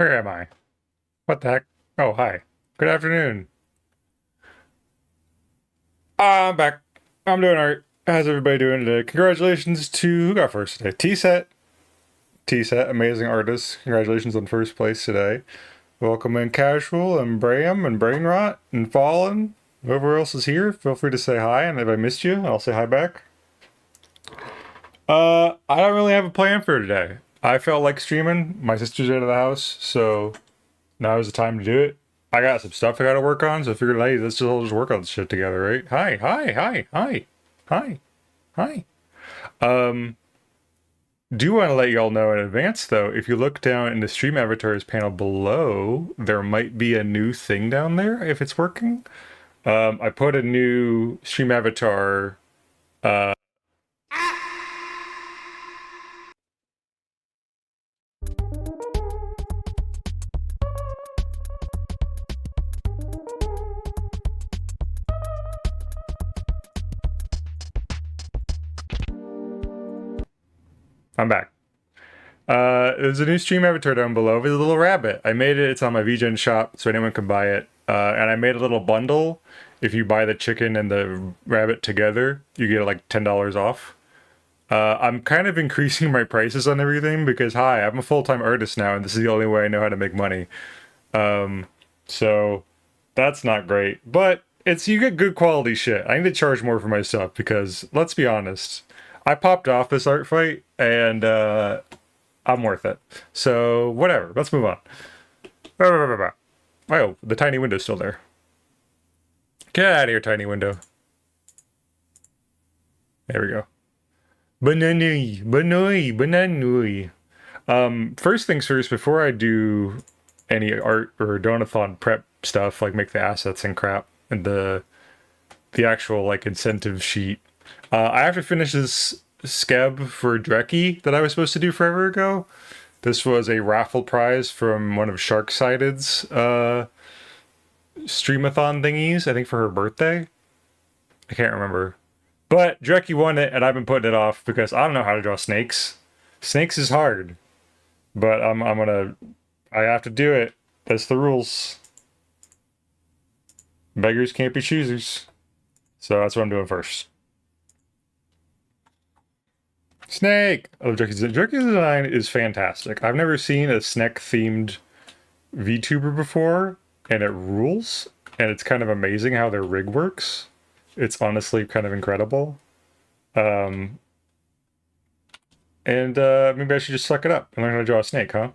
Where am I? What the heck? Oh, hi. Good afternoon. I'm back. I'm doing alright. How's everybody doing today? Congratulations to who got first today? T-Set. T-Set, amazing artist. Congratulations on first place today. Welcome in Casual and Bram and Brainrot and Fallen. Whoever else is here, feel free to say hi, and if I missed you, I'll say hi back. I don't really have a plan for today. I felt like streaming. My sister's out of the house, so now is the time to do it. I got some stuff I gotta work on, so I figured, hey, let's just all just work on this shit together, right? Hi, hi, hi, hi, hi, hi. Um, do want to let y'all know in advance, though, if you look down in the stream avatars panel below, there might be a new thing down there if it's working. I put a new stream avatar. Uh, I'm back. There's a new stream avatar down below with a little rabbit. I made it. It's on my VGen shop, so anyone can buy it. And I made a little bundle. If you buy the chicken and the rabbit together, you get like $10 off. I'm kind of increasing my prices on everything because, hi, I'm a full-time artist now, and this is the only way I know how to make money. So that's not great, but you get good quality shit. I need to charge more for my stuff because, let's be honest, I popped off this art fight and I'm worth it. So whatever. Let's move on. Oh, the tiny window's still there. Get out of here, tiny window. There we go. Bananui, banoi, bananui. First things first, before I do any art or Donathon prep stuff, like make the assets and crap, and the actual like incentive sheet, I have to finish this scab for Dreki that I was supposed to do forever ago. This was a raffle prize from one of Sharksided's streamathon thingies, I think for her birthday. I can't remember. But Dreki won it, and I've been putting it off because I don't know how to draw snakes. Snakes is hard, but I have to do it. That's the rules. Beggars can't be choosers. So that's what I'm doing first. Snake! Oh, Dreki's design is fantastic. I've never seen a snake-themed VTuber before, and it rules. And it's kind of amazing how their rig works. It's honestly kind of incredible. Um, and maybe I should just suck it up and learn how to draw a snake, huh?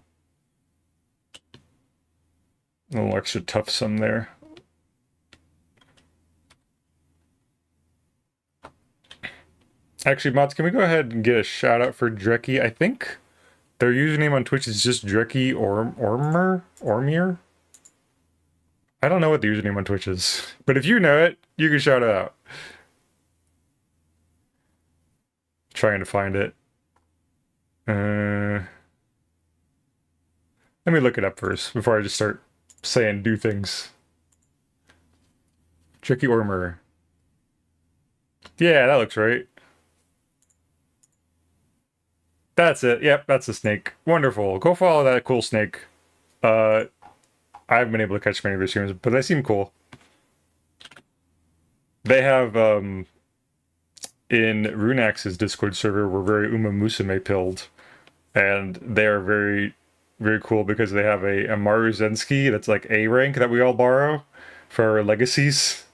A little extra tough sum there. Actually, mods, can we go ahead and get a shout out for Dreki? I think their username on Twitch is just Dreki Ormir? I don't know what the username on Twitch is, but if you know it, you can shout it out. Trying to find it. Let me look it up first before I just start saying do things. Dreki Ormir. Yeah, that looks right. That's it. Yep, that's a snake. Wonderful. Go follow that cool snake. I haven't been able to catch many of his streams, but they seem cool. They have in Runax's Discord server, we're very Uma Musume pilled, and they are very, very cool because they have a Maru Zensky that's like A rank that we all borrow for our legacies.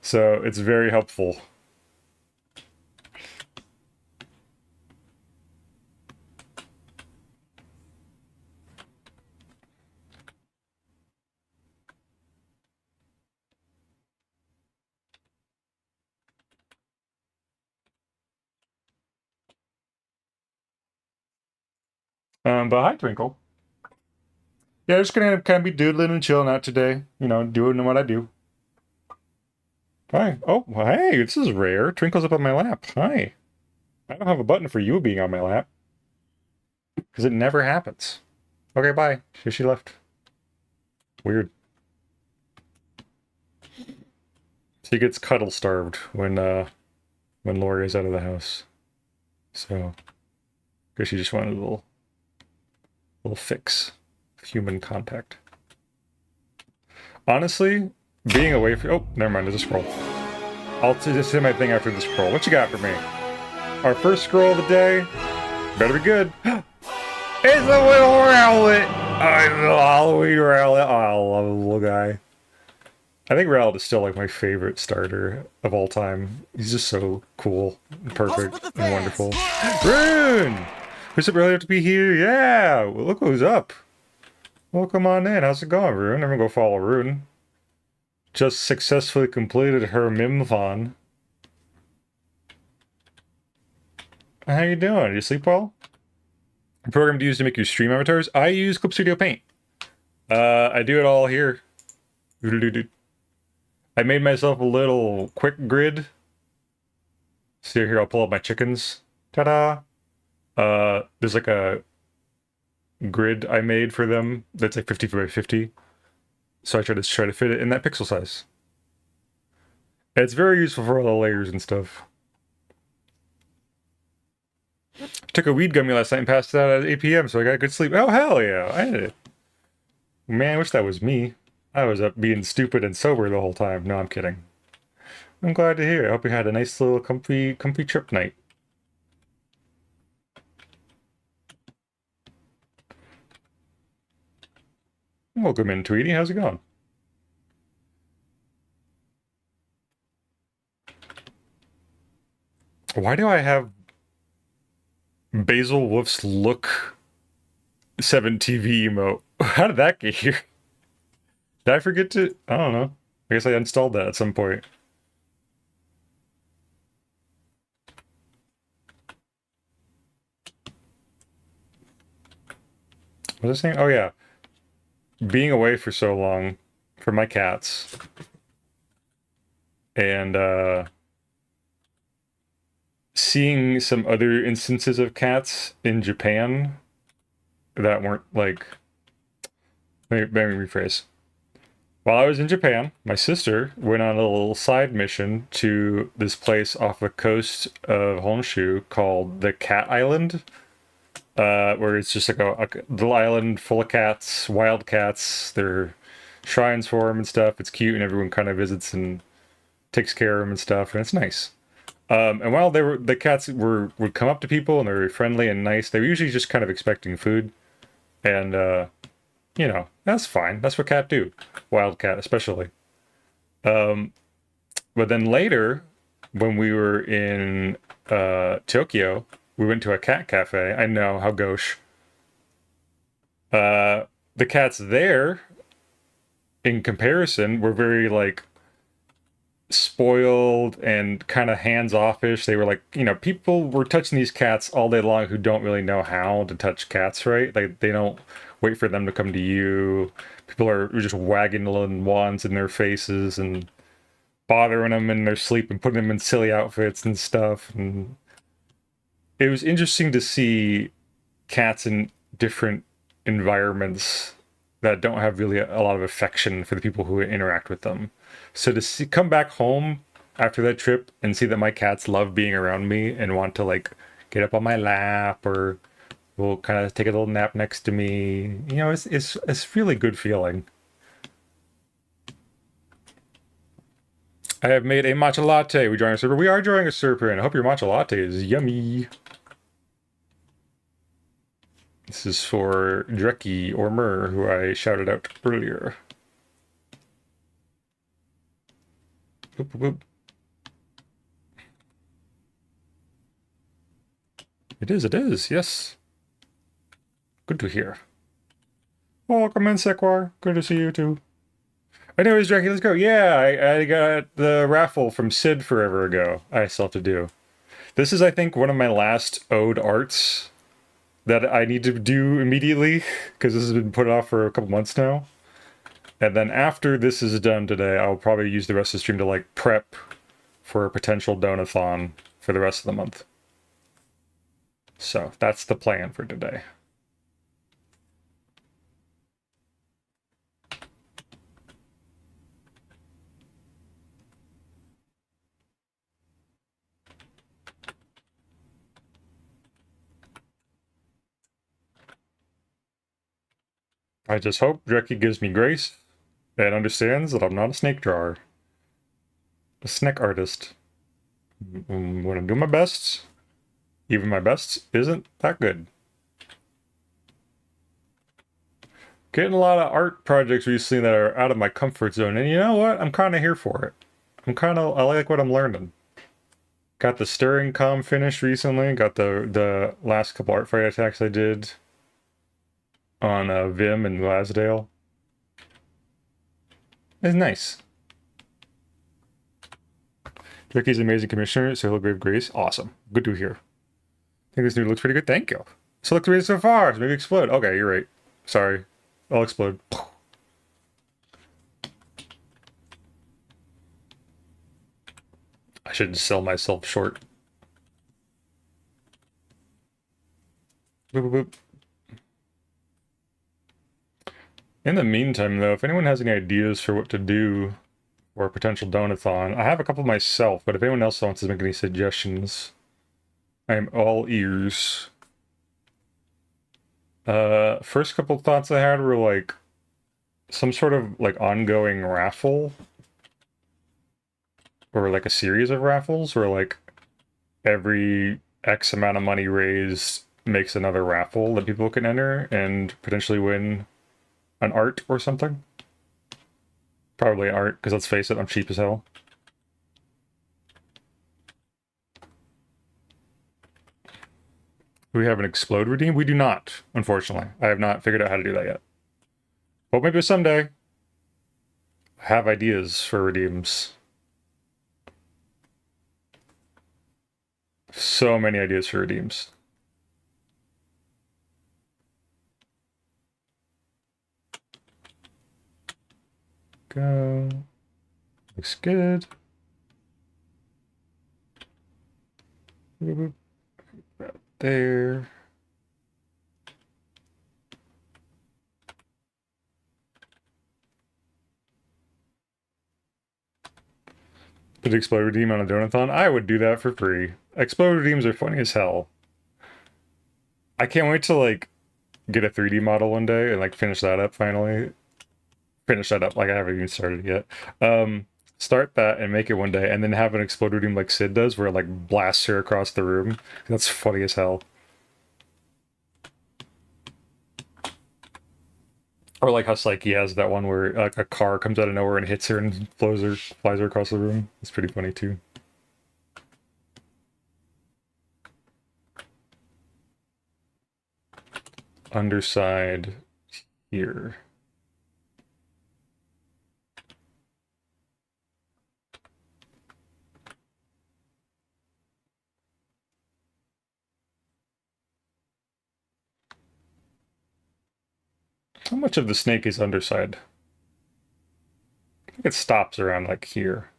So it's very helpful. But hi, Twinkle. Yeah, just gonna kind of be doodling and chilling out today. You know, doing what I do. Hi. Oh, well, hey, this is rare. Twinkle's up on my lap. Hi. I don't have a button for you being on my lap. Because it never happens. Okay, bye. She left. Weird. She gets cuddle starved when Lori is out of the house. So, because she just wanted a little fix. human contact. Honestly, being away from... Oh, never mind, there's a scroll. I'll just say my thing after the scroll. What you got for me? Our first scroll of the day. Better be good. It's a little Rowlet! Oh, it's a Halloween Rowlet. Oh, I love the little guy. I think Rowlet is still like my favorite starter of all time. He's just so cool, and perfect, and wonderful. Rune! Who's up earlier to be here? Yeah! Well, look who's up. Welcome on in. How's it going, Rune? I'm gonna go follow Rune. Just successfully completed her Mimthon. How you doing? You sleep well? Program to use to make your stream avatars? I use Clip Studio Paint. I do it all here. I made myself a little quick grid. See here, I'll pull up my chickens. Ta-da! There's like a grid I made for them that's like 50 by 50. So I try to fit it in that pixel size. And it's very useful for all the layers and stuff. Took a weed gummy last night and passed it out at 8 p.m. so I got good sleep. Oh, hell yeah! I did it. Man, I wish that was me. I was up being stupid and sober the whole time. No, I'm kidding. I'm glad to hear. I hope you had a nice little comfy trip night. Welcome in, Tweety. How's it going? Why do I have Basil Wolf's Look 7 TV emote? How did that get here? Did I forget to... I don't know. I guess I installed that at some point. What was I saying? Oh, yeah. Being away for so long from my cats. And, seeing some other instances of cats in Japan that weren't, like... Let me rephrase. While I was in Japan, my sister went on a little side mission to this place off the coast of Honshu called the Cat Island, where it's just like a little island full of cats, wild cats. There are shrines for them and stuff. It's cute, and everyone kind of visits and takes care of them and stuff, and it's nice. And while the cats would come up to people and they're very friendly and nice, they were usually just kind of expecting food, and you know, that's fine. That's what cats do. Wildcat, especially. But then later, when we were in Tokyo, we went to a cat cafe. I know, how gauche. The cats there, in comparison, were very, like, spoiled and kind of hands-offish. They were like, you know, people were touching these cats all day long who don't really know how to touch cats, right? Like, they don't wait for them to come to you. People are just wagging little wands in their faces and bothering them in their sleep and putting them in silly outfits and stuff. And it was interesting to see cats in different environments that don't have really a lot of affection for the people who interact with them. So to come back home after that trip and see that my cats love being around me and want to, like, get up on my lap or will kind of take a little nap next to me, you know, it's really good feeling. I have made a matcha latte. We join a server. We are joining a server, and I hope your matcha latte is yummy. This is for Dreki or Mur, who I shouted out earlier. Boop, boop, boop. It is, yes. Good to hear. Welcome in, Sequar. Good to see you too. Anyways, Jackie, let's go. Yeah, I got the raffle from Sid forever ago. I still have to do. This is, I think, one of my last ode arts that I need to do immediately, because this has been put off for a couple months now. And then after this is done today, I'll probably use the rest of the stream to, like, prep for a potential Donathon for the rest of the month. So that's the plan for today. I just hope Dreki gives me grace and understands that I'm not a snake drawer. A snake artist. When I'm doing my best, even my best isn't that good. Getting a lot of art projects recently that are out of my comfort zone, and you know what? I'm kind of here for it. I like what I'm learning. Got the stirring com finished recently. Got the last couple art fight attacks I did on Vim and Glasdale. It's nice. Ricky's an amazing commissioner, so he'll grave grace. Awesome. Good to hear. I think this dude looks pretty good. Thank you. Select the reason so far. So maybe explode. Okay, you're right. Sorry. I'll explode. I should sell myself short. Boop, boop, boop. In the meantime, though, if anyone has any ideas for what to do for a potential donathon, I have a couple myself, but if anyone else wants to make any suggestions, I am all ears. First couple thoughts I had were like some sort of like ongoing raffle or like a series of raffles where like every X amount of money raised makes another raffle that people can enter and potentially win an art or something. Probably art, because let's face it, I'm cheap as hell. Do we have an explode redeem? We do not, unfortunately. I have not figured out how to do that yet. But maybe someday. I have ideas for redeems. So many ideas for redeems. Go. Looks good. Right there. Put explode redeem on a donathon? I would do that for free. Explode redeems are funny as hell. I can't wait to like get a 3D model one day and like finish that up finally. Finish that up, like I haven't even started yet. Start that and make it one day, and then have an explode redeem like Sid does, where it like blasts her across the room. That's funny as hell. Or like how Psyche has that one where like a car comes out of nowhere and hits her and flies her across the room. It's pretty funny too. Underside here. How much of the snake is underside? I think it stops around like here.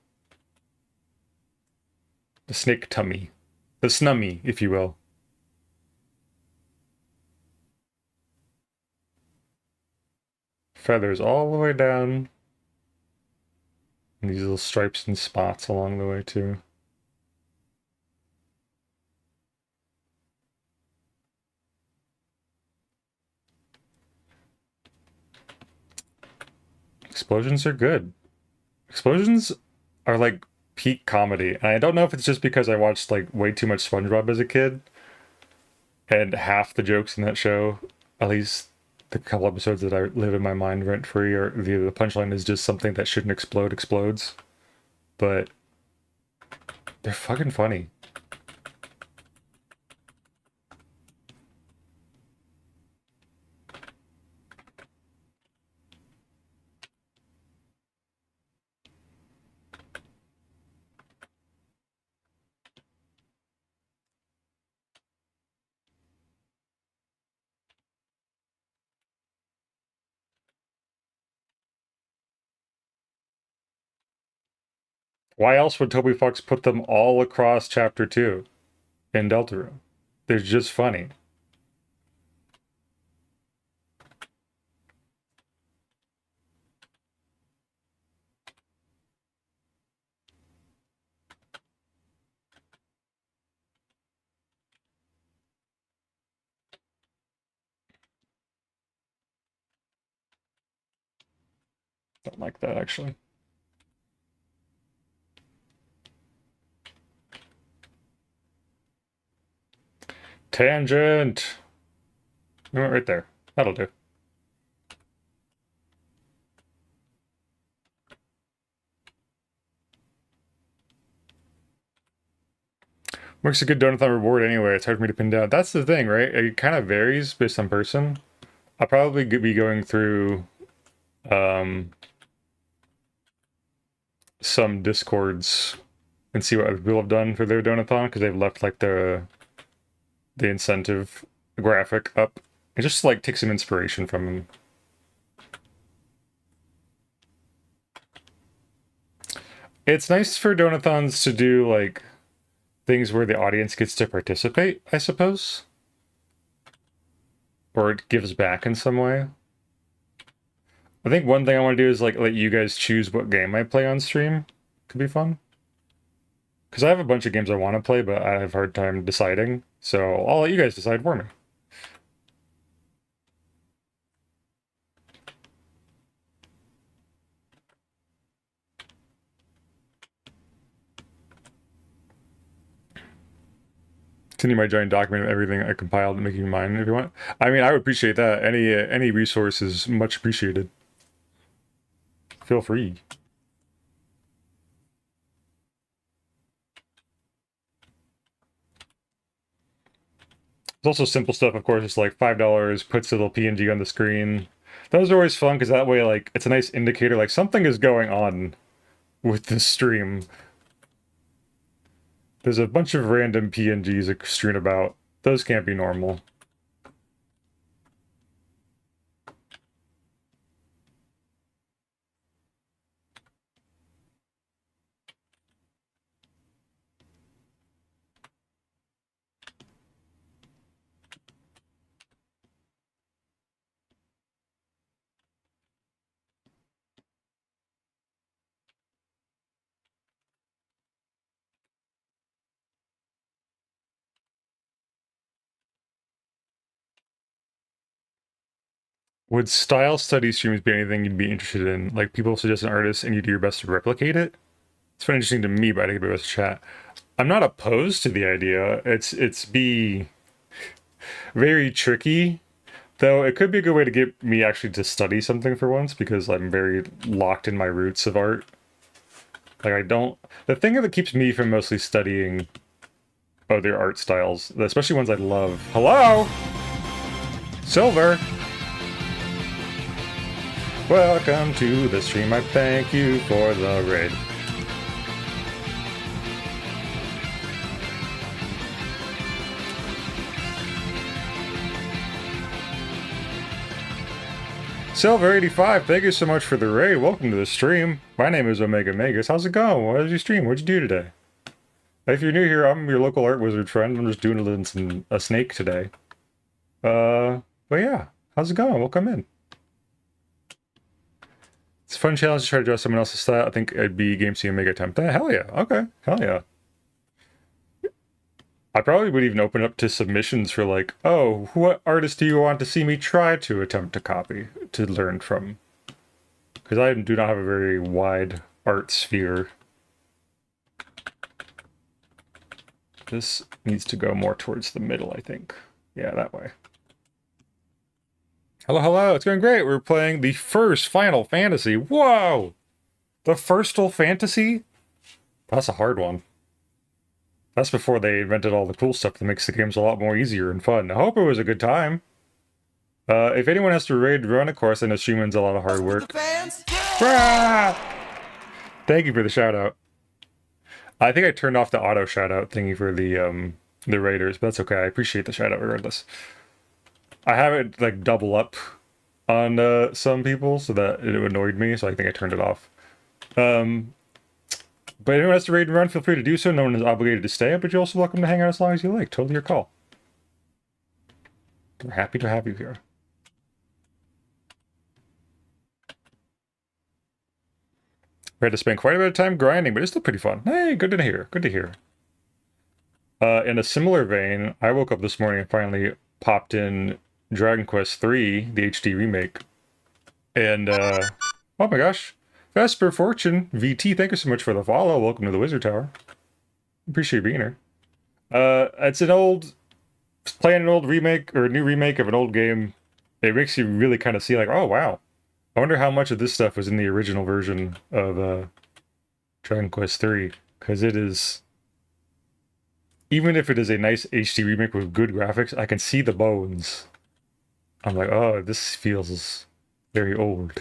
The snake tummy. The snummy, if you will. Feathers all the way down. And these little stripes and spots along the way too. Explosions are good. Explosions are like peak comedy. And I don't know if it's just because I watched like way too much SpongeBob as a kid, and half the jokes in that show, at least the couple episodes that I live in my mind rent free, or the punchline is just something that shouldn't explode explodes. But they're fucking funny. Why else would Toby Fox put them all across chapter 2 in Deltarune? They're just funny. Don't like that, actually. Tangent! We went right there. That'll do. Makes a good Donothon reward anyway. It's hard for me to pin down. That's the thing, right? It kind of varies based on person. I'll probably be going through some discords and see what other people have done for their Donathon, because they've left like the incentive graphic up and just like take some inspiration from them. It's nice for Donathons to do like things where the audience gets to participate, I suppose, or it gives back in some way. I think one thing I want to do is like let you guys choose what game I play on stream. Could be fun. Because I have a bunch of games I want to play, but I have a hard time deciding. So I'll let you guys decide for me. Send you my giant document of everything I compiled and make you mine if you want. I mean, I would appreciate that. Any resource is much appreciated. Feel free. There's also simple stuff, of course. It's like $5, puts a little PNG on the screen. Those are always fun because that way, like, it's a nice indicator, like something is going on with the stream. There's a bunch of random PNGs strewn about. Those can't be normal. Would style study streams be anything you'd be interested in? Like people suggest an artist and you do your best to replicate it? It's been interesting to me, but I think about chat. I'm not opposed to the idea. It's be very tricky, though. It could be a good way to get me actually to study something for once, because I'm very locked in my roots of art. Like I don't. The thing that keeps me from mostly studying other art styles, especially ones I love. Hello, Silver. Welcome to the stream. I thank you for the raid. Silver85, thank you so much for the raid. Welcome to the stream. My name is Omega Megas. How's it going? What was your stream? What'd you do today? If you're new here, I'm your local art wizard friend. I'm just doing a snake today. But yeah, how's it going? Welcome in. It's a fun challenge to try to draw someone else's style. I think it'd be Game C Omega attempt. Hell yeah. Okay. Hell yeah. I probably would even open up to submissions for like, oh, what artist do you want to see me try to attempt to copy to learn from? Because I do not have a very wide art sphere. This needs to go more towards the middle, I think. Yeah, that way. Hello, hello. It's going great. We're playing the first Final Fantasy. Whoa! The Firstal Fantasy? That's a hard one. That's before they invented all the cool stuff that makes the games a lot more easier and fun. I hope it was a good time. If anyone has to raid run, of course, I know streaming's a lot of hard work. Thank you for the shout out. I think I turned off the auto shout out thingy for the raiders, but that's okay. I appreciate the shout out regardless. I have it like double up on some people so that it annoyed me, so I think I turned it off. But anyone has to raid and run, feel free to do so. No one is obligated to stay, but you're also welcome to hang out as long as you like. Totally your call. We're happy to have you here. We had to spend quite a bit of time grinding, but it's still pretty fun. Hey, good to hear. Good to hear. In a similar vein, I woke up this morning and finally popped in Dragon Quest III, the HD remake. And, Oh my gosh. Vesper Fortune, VT, thank you so much for the follow. Welcome to the Wizard Tower. Appreciate being here. It's an old, playing an old remake, or a new remake of an old game. It makes you really kind of see like, oh wow. I wonder how much of this stuff was in the original version of Dragon Quest 3, because it is, even if it is a nice HD remake with good graphics, I can see the bones. I'm like, oh, this feels very old.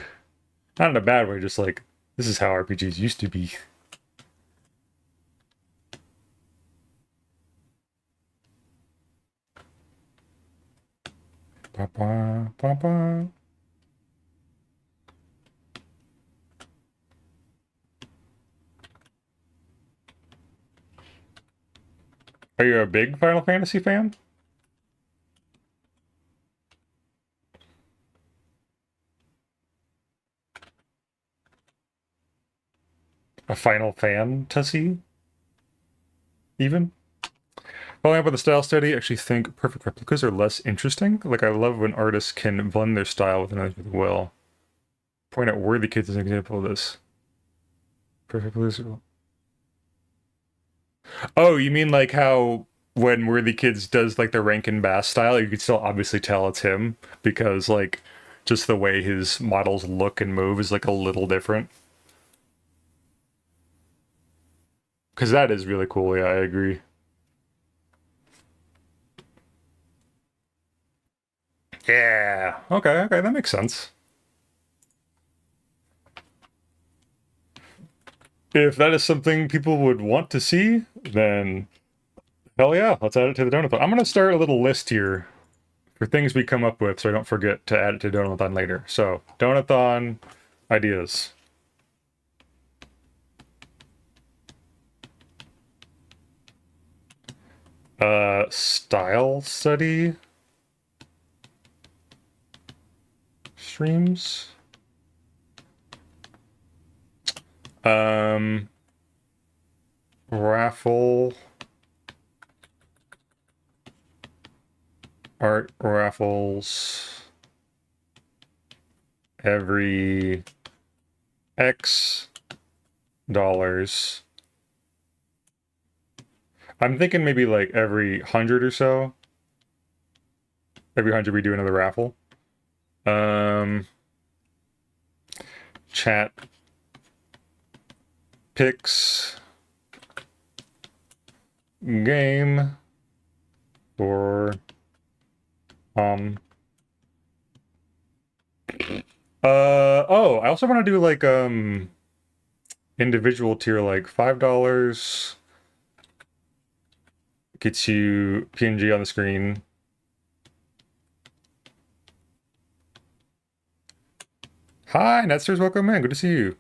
Not in a bad way, just like, this is how RPGs used to be. Ba -ba, ba -ba. Are you a big Final Fantasy fan? A Final Fantasy? Even? Following up with the style study, I actually think perfect replicas are less interesting. Like, I love when artists can blend their style with another really well. Point out Worthy Kids as an example of this. Perfect replicas. Oh, you mean like how when Worthy Kids does like the Rankin Bass style, you could still obviously tell it's him because like just the way his models look and move is like a little different. Because that is really cool. Yeah, I agree. Yeah. Okay. Okay. That makes sense. If that is something people would want to see, then hell yeah, let's add it to the Donothon. I'm gonna start a little list here for things we come up with, so I don't forget to add it to Donothon later. So Donothon ideas. Style study streams. Um, raffle. Art raffles every X dollars. I'm thinking maybe like every 100 or so. Every 100 we do another raffle. Chat picks game for oh, I also want to do like individual tier, like $5 gets you PNG on the screen. Hi, Netsters, welcome in. Good to see you.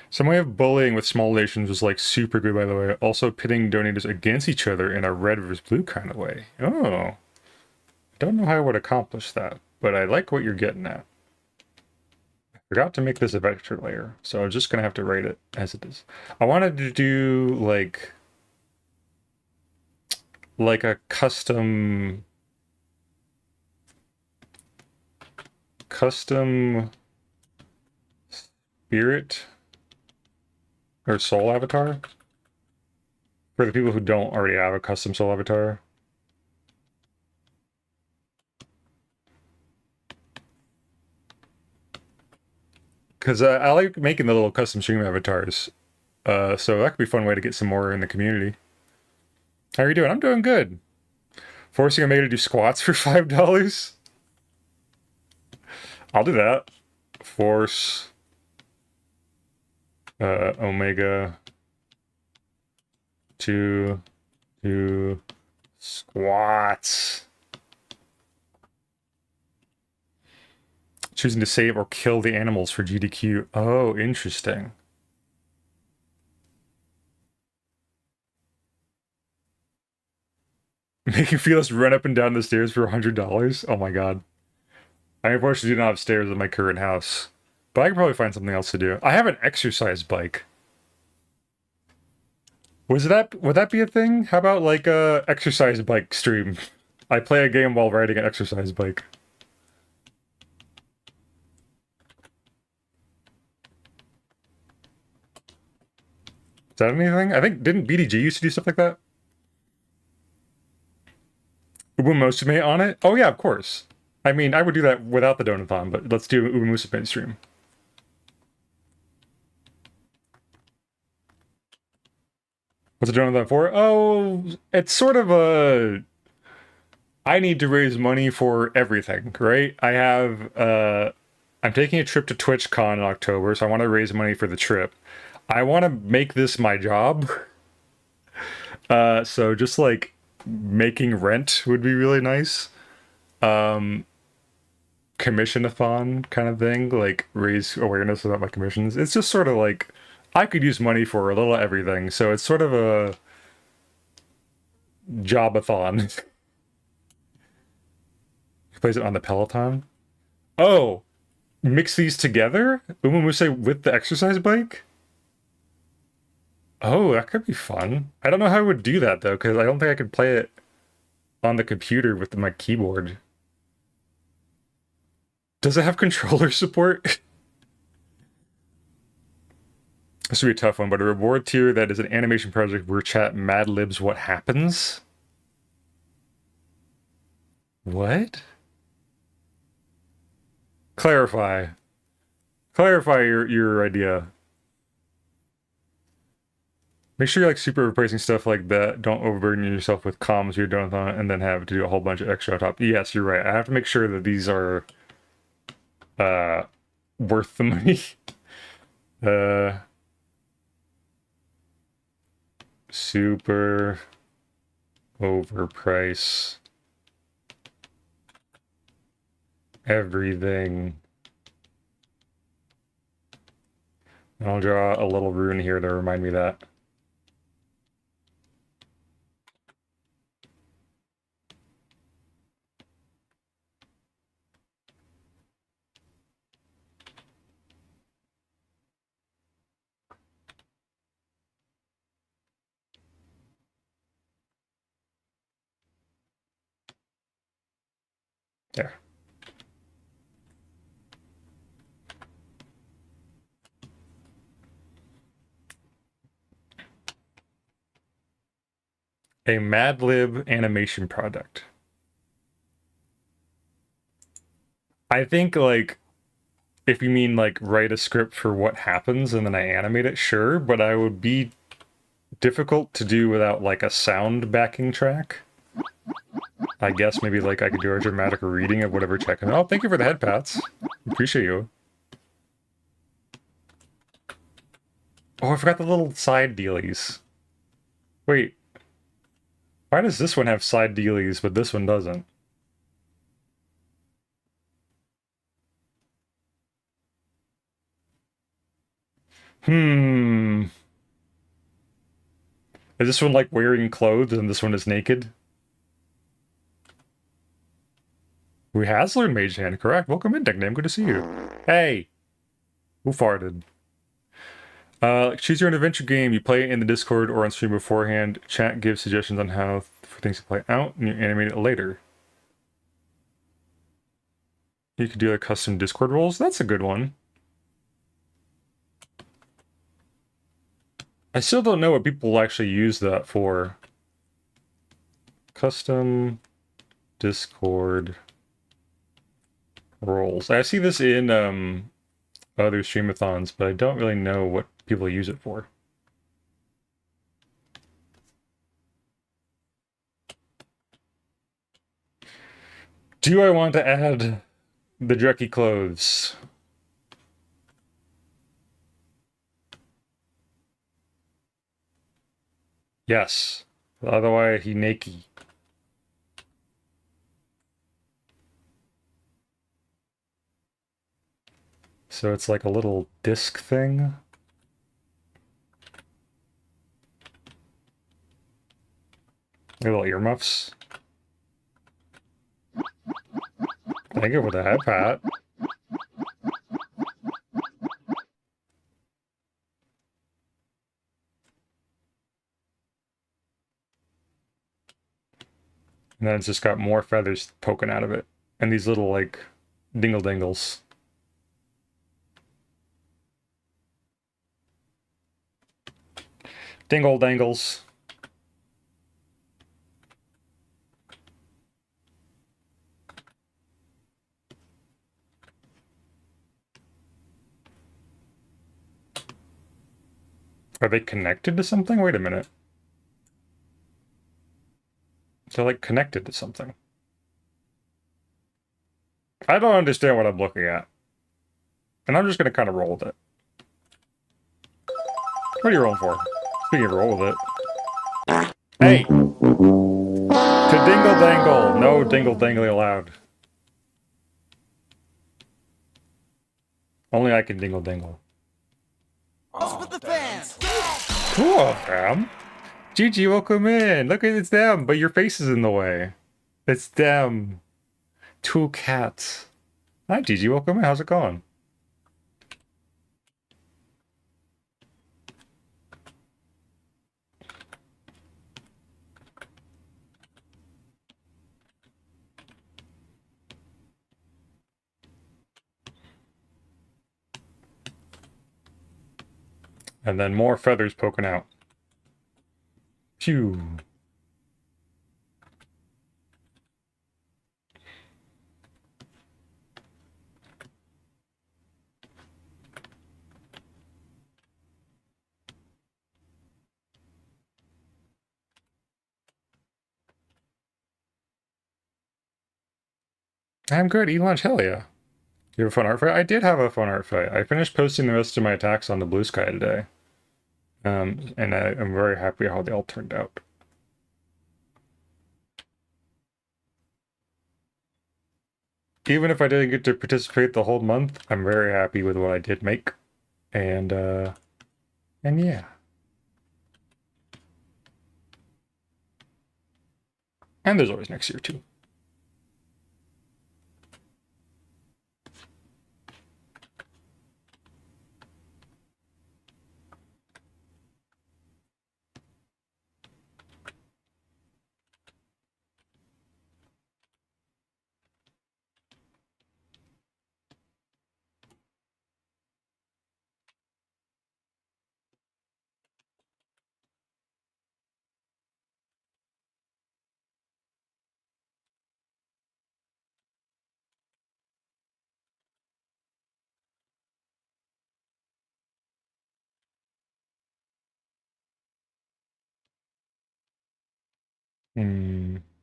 Some way of bullying with small nations was like super good, by the way. Also pitting donators against each other in a red versus blue kind of way. Oh, don't know how I would accomplish that, but I like what you're getting at. I forgot to make this a vector layer, so I'm just gonna have to write it as it is. I wanted to do like a custom spirit or soul avatar for the people who don't already have a custom soul avatar. Because I like making the little custom stream avatars. So that could be a fun way to get some more in the community. How are you doing? I'm doing good. Forcing a maid to do squats for $5? I'll do that. Force Omega to do squats. Choosing to save or kill the animals for GDQ. Oh, interesting. Making Felix run up and down the stairs for $100? Oh my god. I unfortunately do not have stairs in my current house. But I can probably find something else to do. I have an exercise bike. Would that be a thing? How about like a exercise bike stream? I play a game while riding an exercise bike. Is that anything? I think, didn't BDG used to do stuff like that? Ubumusumate on it? Oh yeah, of course. I mean, I would do that without the Donathon, but let's do Ubumusumate stream. What's the Donathon for? Oh, it's sort of a... I need to raise money for everything, right? I'm taking a trip to TwitchCon in October, so I want to raise money for the trip. I want to make this my job. So just like making rent would be really nice. Commission-a-thon kind of thing, like raise awareness about my commissions. It's just sort of like I could use money for a little everything, so it's sort of a job-a-thon. Plays it on the Peloton. Oh, mix these together? Umamuse with the exercise bike? Oh, that could be fun. I don't know how I would do that though, because I don't think I could play it on the computer with my keyboard. Does it have controller support? This would be a tough one, but a reward tier that is an animation project where chat mad libs what happens? What? Clarify. Clarify your idea. Make sure you're like super replacing stuff like that. Don't overburden yourself with comms you're done with on it and then have to do a whole bunch of extra on top. Yes, you're right. I have to make sure that these are worth the money. Super overprice everything. And I'll draw a little rune here to remind me that. There. A Mad Lib animation product. I think like if you mean like write a script for what happens and then I animate it, sure, but I would be difficult to do without like a sound backing track. I guess maybe like I could do a dramatic reading of whatever check. Oh, thank you for the head pats. Appreciate you. Oh, I forgot the little side dealies. Wait. Why does this one have side dealies, but this one doesn't? Hmm. Is this one like wearing clothes and this one is naked? Who has learned Mage Hand, correct? Welcome in, nickname. Good to see you. Hey! Who farted? Choose your own adventure game. You play it in the Discord or on stream beforehand. Chat gives suggestions on how for things to play out, and you animate it later. You could do like custom Discord roles. That's a good one. I still don't know what people actually use that for. Custom Discord roles. I see this in other streamathons, but I don't really know what people use it for. Do I want to add the Drecky clothes? Yes. Otherwise, he naked. So it's like a little disc thing. Little earmuffs. Thank you for the head pat. And then it's just got more feathers poking out of it. And these little, like, dingle-dingles. Dingle dangles. Are they connected to something? Wait a minute. They're like connected to something. I don't understand what I'm looking at. And I'm just going to kind of roll with it. What are you rolling for? Speaking of roll with it. Hey! To dingle dangle! No dingle dangling allowed. Only I can dingle dangle. With the fans. Cool, fam. Gigi, welcome in. Look, it's them, but your face is in the way. It's them. Two cats. Hi, Gigi, welcome in. How's it going? And then more feathers poking out. Phew. I'm good. Eat lunch. Hell yeah. You have a fun art fight? I did have a fun art fight. I finished posting the rest of my attacks on the blue sky today. And I'm very happy how they all turned out. Even if I didn't get to participate the whole month, I'm very happy with what I did make. And yeah. And there's always next year too.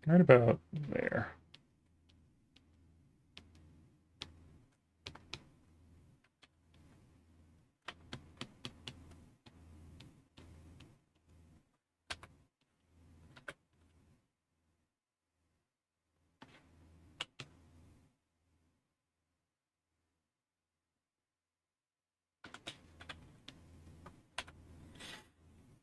Right about there.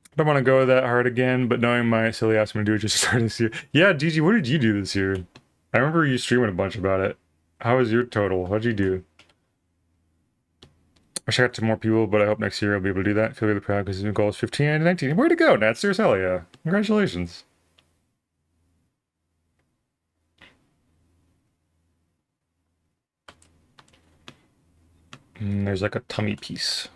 I don't want to go that hard again, but knowing my silly ass I'm gonna do it just started this year. Yeah, Gigi, what did you do this year? I remember you streaming a bunch about it. How was your total? What'd you do? Wish I got to more people, but I hope next year I'll be able to do that. Feel really proud because his new goal is 15 and 19. Way to go, Natsters. Hell yeah. Congratulations. There's like a tummy piece.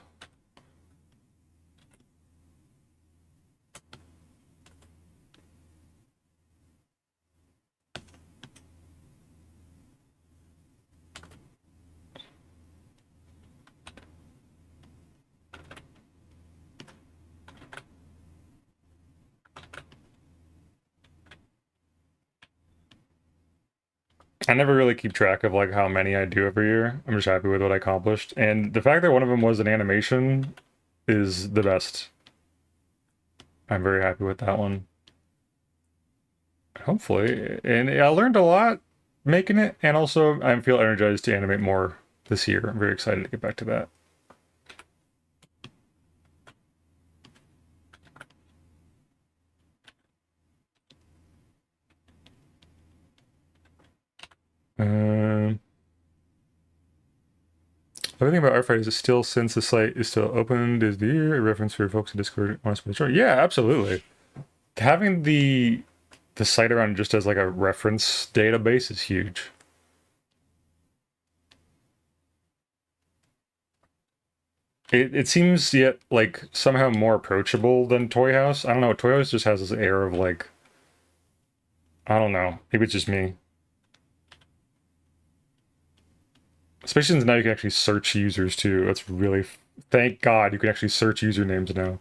I never really keep track of like how many I do every year. I'm just happy with what I accomplished. And the fact that one of them was an animation is the best. I'm very happy with that one. Hopefully. And I learned a lot making it, and also I feel energized to animate more this year. I'm very excited to get back to that. Everything about Artfight is still, since the site is still opened, is the year a reference for folks in Discord wants to be. Yeah, absolutely. Having the site around just as like a reference database is huge. It seems yet like somehow more approachable than Toy House. I don't know. Toy House just has this air of like, I don't know. Maybe it's just me. Especially since now you can actually search users too. That's really, thank God you can actually search usernames now.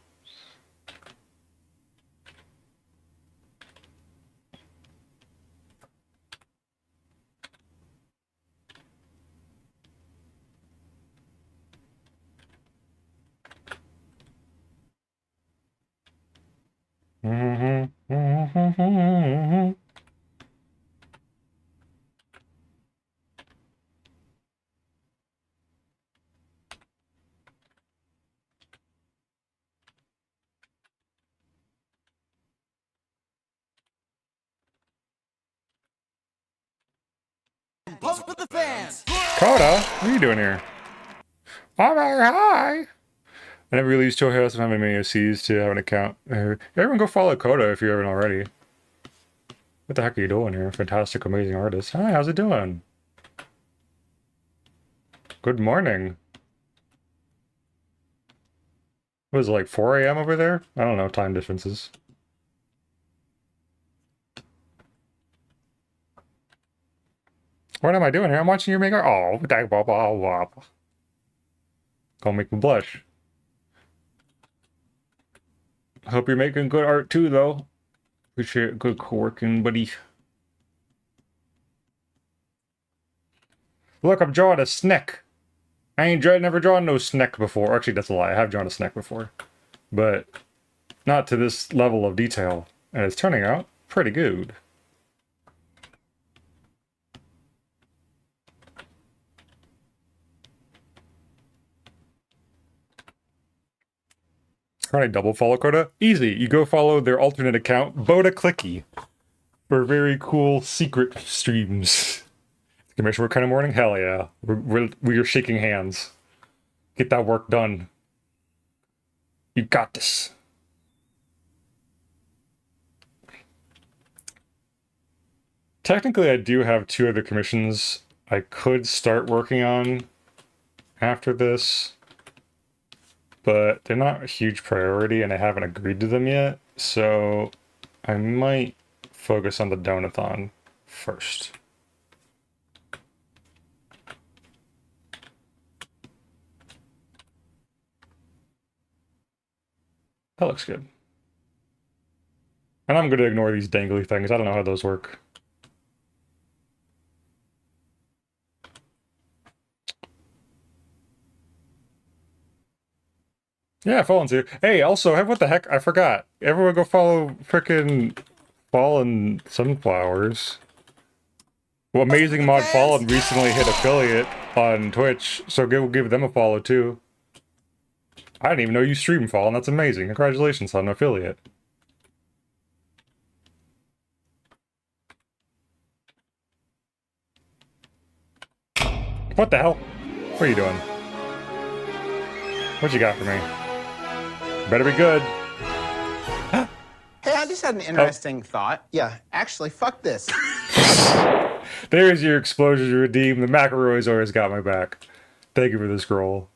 Pump for the fans. Coda, what are you doing here? I'm very high. I never really used Toy House and how many OCs to have an account. Everyone go follow Coda if you haven't already. What the heck are you doing here? Fantastic, amazing artist. Hi, how's it doing? Good morning. What is it, like 4 a.m. over there? I don't know, time differences. What am I doing here? I'm watching you make art. Oh, blah, blah, blah, blah. Gonna make me blush. Hope you're making good art too, though. Appreciate good co-working, buddy. Look, I'm drawing a snack. I ain't never drawn no snack before. Actually, that's a lie. I have drawn a snack before. But not to this level of detail. And it's turning out pretty good. Trying to double follow Coda? Easy. You go follow their alternate account, Boda Clicky, for very cool secret streams. Commission work kind of morning? Hell yeah. We're shaking hands. Get that work done. You got this. Technically, I do have 2 other commissions I could start working on after this, but they're not a huge priority and I haven't agreed to them yet, so I might focus on the Donathon first. That looks good. And I'm going to ignore these dangly things. I don't know how those work. Yeah, Fallen's here. Hey, also, what the heck? I forgot. Everyone go follow frickin' Fallen Sunflowers. Well, Amazing Mod Fallen recently hit affiliate on Twitch, so give them a follow too. I didn't even know you stream Fallen. That's amazing. Congratulations on affiliate. What the hell? What are you doing? What you got for me? Better be good. Hey, I just had an interesting thought. Yeah, actually, fuck this. There's your exposure to redeem. The McElroy's always got my back. Thank you for the scroll.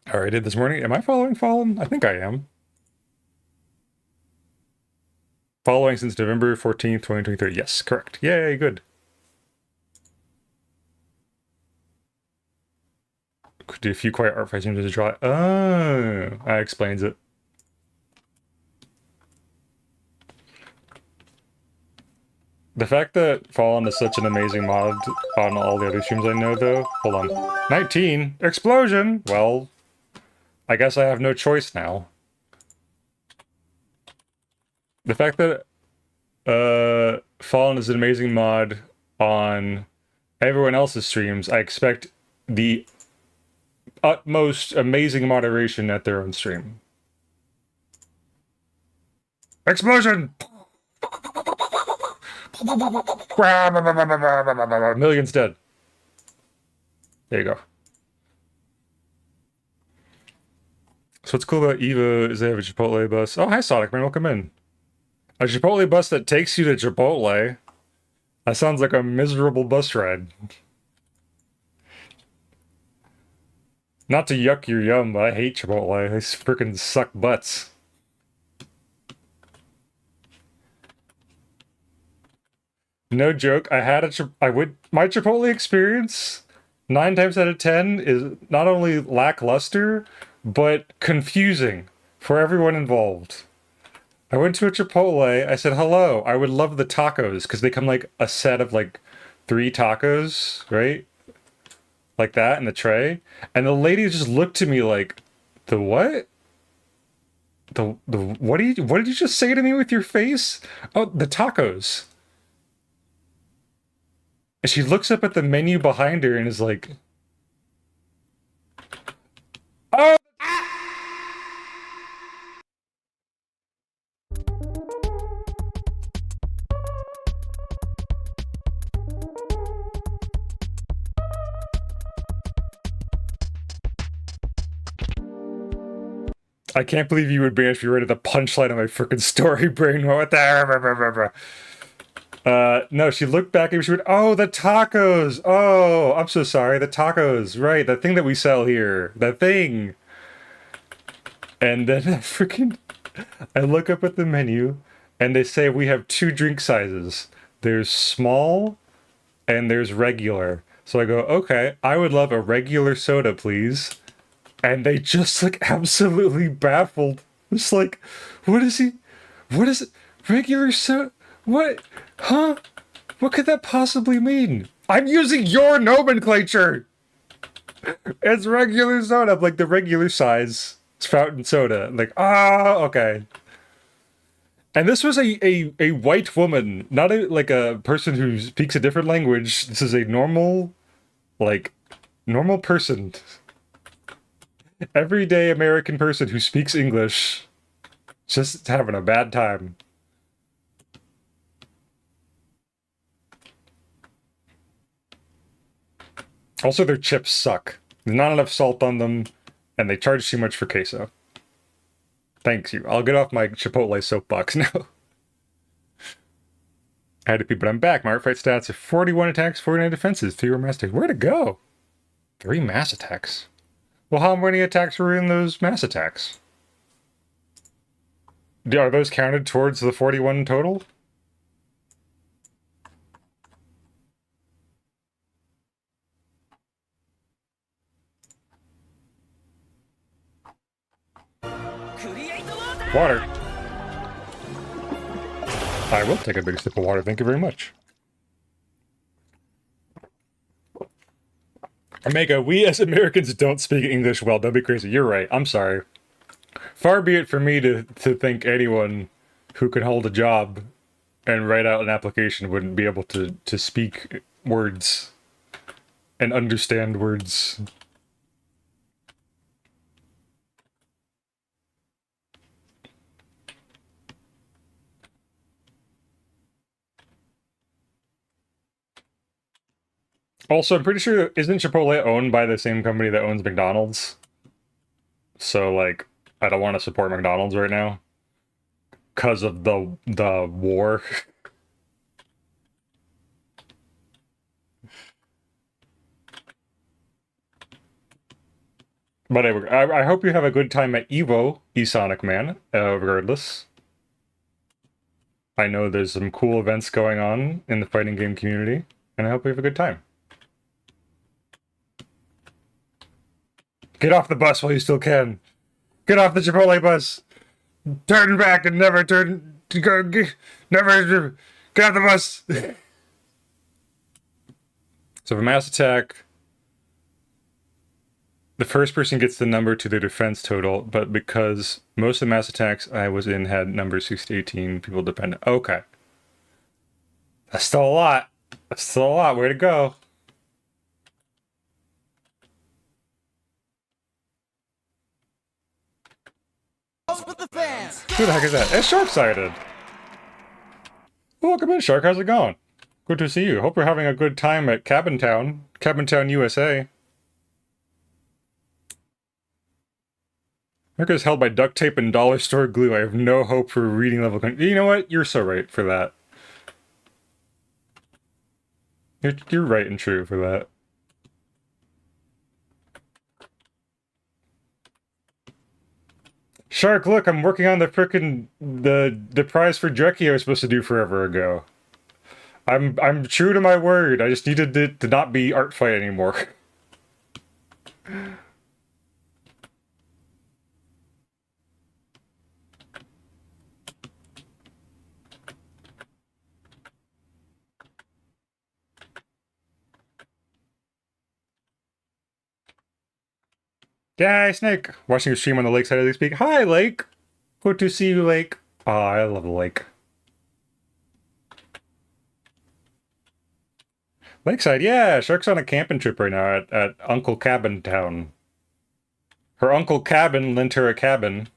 Alright, I did this morning. Am I following Fallen? I think I am. Following since November 14th, 2023. Yes, correct. Yay, good. Could do a few quiet art fights to draw. Oh, that explains it. The fact that Fallen is such an amazing mod on all the other streams I know, though. Hold on. 19! Explosion! Well, I guess I have no choice now. The fact that Fallen is an amazing mod on everyone else's streams, I expect the utmost amazing moderation at their own stream. Explosion! Millions dead. There you go. So what's cool about Eva is they have a Chipotle bus. Oh, hi Sonic Man, welcome in. A Chipotle bus that takes you to Chipotle. That sounds like a miserable bus ride. Not to yuck your yum, but I hate Chipotle. They freaking suck butts. No joke. My Chipotle experience 9 times out of 10 is not only lackluster, but confusing for everyone involved. I went to a Chipotle. I said, hello, I would love the tacos because they come like a set of like 3 tacos, right? Like that in the tray. And the lady just looked at me like, the what? The what did you just say to me with your face? Oh, the tacos. And she looks up at the menu behind her and is like, oh, I can't believe you would banish me right at the punchline of my freaking story brain. What the? No, she looked back and she went, oh, the tacos. Oh, I'm so sorry. The tacos. Right. The thing that we sell here. The thing. And then I look up at the menu and they say we have 2 drink sizes. There's small and there's regular. So I go, okay, I would love a regular soda, please. And they just look absolutely baffled. It's like, what is he? What is it? Regular soda? What? Huh? What could that possibly mean? I'm using your nomenclature! It's regular soda, like the regular size. It's fountain soda. Like, okay. And this was a white woman, not like a person who speaks a different language. This is a normal person. Everyday American person who speaks English. Just having a bad time. Also, their chips suck. There's not enough salt on them, and they charge too much for queso. Thanks you. I'll get off my Chipotle soapbox now. I had to pee, but I'm back. My art fight stats are 41 attacks, 49 defenses, 3 mass attacks. Where'd it go? 3 mass attacks. Well, how many attacks were in those mass attacks? Are those counted towards the 41 total? Water. I will take a big sip of water, thank you very much. Omega, we as Americans don't speak English well. Don't be crazy. You're right. I'm sorry. Far be it for me to think anyone who can hold a job and write out an application wouldn't be able to speak words and understand words. Also, I'm pretty sure, isn't Chipotle owned by the same company that owns McDonald's? So, like, I don't want to support McDonald's right now because of the war. But anyway, I hope you have a good time at Evo, eSonic Man, regardless. I know there's some cool events going on in the fighting game community, and I hope you have a good time. Get off the bus while you still can. Get off the Chipotle bus. Turn back and never turn. Never get off the bus. So for mass attack, the first person gets the number to their defense total, but because most of the mass attacks I was in had numbers 6 to 18 people dependent. Okay. That's still a lot. That's still a lot. Way to go. With the fans. Who the heck is that? It's Shark-sided. Welcome in, Shark. How's it going? Good to see you. Hope you're having a good time at Cabin Town, USA. America is held by duct tape and dollar store glue. I have no hope for reading level. You know what? You're so right for that. You're right and true for that. Shark, look, I'm working on the frickin' the prize for Dreki I was supposed to do forever ago. I'm true to my word. I just needed it to not be art fight anymore. Yeah, Snake. Watching a stream on the lakeside as they speak. Hi, Lake. Good to see you, Lake. Oh, I love the lake. Lakeside, yeah. Shark's on a camping trip right now at Uncle Cabin Town. Her Uncle Cabin lent her a cabin.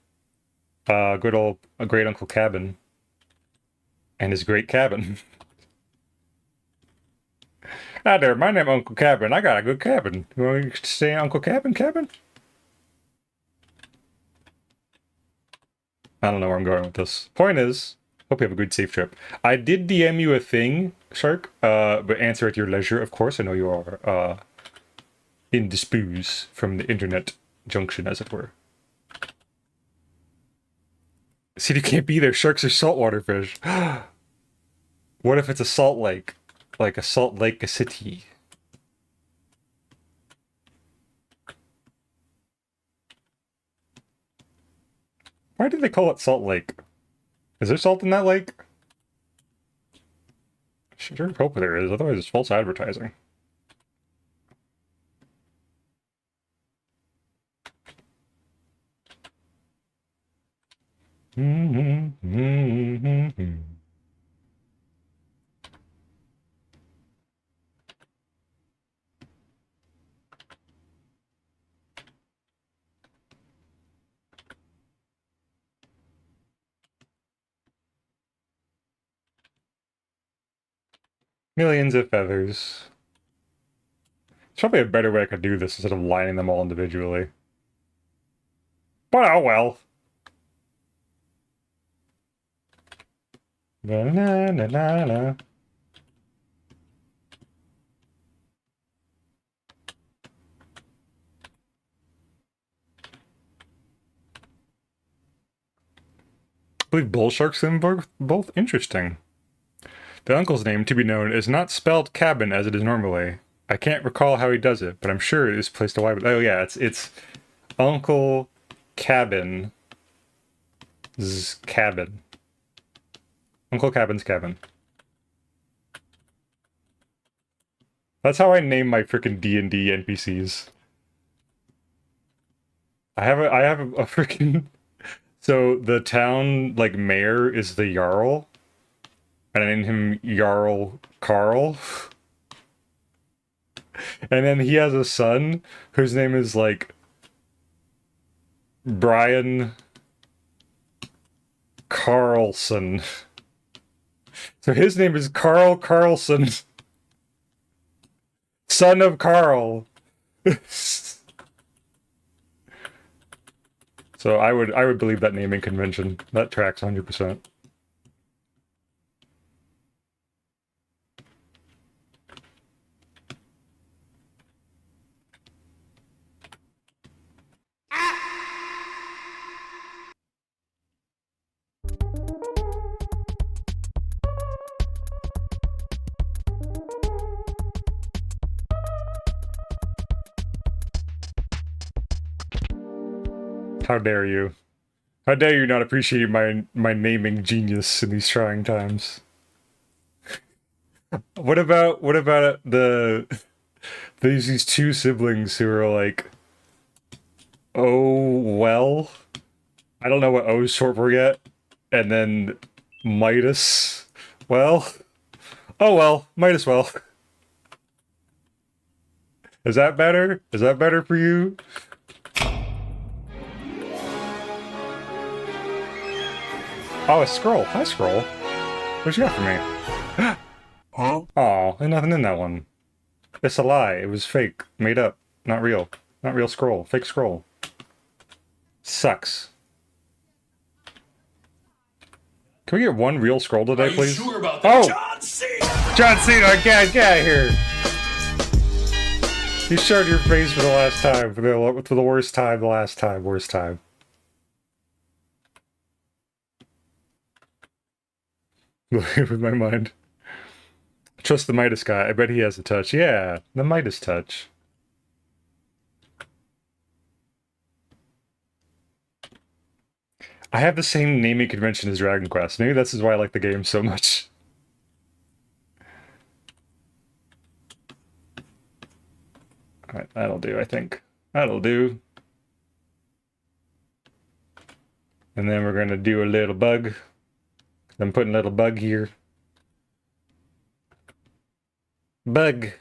Good old, a great Uncle Cabin. And his great cabin. Hi there, my name Uncle Cabin. I got a good cabin. You want me to stay in Uncle Cabin? I don't know where I'm going with this. Point is, hope you have a good, safe trip. I did DM you a thing, Shark, but answer at your leisure, of course. I know you are, indisposed from the internet junction, as it were. See, you can't be there. Sharks are saltwater fish. What if it's a salt lake? Like a Salt Lake City? Why did they call it Salt Lake? Is there salt in that lake? I sure hope there is, otherwise it's false advertising. Millions of feathers. There's probably a better way I could do this instead of lining them all individually. But oh well. Na na na na na. I believe bull sharks in both interesting. The uncle's name, to be known, is not spelled cabin as it is normally. I can't recall how he does it, but I'm sure it is placed a Y. Oh yeah, it's Uncle Cabin's cabin. Uncle Cabin's cabin. That's how I name my freaking D&D NPCs. I have a freaking so the town like mayor is the Jarl. And I named him Jarl Carl. And then he has a son whose name is like Brian Carlson. So his name is Carl Carlson, son of Carl. So I would believe that naming convention. That tracks 100%. How dare you? How dare you not appreciate my naming genius in these trying times? What about these two siblings who are like, oh well, I don't know what O's short for yet, and then Midas, well, oh well, might as well. Is that better? Is that better for you? Oh, a scroll. Hi, scroll. What you got for me? Huh? Oh, there's nothing in that one. It's a lie. It was fake. Made up. Not real. Not real scroll. Fake scroll. Sucks. Can we get one real scroll today, please? Sure about that? Oh! John C. John Cena, get out of here! You showed your face for the last time, for the worst time, the last time, worst time. With my mind. Trust the Midas guy. I bet he has a touch. Yeah, the Midas touch. I have the same naming convention as Dragon Quest. Maybe this is why I like the game so much. Alright, that'll do, I think. That'll do. And then we're gonna do a little bug. I'm putting a little bug here. Bug.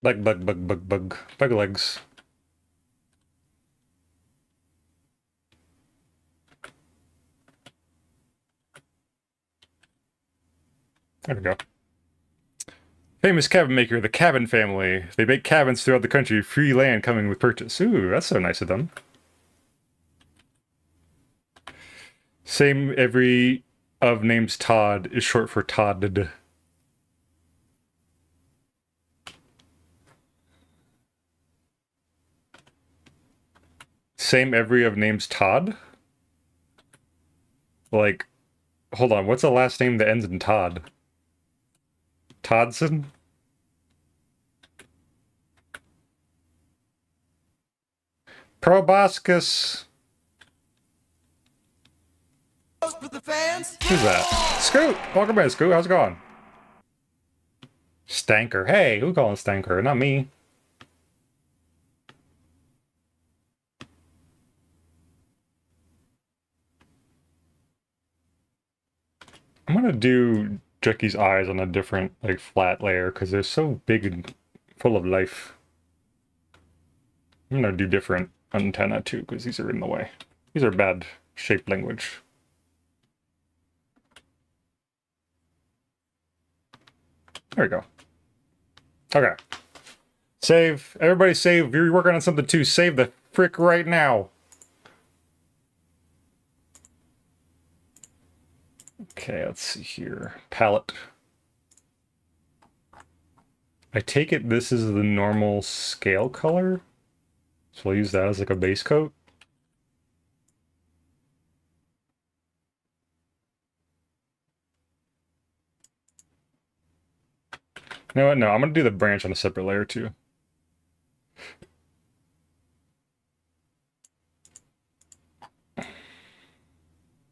Bug, bug, bug, bug, bug. Bug legs. There we go. Famous cabin maker, the Cabin family. They make cabins throughout the country, free land coming with purchase. Ooh, that's so nice of them. Same every of names Todd is short for Todded. Same every of names Todd? Like, hold on, what's the last name that ends in Todd? Toddson? Proboscis. For the fans. Who's that? Scoot! Welcome in, Scoot. How's it going? Stanker. Hey, who calling Stanker? Not me. I'm gonna do Jackie's eyes on a different, like, flat layer, because they're so big and full of life. I'm gonna do different antenna, too, because these are in the way. These are bad shape language. There we go. Okay. Save. Everybody save. If you're working on something too, save the frick right now. Okay, let's see here. Palette. I take it this is the normal scale color. So we'll use that as like a base coat. You know what? No, I'm going to do the branch on a separate layer too.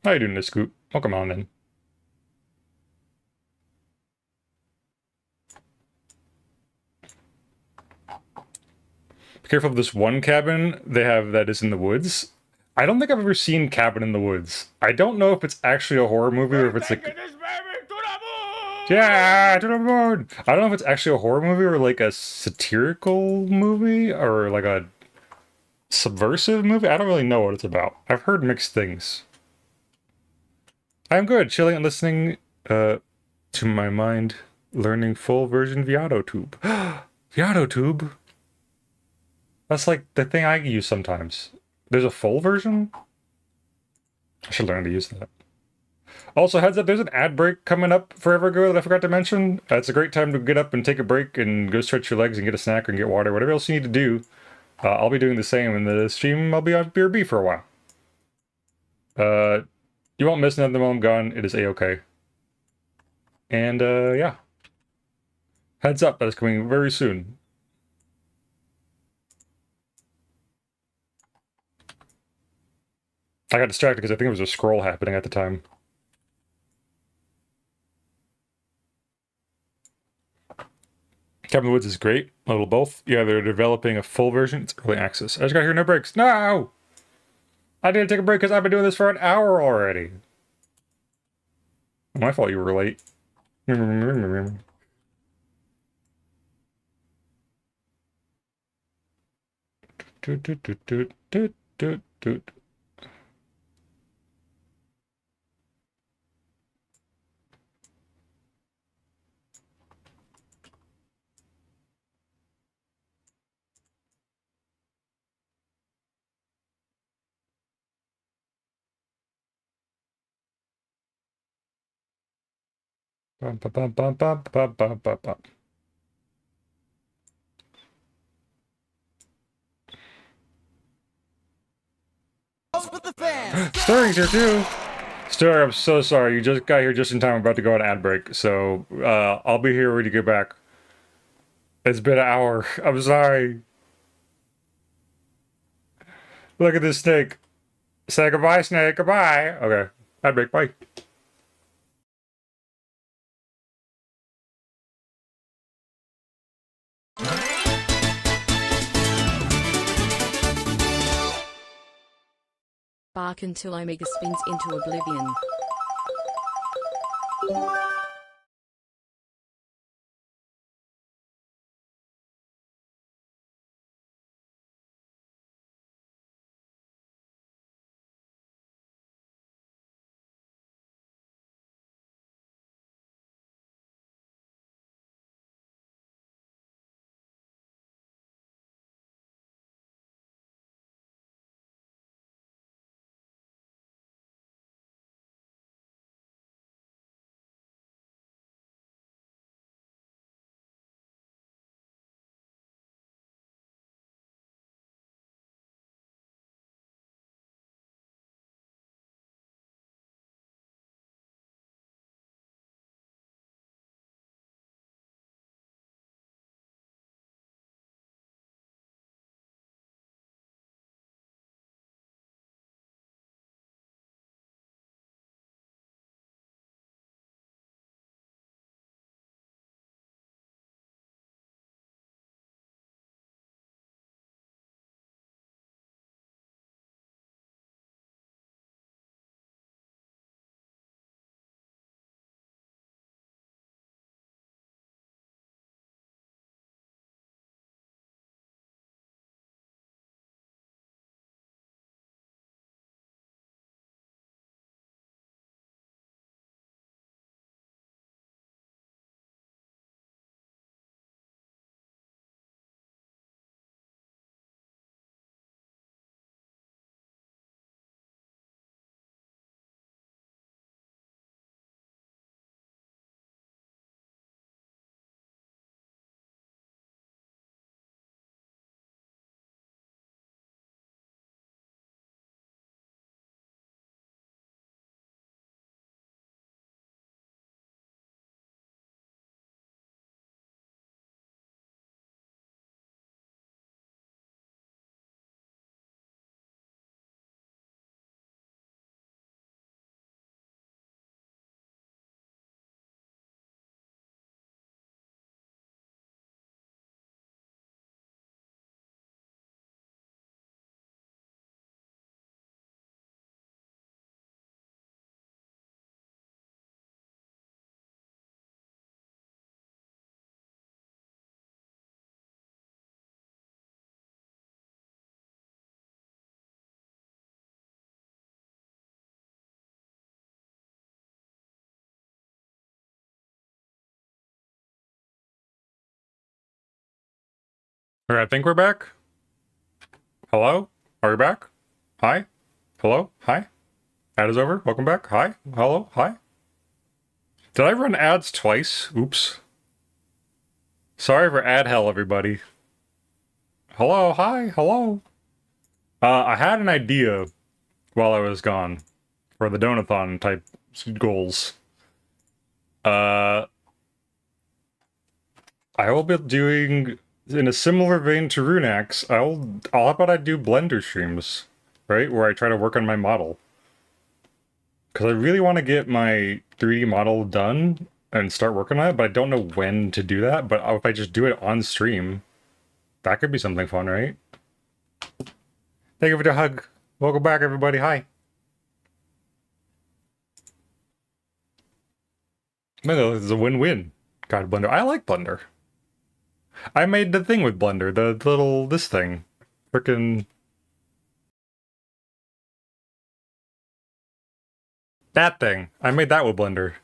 How you doing this, Scoop? Welcome on in. Be careful of this one cabin they have that is in the woods. I don't think I've ever seen Cabin in the Woods. I don't know if it's actually a horror movie or if it's like... Yeah, to the moon! I don't know if it's actually a horror movie or like a satirical movie or like a subversive movie. I don't really know what it's about. I've heard mixed things. I'm good, chilling and listening to my mind, learning full version ViadoTube. ViadoTube? That's like the thing I use sometimes. There's a full version? I should learn to use that. Also, heads up, there's an ad break coming up forever ago that I forgot to mention. It's a great time to get up and take a break and go stretch your legs and get a snack and get water, whatever else you need to do. I'll be doing the same in the stream. I'll be on BRB for a while. You won't miss nothing while I'm gone. It is A-okay. And, yeah. Heads up, that is coming very soon. I got distracted because I think it was a scroll happening at the time. Cabin in the Woods is great. A little both. Yeah, they're developing a full version. It's early access. I just got here, no breaks. No! I didn't take a break because I've been doing this for an hour already. My fault you were late. Toot, toot, toot, toot, toot, toot, toot. Bum, bum, bum, bum, bum, bum, bum, bum, bum. With the fans. Stirring's here too. Stir, I'm so sorry. You just got here just in time. I'm about to go on ad break, so I'll be here when you get back. It's been an hour. I'm sorry. Look at this snake. Say goodbye, snake. Goodbye. Okay. Ad break. Bye. Bark until Omega spins into oblivion. Okay, I think we're back. Hello? Are we back? Hi? Hello? Hi? Ad is over. Welcome back. Hi? Hello? Hi? Did I run ads twice? Oops. Sorry for ad hell, everybody. Hello? Hi? Hello? I had an idea while I was gone for the Donathon type goals. I will be doing in a similar vein to Runax. How about I do Blender streams, right? Where I try to work on my model. Because I really want to get my 3D model done and start working on it, but I don't know when to do that. But if I just do it on stream, that could be something fun, right? Thank you for the hug. Welcome back, everybody. Hi. No, this is a win-win. God, Blender. I like Blender. I made the thing with Blender, the little, this thing. Frickin' that thing. I made that with Blender.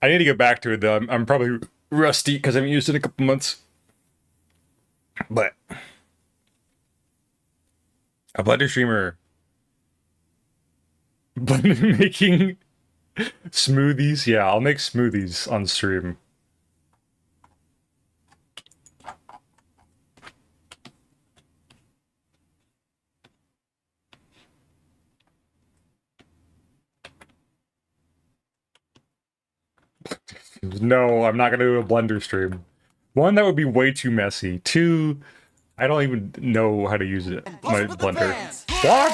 I need to get back to it, though. I'm probably rusty because I haven't used it in a couple months. But a Blender streamer. Blender making smoothies? Yeah, I'll make smoothies on stream. No, I'm not gonna do a Blender stream. One, that would be way too messy. Two, I don't even know how to use it. My With the Blender. fans. What?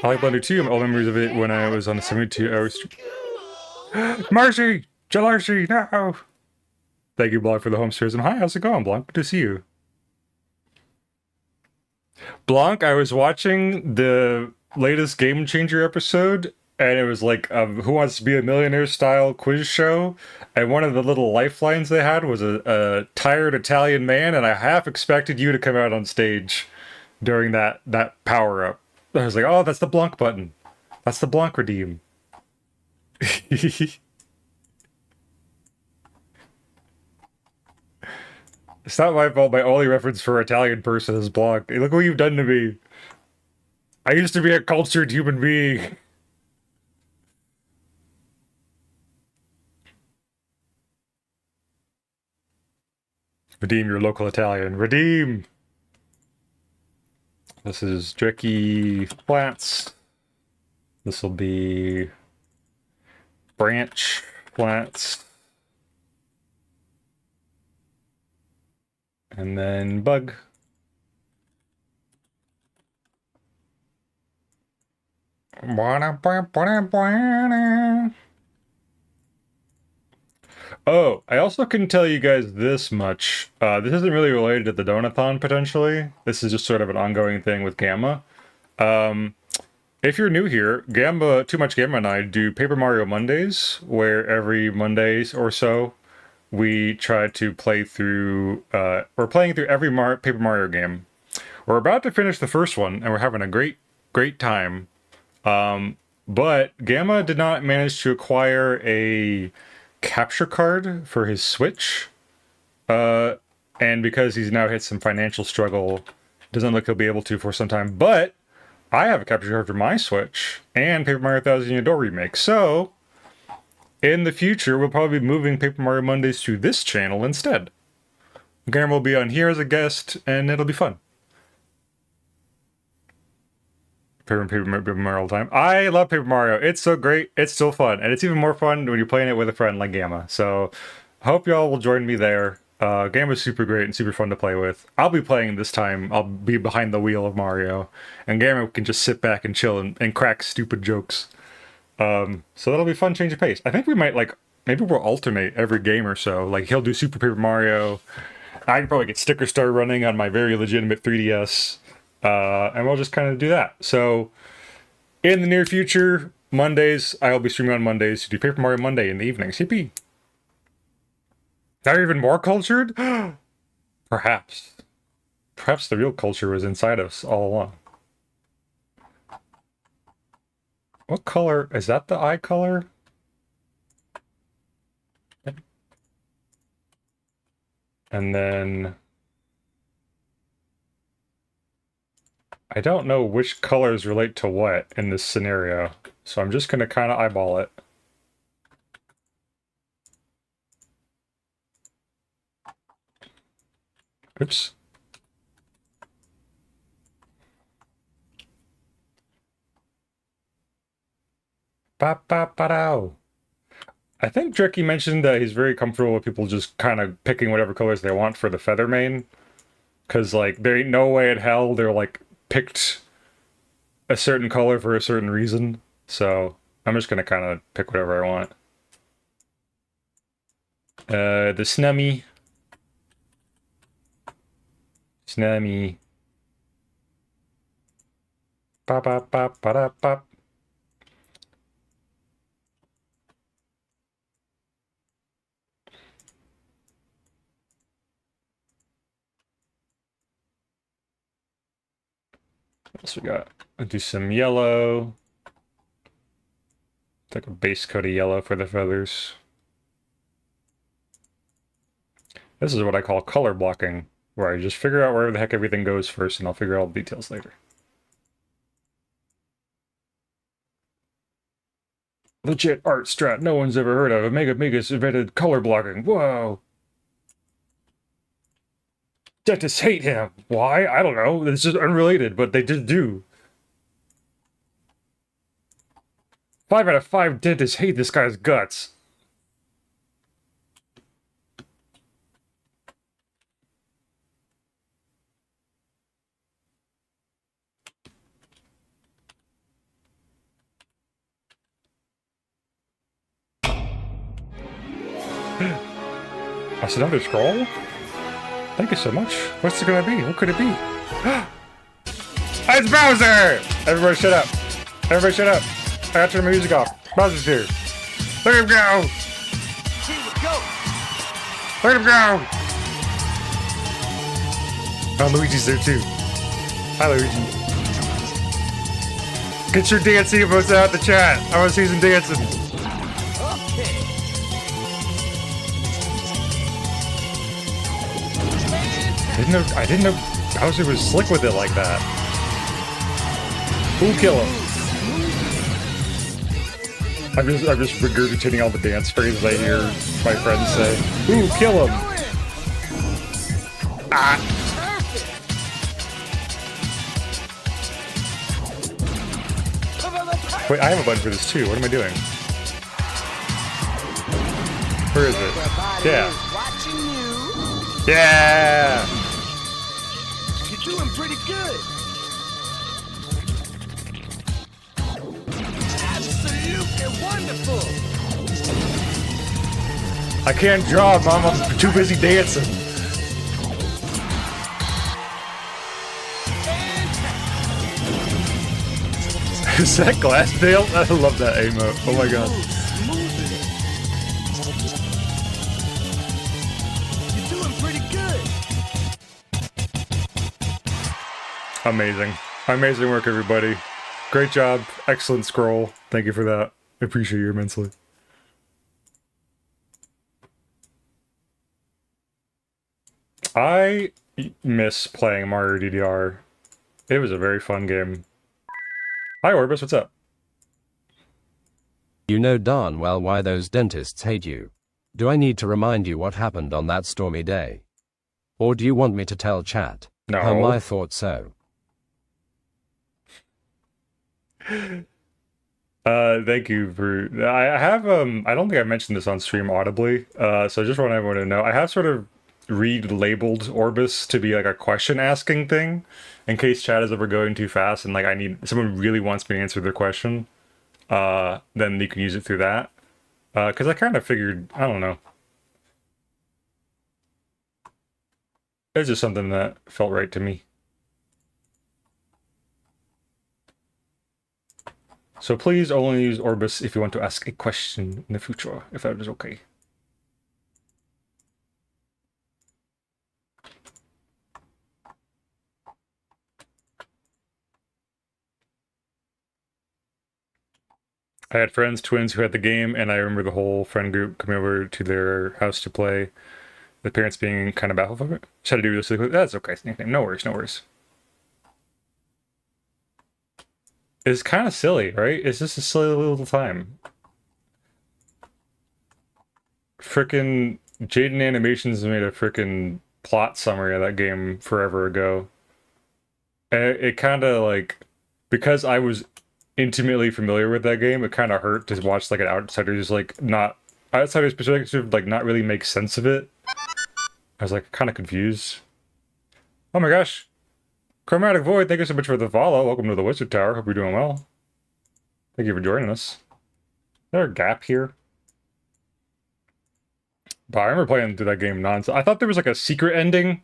I like Blender too. I have all memories of it when I was on a 72-hour stream. Marcy! Jalarcy, no! Thank you, Blanc, for the home stairs. And hi, how's it going, Blanc? Good to see you. Blanc, I was watching the latest Game Changer episode, and it was like Who Wants to Be a Millionaire style quiz show. And one of the little lifelines they had was a tired Italian man, and I half expected you to come out on stage during that power up. I was like, oh, that's the Blanc button. That's the Blanc redeem. It's not my fault. My only reference for Italian person is Blanc. Look what you've done to me. I used to be a cultured human being. Redeem your local Italian. Redeem! This is Dricky Flats. This will be Branch Flats. And then Bug. Oh, I also can tell you guys this much. This isn't really related to the Donathon, potentially. This is just sort of an ongoing thing with Gamma. If you're new here, Too Much Gamma and I do Paper Mario Mondays, where every Mondays or so, we try to play through, we're playing through every Paper Mario game. We're about to finish the first one, and we're having a great time. But Gamma did not manage to acquire a capture card for his Switch. And because he's now hit some financial struggle, doesn't look he'll be able to for some time. But I have a capture card for my Switch and Paper Mario 1000 Year Door Remake. So, in the future, we'll probably be moving Paper Mario Mondays to this channel instead. Gamma will be on here as a guest, and it'll be fun. Paper Mario all the time. I love Paper Mario. It's so great. It's still fun. And it's even more fun when you're playing it with a friend like Gamma. So, I hope y'all will join me there. Gamma's super great and super fun to play with. I'll be playing this time. I'll be behind the wheel of Mario. And Gamma can just sit back and chill and crack stupid jokes. So that'll be fun, change of pace. I think we might, maybe we'll alternate every game or so. Like, he'll do Super Paper Mario. I can probably get Sticker Star running on my very legitimate 3DS. And we'll just kind of do that. So, in the near future, Mondays, I'll be streaming on Mondays to do Paper Mario Monday in the evenings. Yippee! Now you're even more cultured? Perhaps. Perhaps the real culture was inside us all along. What color? Is that the eye color? And then... I don't know which colors relate to what in this scenario, so I'm just going to kind of eyeball it. Oops. Ba-ba-ba-dow. I think Dricky mentioned that he's very comfortable with people just kind of picking whatever colors they want for the feather main. Because, there ain't no way in hell they're, picked a certain color for a certain reason. So, I'm just gonna kind of pick whatever I want. The Snummy. Tsunami. Pop, pop, pop, pop, pop. What else we got? I'll do some yellow. Take a base coat of yellow for the feathers. This is what I call color blocking, where I just figure out where the heck everything goes first, and I'll figure out all the details later. Legit art strat no one's ever heard of. Mega's invented color blocking. Whoa! Dentists hate him. Why? I don't know. This is unrelated, but they just do. 5 out of 5 dentists hate this guy's guts. That's another scroll? Thank you so much. What's it gonna be? What could it be? It's Bowser! Everybody shut up. Everybody shut up. I gotta turn my music off. Bowser's here. Look at him go! Here we go. Look at him go! Oh, Luigi's there too. Hi, Luigi. Get your dancing emotes out the chat. I want to see some dancing. Okay. I didn't know Bowser was slick with it like that. Who'll kill him? I'm just regurgitating all the dance phrases I hear my friends say. Ooh, kill him! Ah! Wait, I have a button for this too. What am I doing? Where is it? Yeah. Watching you. Yeah! You're doing pretty good. Absolutely wonderful. I can't draw, Mom. I'm too busy dancing. Is that Glassdale? I love that emote. Oh my god. You're doing pretty good. Amazing. Amazing work, everybody. Great job. Excellent scroll. Thank you for that. I appreciate you immensely. I miss playing Mario DDR. It was a very fun game. Hi, Orbis. What's up? You know darn well why those dentists hate you. Do I need to remind you what happened on that stormy day? Or do you want me to tell chat? No. How I thought so. Thank you for... I have, I don't think I mentioned this on stream audibly, so I just want everyone to know. I have sort of relabeled Orbis to be like a question-asking thing, in case chat is ever going too fast and like someone really wants me to answer their question, then you can use it through that. Because I kind of figured, I don't know. It's just something that felt right to me. So please only use Orbis if you want to ask a question in the future, if that is okay. I had friends, twins, who had the game, and I remember the whole friend group coming over to their house to play. The parents being kind of baffled of it. Just had to do this. That's okay. No worries, no worries. It's kind of silly, right? It's just a silly little time. Frickin' Jaden Animations made a frickin' plot summary of that game forever ago. And it kind of like, because I was intimately familiar with that game, it kind of hurt to watch like an outsider's perspective, like not really make sense of it. I was like kind of confused. Oh my gosh. Chromatic Void, thank you so much for the follow. Welcome to the Wizard Tower. Hope you're doing well. Thank you for joining us. Is there a gap here? But I remember playing through that game nonsense. I thought there was like a secret ending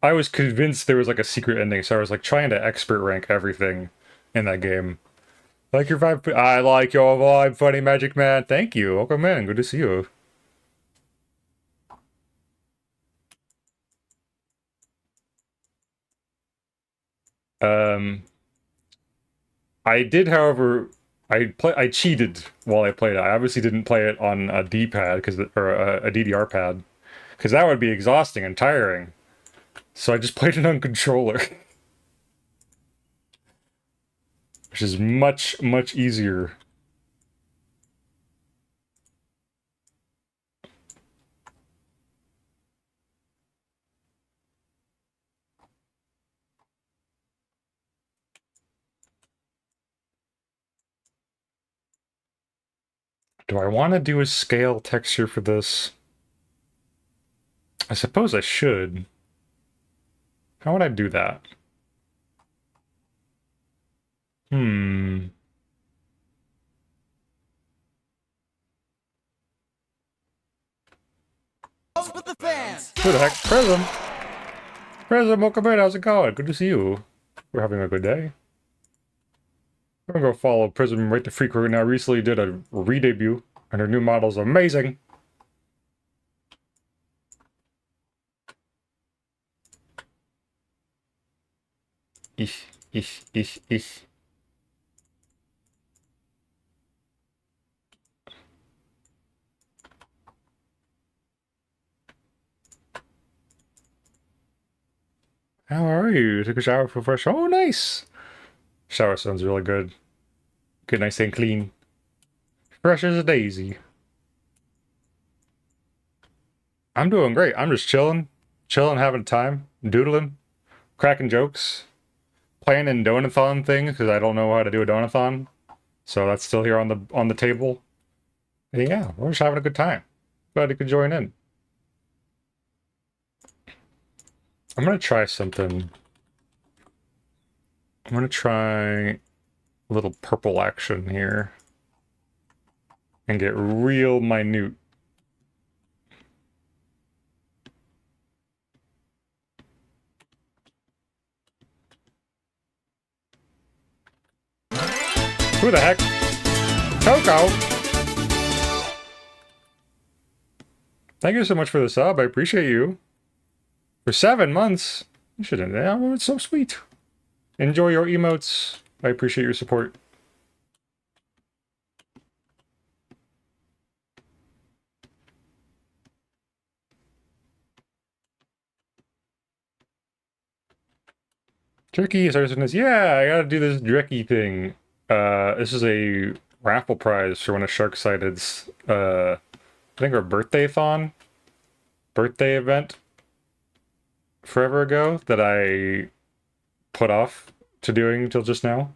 I was convinced there was like a secret ending, so I was like trying to expert rank everything in that game. Like your vibe. I like your vibe, funny magic man. Thank you. Welcome in. Good to see you. Um, I did, however, I cheated while I played it. I obviously didn't play it on a D-pad because or a DDR pad because that would be exhausting and tiring. So I just played it on controller, which is much easier. Do I want to do a scale texture for this? I suppose I should. How would I do that? Hmm. For the fans. Who the heck? Prism! Prism, welcome in. How's it going? Good to see you. We're having a good day. I'm gonna go follow Prism right to Freak right now. Recently did a re-debut, and her new model's amazing. Ich, ich. How are you? Took a shower for fresh. Oh, nice. Shower sounds really good. Get nice and clean. Fresh as a daisy. I'm doing great. I'm just chilling. Chilling, having time. Doodling. Cracking jokes. Playing in Donathon things because I don't know how to do a Donathon. So that's still here on the table. And yeah, we're just having a good time. Glad you could join in. I'm gonna try something. I'm gonna try a little purple action here. And get real minute. Who the heck? Coco! Thank you so much for the sub. I appreciate you. For 7 months. You shouldn't. Yeah, it's so sweet. Enjoy your emotes. I appreciate your support. Turkey says, yeah, I gotta do this Drecky thing. This is a raffle prize for one of Sharksided's, I think our birthday event forever ago that I put off to doing until just now.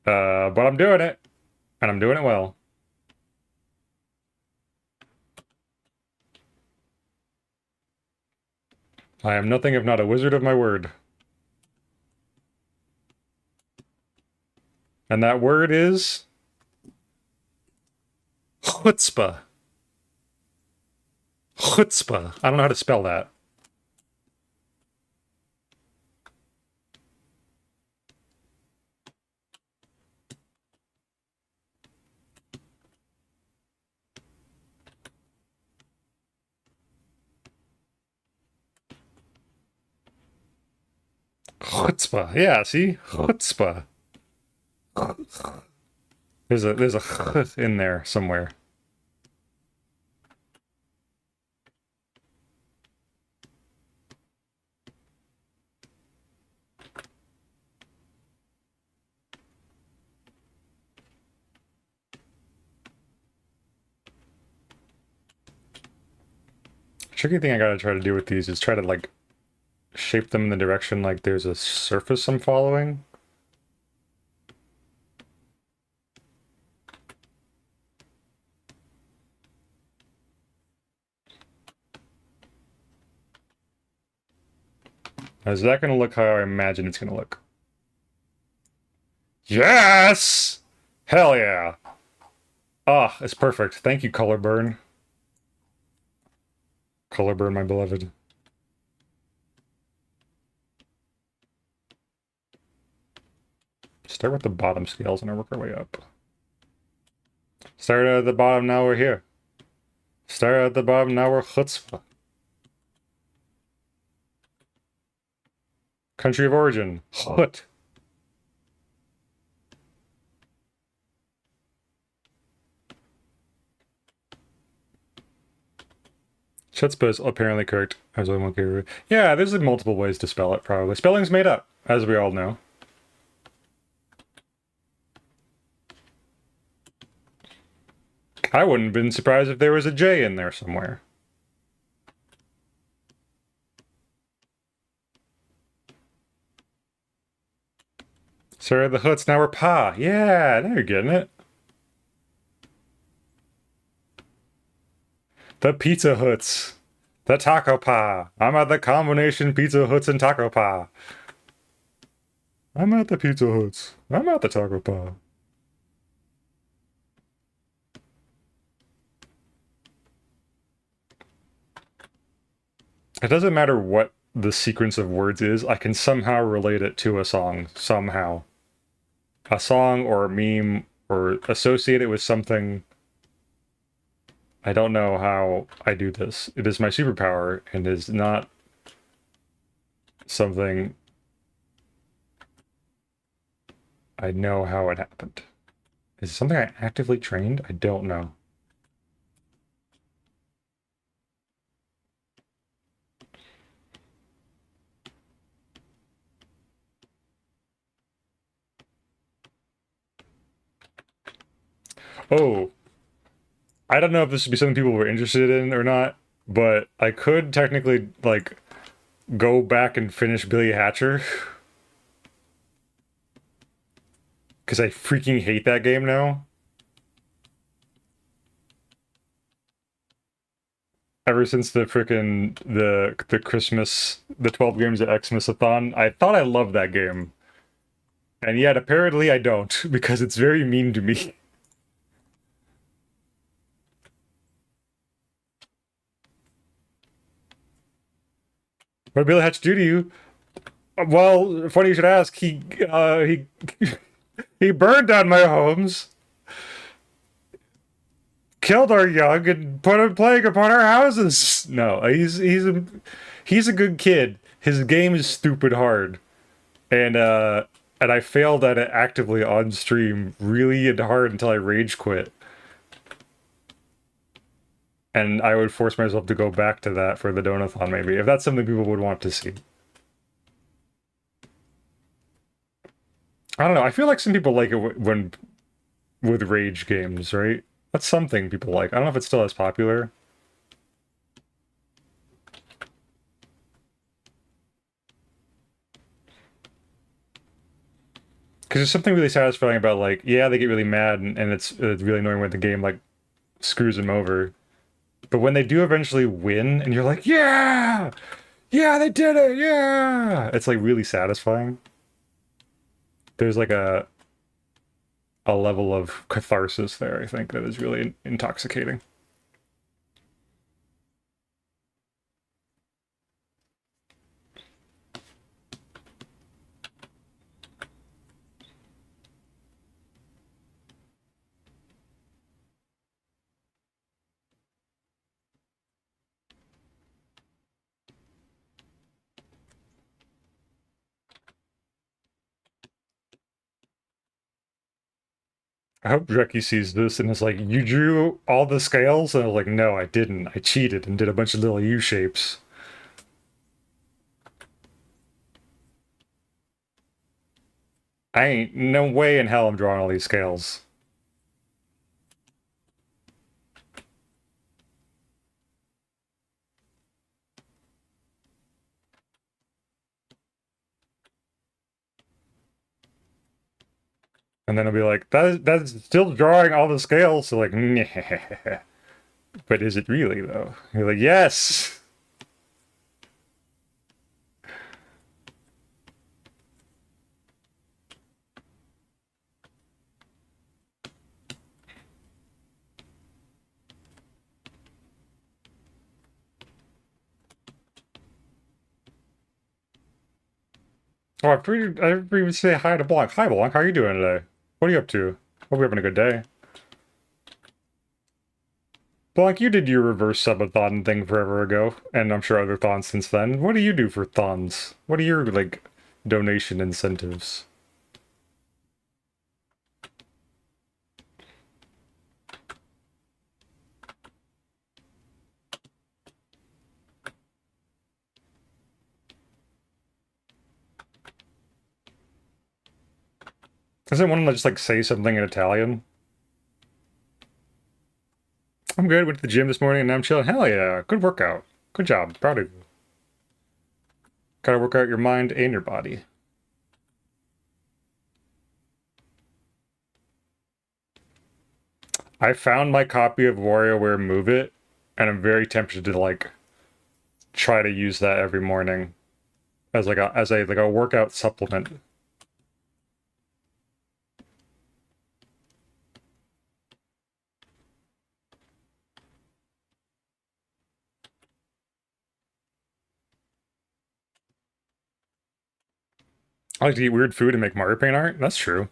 But I'm doing it, and I'm doing it well. I am nothing if not a wizard of my word. And that word is chutzpah. Chutzpah. I don't know how to spell that. Chutzpah. Yeah, see? Chutzpah. There's a ch in there somewhere. Tricky thing I gotta try to do with these is try to like shape them in the direction like there's a surface I'm following. Is that gonna look how I imagine it's gonna look? Yes! Hell yeah! Ah, it's perfect. Thank you, Colorburn. Colorburn, my beloved. Start with the bottom scales and then work our way up. Start at the bottom, now we're here. Start at the bottom, now we're chutzpah. Country of origin, chut. Chutzpah is apparently correct. I was only one character. Yeah, there's like multiple ways to spell it, probably. Spelling's made up, as we all know. I wouldn't have been surprised if there was a J in there somewhere. Sorry, the hoots, now we're pa. Yeah, now you're getting it. The Pizza Huts. The Taco Pa. I'm at the combination Pizza Huts and Taco Pa. I'm at the Pizza Huts. I'm at the Taco Pa. It doesn't matter what the sequence of words is, I can somehow relate it to a song, somehow. A song or a meme or associate it with something. I don't know how I do this. It is my superpower and is not something I know how it happened. Is it something I actively trained? I don't know. Oh, I don't know if this would be something people were interested in or not, but I could technically, like, go back and finish Billy Hatcher. Because I freaking hate that game now. Ever since the frickin' the Christmas, the 12 games at Xmas-a-thon, I thought I loved that game. And yet, apparently I don't, because it's very mean to me. What did Billy Hatch do to you? Well, funny you should ask. He burned down my homes, killed our young, and put a plague upon our houses. No, he's a good kid. His game is stupid hard, and I failed at it actively on stream, really and hard until I rage quit. And I would force myself to go back to that for the Donathon, maybe, if that's something people would want to see. I don't know. I feel like some people like it when with rage games, right? That's something people like. I don't know if it's still as popular. Because there's something really satisfying about, like, yeah, they get really mad and it's really annoying when the game, like, screws them over. But when they do eventually win and you're like, yeah! Yeah, they did it! Yeah! It's, like, really satisfying. There's, like, a level of catharsis there, I think, that is really intoxicating. I hope Dreki sees this and is like, you drew all the scales? And I was like, no, I didn't. I cheated and did a bunch of little U-shapes. I ain't no way in hell I'm drawing all these scales. And then I'll be like, that's still drawing all the scales. So like, nah. But is it really though? You're like, yes. Oh, I didn't even say hi to Blanc. Hi, Blanc. How are you doing today? What are you up to? Hope you're having a good day. Blanc, you did your reverse subathon thing forever ago, and I'm sure other thons since then. What do you do for thons? What are your, like, donation incentives? Doesn't one just, like, say something in Italian? I'm good. Went to the gym this morning, and now I'm chilling. Hell yeah. Good workout. Good job. Proud of you. Gotta work out your mind and your body. I found my copy of WarioWare Move It, and I'm very tempted to like try to use that every morning as like a workout supplement. I like to eat weird food and make Mario Paint art. That's true.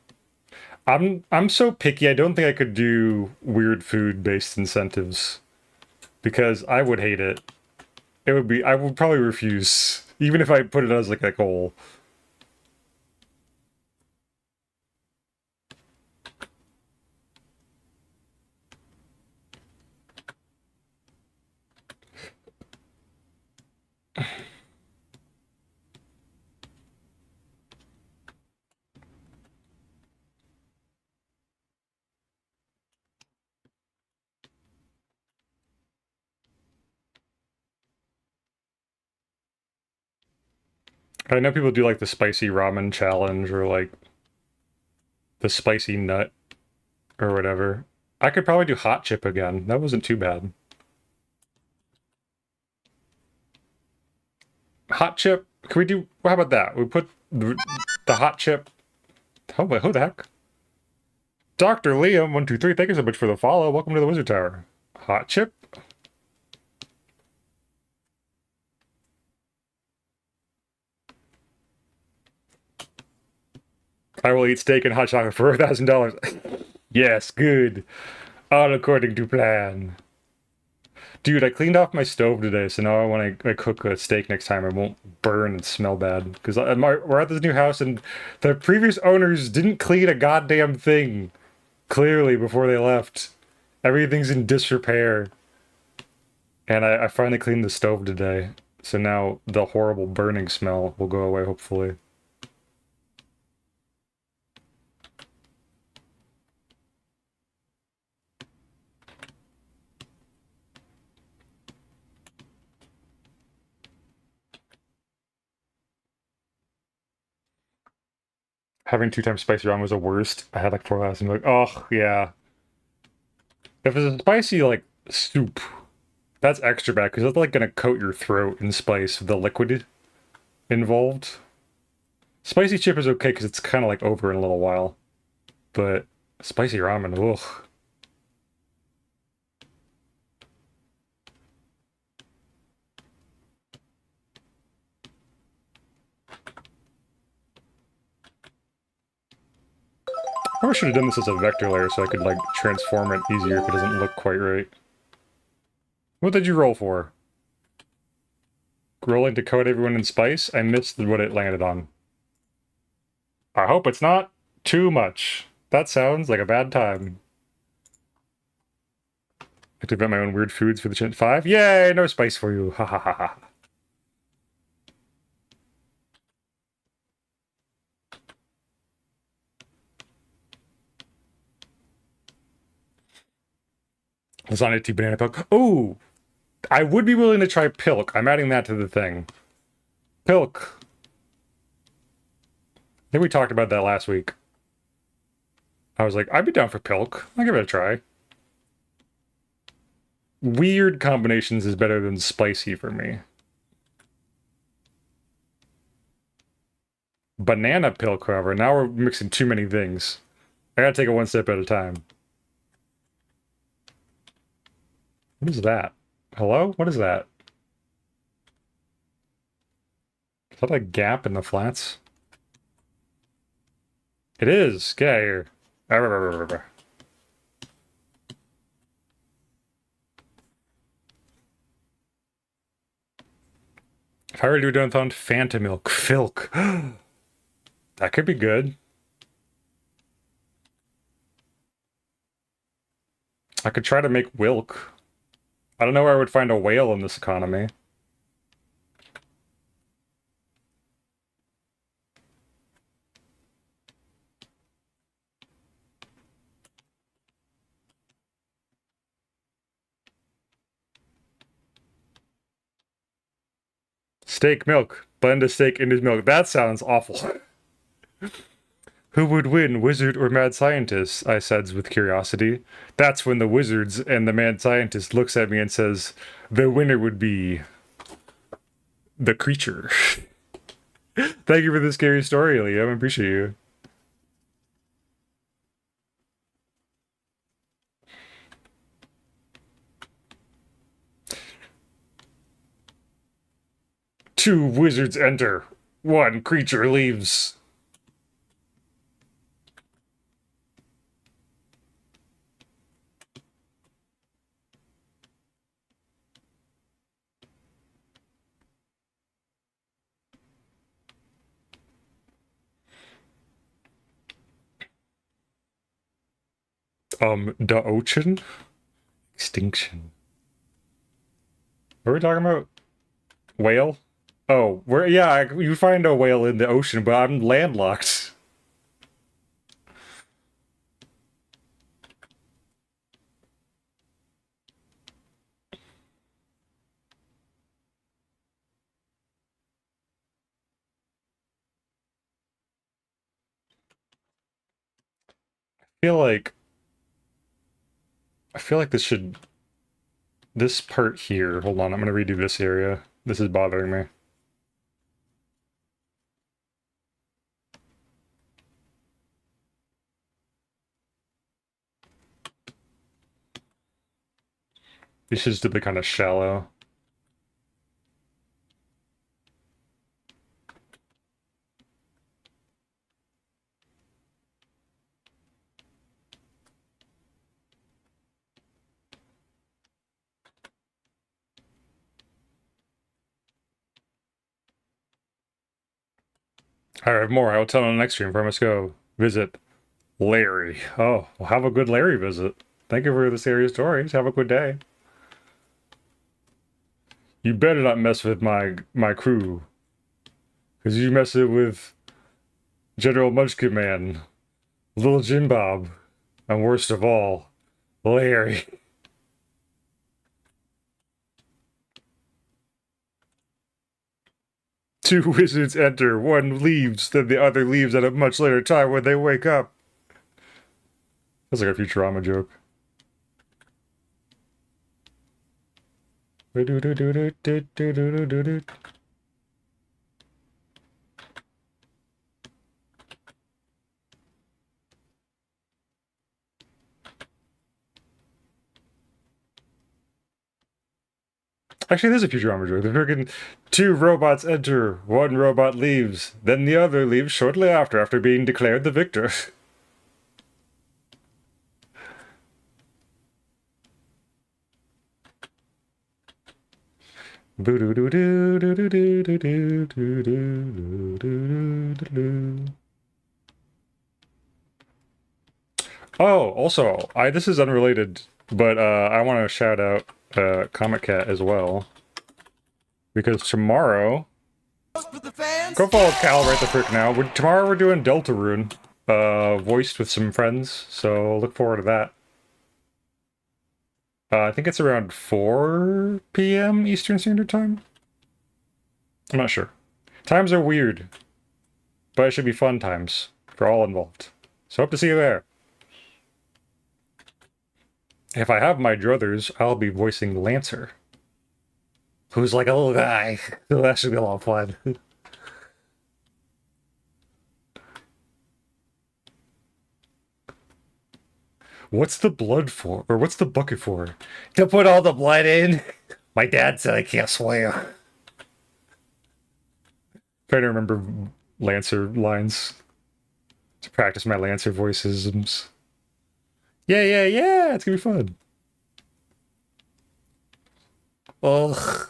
I'm so picky. I don't think I could do weird food based incentives because I would hate it. I would probably refuse even if I put it as like a goal. I know people do like the spicy ramen challenge or like the spicy nut or whatever. I could probably do hot chip again. That wasn't too bad. Hot chip. Can we do? How about that? We put the hot chip. Oh, wait, who the heck? Dr. Liam, 123. Thank you so much for the follow. Welcome to the Wizard Tower. Hot chip. I will eat steak and hot chocolate for $1,000. Yes, good. All according to plan. Dude, I cleaned off my stove today, so now when I cook a steak next time, it won't burn and smell bad. Because we're at this new house, and the previous owners didn't clean a goddamn thing, clearly, before they left. Everything's in disrepair. And I finally cleaned the stove today, so now the horrible burning smell will go away, hopefully. Having 2 times spicy ramen was the worst. I had like 4 glasses and I'm like, oh yeah. If it's a spicy like soup, that's extra bad because it's like gonna coat your throat in spice with the liquid involved. Spicy chip is okay because it's kind of like over in a little while, but spicy ramen, ugh. Probably should have done this as a vector layer so I could like transform it easier if it doesn't look quite right. What did you roll for? Rolling to coat everyone in spice? I missed what it landed on. I hope it's not too much. That sounds like a bad time. I have to invent my own weird foods for the Chint 5. Yay, no spice for you. Ha ha ha ha. Lasagna tea banana pilk. Oh, I would be willing to try pilk. I'm adding that to the thing. Pilk. I think we talked about that last week. I was like, I'd be down for pilk. I'll give it a try. Weird combinations is better than spicy for me. Banana pilk, however. Now we're mixing too many things. I gotta take it one step at a time. What is that? Hello? What is that? Is that a gap in the flats? It is. Get out of here. Arr. If I were to do a Donathon, Fanta milk. Filk. That could be good. I could try to make Wilk. I don't know where I would find a whale in this economy. Steak milk. Blend a steak into milk. That sounds awful. Who would win, wizard or mad scientist? I said with curiosity. That's when the wizards and the mad scientist looks at me and says, the winner would be the creature. Thank you for the scary story, Liam. I appreciate you. Two wizards enter. One creature leaves. The ocean? Extinction. What are we talking about? Whale? Oh, you find a whale in the ocean, but I'm landlocked. Feel like I feel like this part here. Hold on, I'm gonna redo this area. This is bothering me. This is to be kind of shallow. I have more. I will tell on the next stream. For I must go visit Larry. Oh, well, have a good Larry visit. Thank you for the serious stories. Have a good day. You better not mess with my crew, because you mess it with General Munchkin Man, Little Jim Bob, and worst of all, Larry. Two wizards enter, one leaves, then the other leaves at a much later time when they wake up. That's like a Futurama joke. Actually, there's a Futurama joke. The freaking two robots enter, one robot leaves, then the other leaves shortly after being declared the victor. Oh, also, this is unrelated, but I want to shout out Comic Cat as well, because tomorrow, For the fans. go follow Cal right the frick now. Tomorrow we're doing Deltarune, voiced with some friends, so look forward to that. I think it's around 4 p.m. Eastern Standard Time. I'm not sure. Times are weird, but it should be fun times for all involved. So hope to see you there. If I have my druthers, I'll be voicing Lancer, who's like a little guy. So that should be a lot of fun. What's the blood for? Or what's the bucket for? To put all the blood in. My dad said I can't swear. Trying to remember Lancer lines. To practice my Lancer voicisms. Yeah, yeah, yeah! It's gonna be fun. Ugh.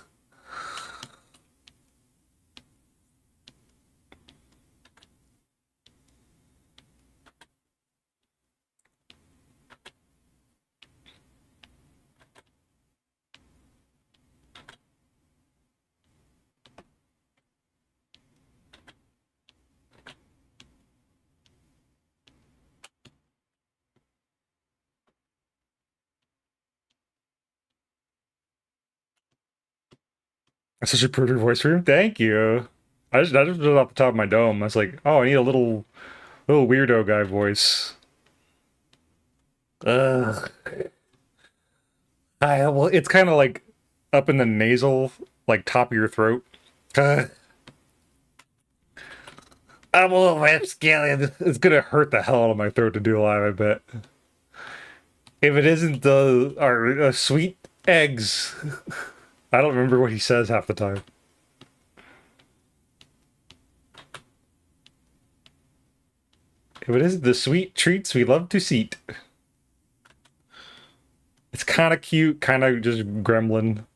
That's such a pretty voice for him. Thank you. I just did it off the top of my dome. I was like, oh, I need a little weirdo guy voice. Ugh. Well, it's kind of like up in the nasal, like top of your throat. Ugh. I'm a little rapscallion. It's gonna hurt the hell out of my throat to do live, I bet. If it isn't our sweet eggs. I don't remember what he says half the time. If it isn't the sweet treats we love to seat. It's kind of cute, kind of just gremlin.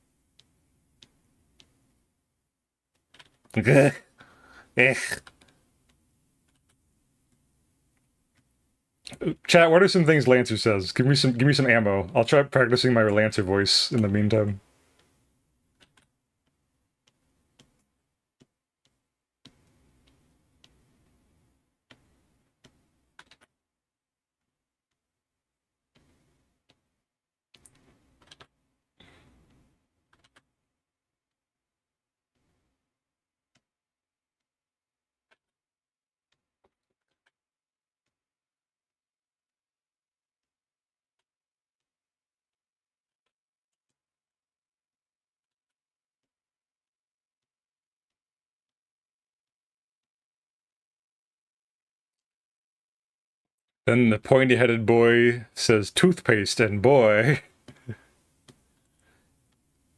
Eh. Chat, what are some things Lancer says? Give me some ammo. I'll try practicing my Lancer voice in the meantime. Then the pointy-headed boy says toothpaste, and boy.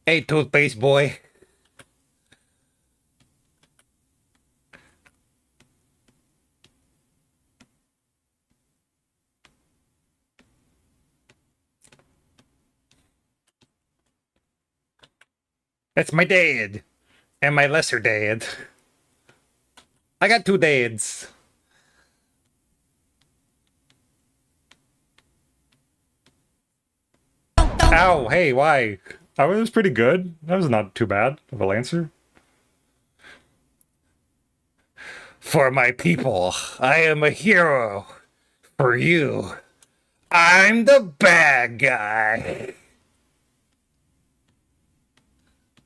Hey, toothpaste boy. That's my dad. And my lesser dad. I got two dads. Ow, hey, why? I was pretty good. That was not too bad of a Lancer. For my people, I am a hero. For you, I'm the bad guy.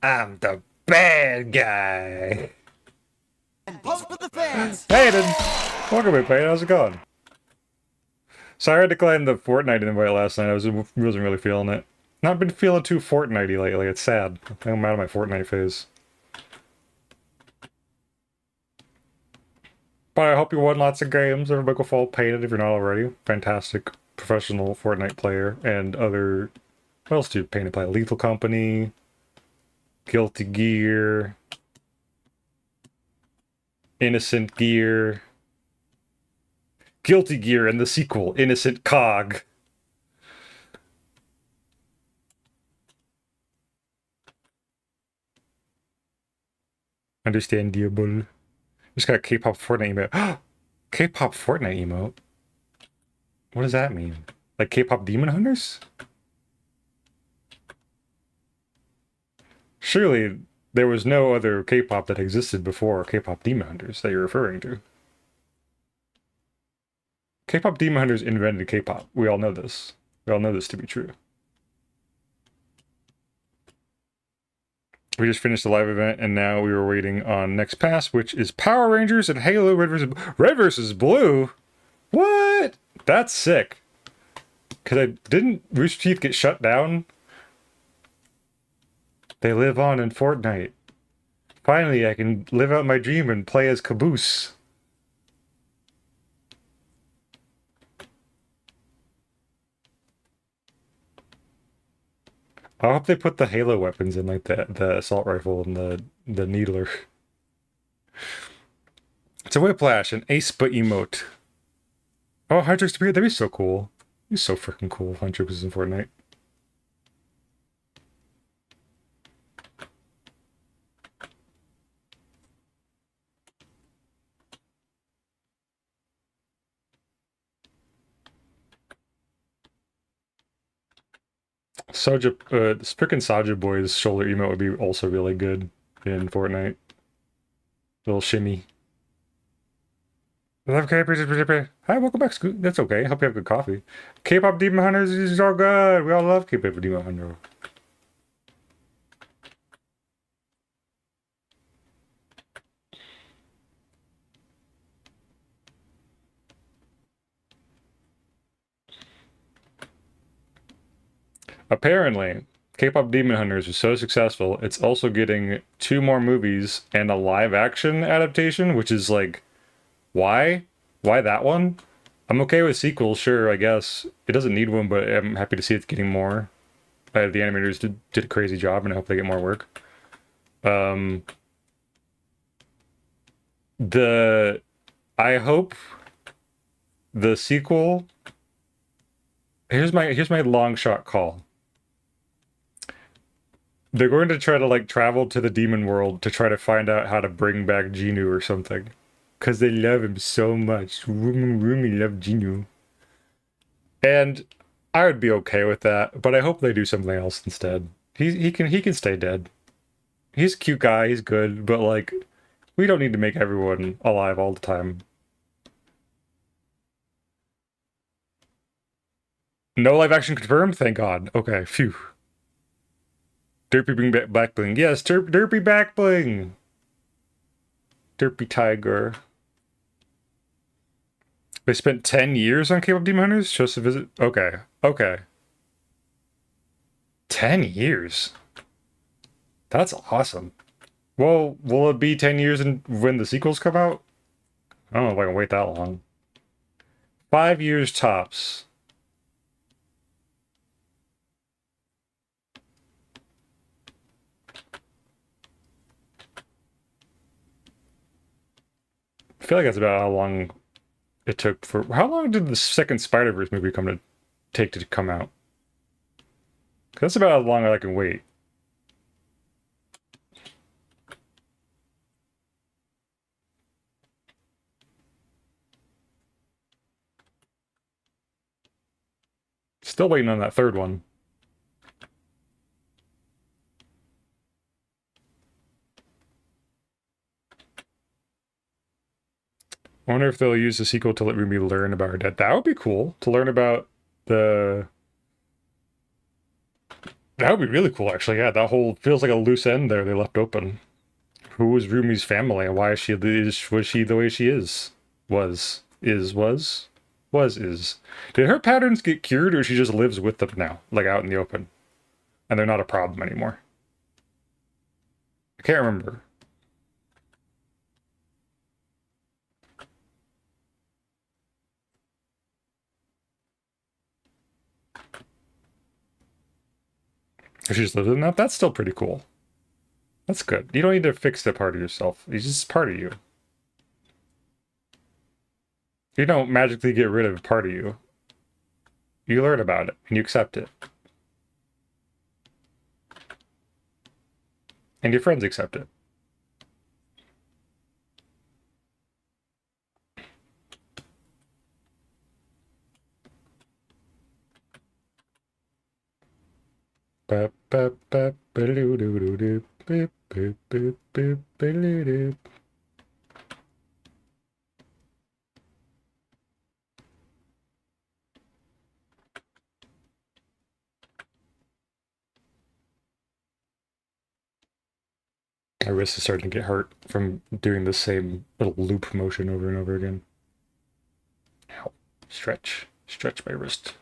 I'm the bad guy. Post for the fans. Hayden! Welcome in, Payne. How's it going? Sorry I declined the Fortnite invite last night. I wasn't really feeling it. Not been feeling too Fortnite-y lately. It's sad. I think I'm out of my Fortnite phase. But I hope you won lots of games. Everybody go follow Painted if you're not already. Fantastic professional Fortnite player. And other... What else do Painted play? Lethal Company... Guilty Gear... Innocent Gear... Guilty Gear and the sequel, Innocent Cog. Understandable. Just got a K-pop Fortnite emote. K-pop Fortnite emote? What does that mean? Like K-pop Demon Hunters? Surely there was no other K-pop that existed before K-pop Demon Hunters that you're referring to. K-pop Demon Hunters invented K-pop. We all know this. We all know this to be true. We just finished the live event, and now we were waiting on next pass, which is Power Rangers and Halo Red versus Blue. What? That's sick. Because didn't Rooster Teeth get shut down? They live on in Fortnite. Finally, I can live out my dream and play as Caboose. I hope they put the Halo weapons in, like the assault rifle and the needler. It's a whiplash, an ace but emote. Oh, Hydrix to be that'd be so cool. It'd be so freaking cool if Hydrix was in Fortnite. Soja, this frickin' Soja Boy's shoulder emote would be also really good in Fortnite. Little shimmy. Okay, hi, welcome back, Scoot. That's okay. Hope you have good coffee. K-pop Demon Hunters is all good. We all love K-pop Demon Hunter. Apparently, K-pop Demon Hunters is so successful, it's also getting 2 more movies and a live-action adaptation, which is like, why? Why that one? I'm okay with sequels, sure, I guess. It doesn't need one, but I'm happy to see it's getting more. The animators did a crazy job, and I hope they get more work. Um, the I hope the sequel. Here's my long shot call. They're going to try to like travel to the demon world to try to find out how to bring back Genu or something, because they love him so much. Rumi love Genu, and I would be okay with that. But I hope they do something else instead. He can stay dead. He's a cute guy. He's good, but like we don't need to make everyone alive all the time. No live action confirmed. Thank God. Okay, phew. Derpy bring back bling. Yes, Derpy back bling. Derpy Tiger. They spent 10 years on K-pop Demon Hunters just to visit. Okay, okay. 10 years. That's awesome. Well, will it be 10 years when the sequels come out? I don't know if I can wait that long. 5 years tops. I feel like that's about how long it took for. How long did the second Spider-Verse movie take to come out? 'Cause that's about how long I can wait. Still waiting on that third one. I wonder if they'll use the sequel to let Ruby learn about her dad. That would be cool to learn about the. That would be really cool, actually. Yeah, that whole feels like a loose end there they left open. Who was Rumi's family and why was she the way she is? Was is. Did her patterns get cured or she just lives with them now, like out in the open, and they're not a problem anymore? I can't remember. If she just lives in that, that's still pretty cool. That's good. You don't need to fix that part of yourself. It's just part of you. You don't magically get rid of a part of you. You learn about it and you accept it. And your friends accept it. My wrist is starting to get hurt from doing the same little loop motion over and over again. Ow. Stretch. Stretch my wrist.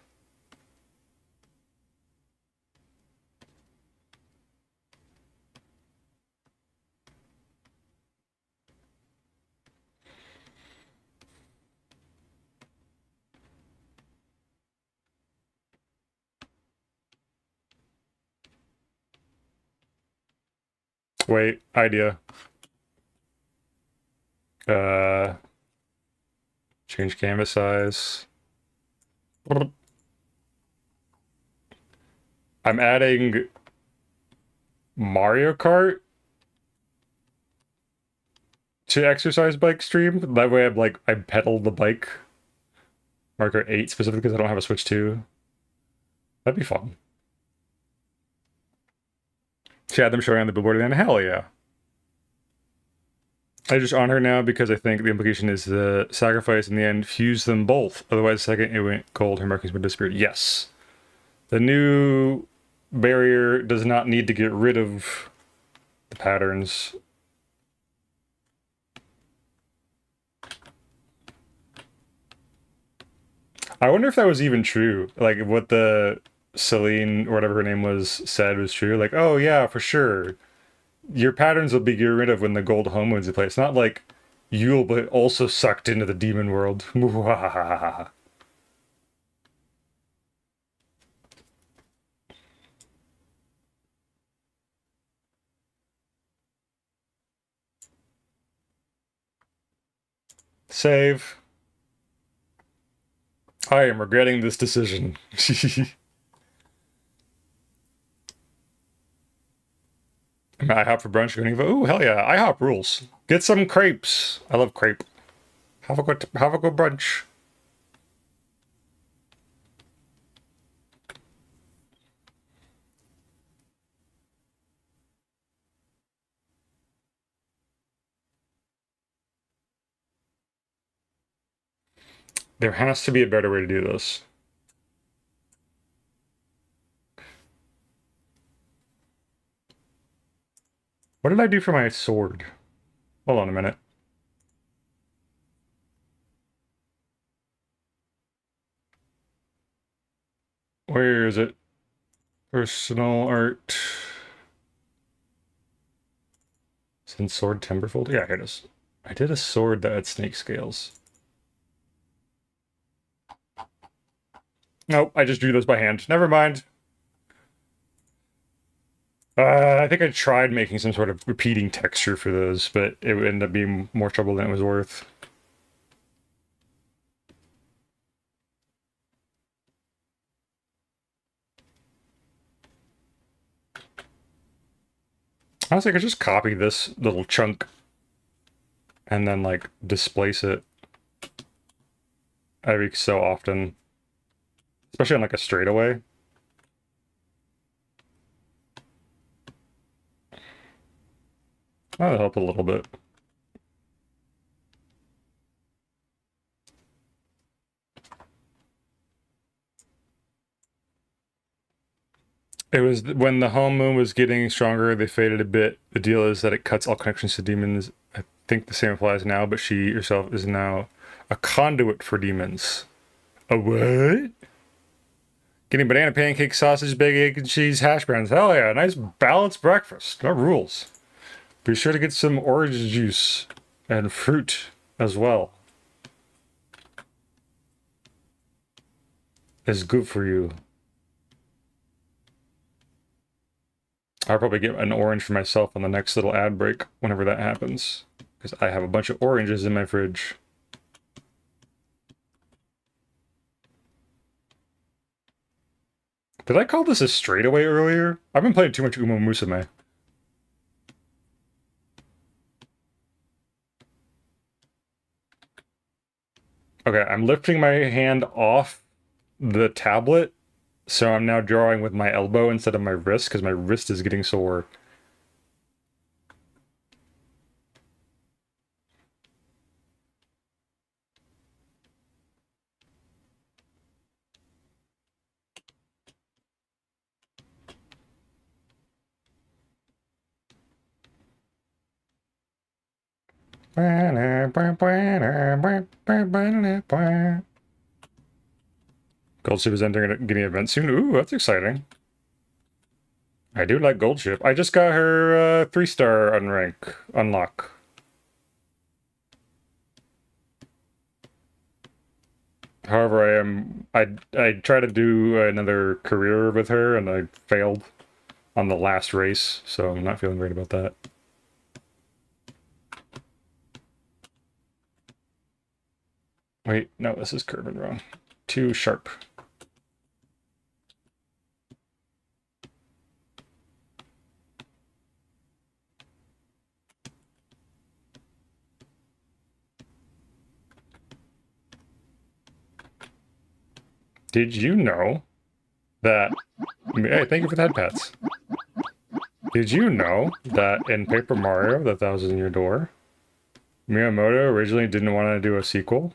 Wait, idea. Uh, change canvas size. I'm adding Mario Kart to exercise bike stream. That way I pedal the bike. Mario Kart 8 specifically because I don't have a Switch 2. That'd be fun. She had them showing on the billboard and hell yeah. I just on her now because I think the implication is the sacrifice in the end fused them both. Otherwise, the second it went cold, her markings would disappear. Yes. The new barrier does not need to get rid of the patterns. I wonder if that was even true. Like what the Celine or whatever her name was said was true. Like, oh yeah, for sure. Your patterns will be get rid of when the gold home wins in play. It's not like you'll be also sucked into the demon world. Save. I am regretting this decision. IHOP for brunch. Ooh, hell yeah. IHOP rules. Get some crepes. I love crepe. Have a good brunch. There has to be a better way to do this. What did I do for my sword? Hold on a minute. Where is it? Personal art. Since sword timberfold? Yeah, here it is. I did a sword that had snake scales. Nope, I just drew those by hand. Never mind. I think I tried making some sort of repeating texture for those, but it would end up being more trouble than it was worth. Honestly, I could just copy this little chunk and then, like, displace it every so often. Especially on, like, a straightaway. That'll help a little bit. It was when the home moon was getting stronger, they faded a bit. The deal is that it cuts all connections to demons. I think the same applies now, but she herself is now a conduit for demons. A what? Getting banana pancake, sausage, bacon, egg and cheese, hash browns. Hell yeah, nice balanced breakfast. No rules. Be sure to get some orange juice and fruit as well. It's good for you. I'll probably get an orange for myself on the next little ad break whenever that happens. Because I have a bunch of oranges in my fridge. Did I call this a straightaway earlier? I've been playing too much Uma Musume. Okay, I'm lifting my hand off the tablet, so I'm now drawing with my elbow instead of my wrist, because my wrist is getting sore. Gold Ship is entering a getting an event soon. Ooh, that's exciting. I do like Gold Ship. I just got her 3-star unlock. However, I tried to do another career with her and I failed on the last race, so I'm not feeling great about that. Wait, no, this is curving wrong. Too sharp. Did you know that? Hey, thank you for the head pats. Did you know that in Paper Mario, that was in your door, Miyamoto originally didn't want to do a sequel?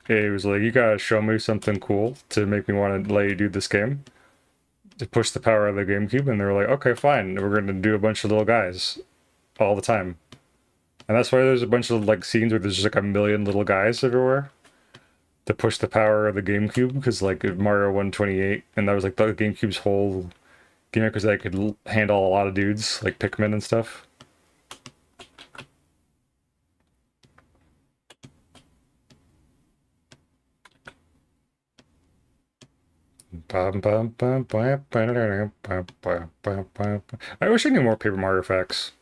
He was like, you gotta show me something cool to make me want to let you do this game. To push the power of the GameCube, and they were like, okay, fine, we're gonna do a bunch of little guys all the time. And that's why there's a bunch of like scenes where there's just like a million little guys everywhere to push the power of the GameCube, because like Mario 128, and that was like the GameCube's whole gimmick was that it could handle a lot of dudes, like Pikmin and stuff. I wish I knew more Paper Mario facts.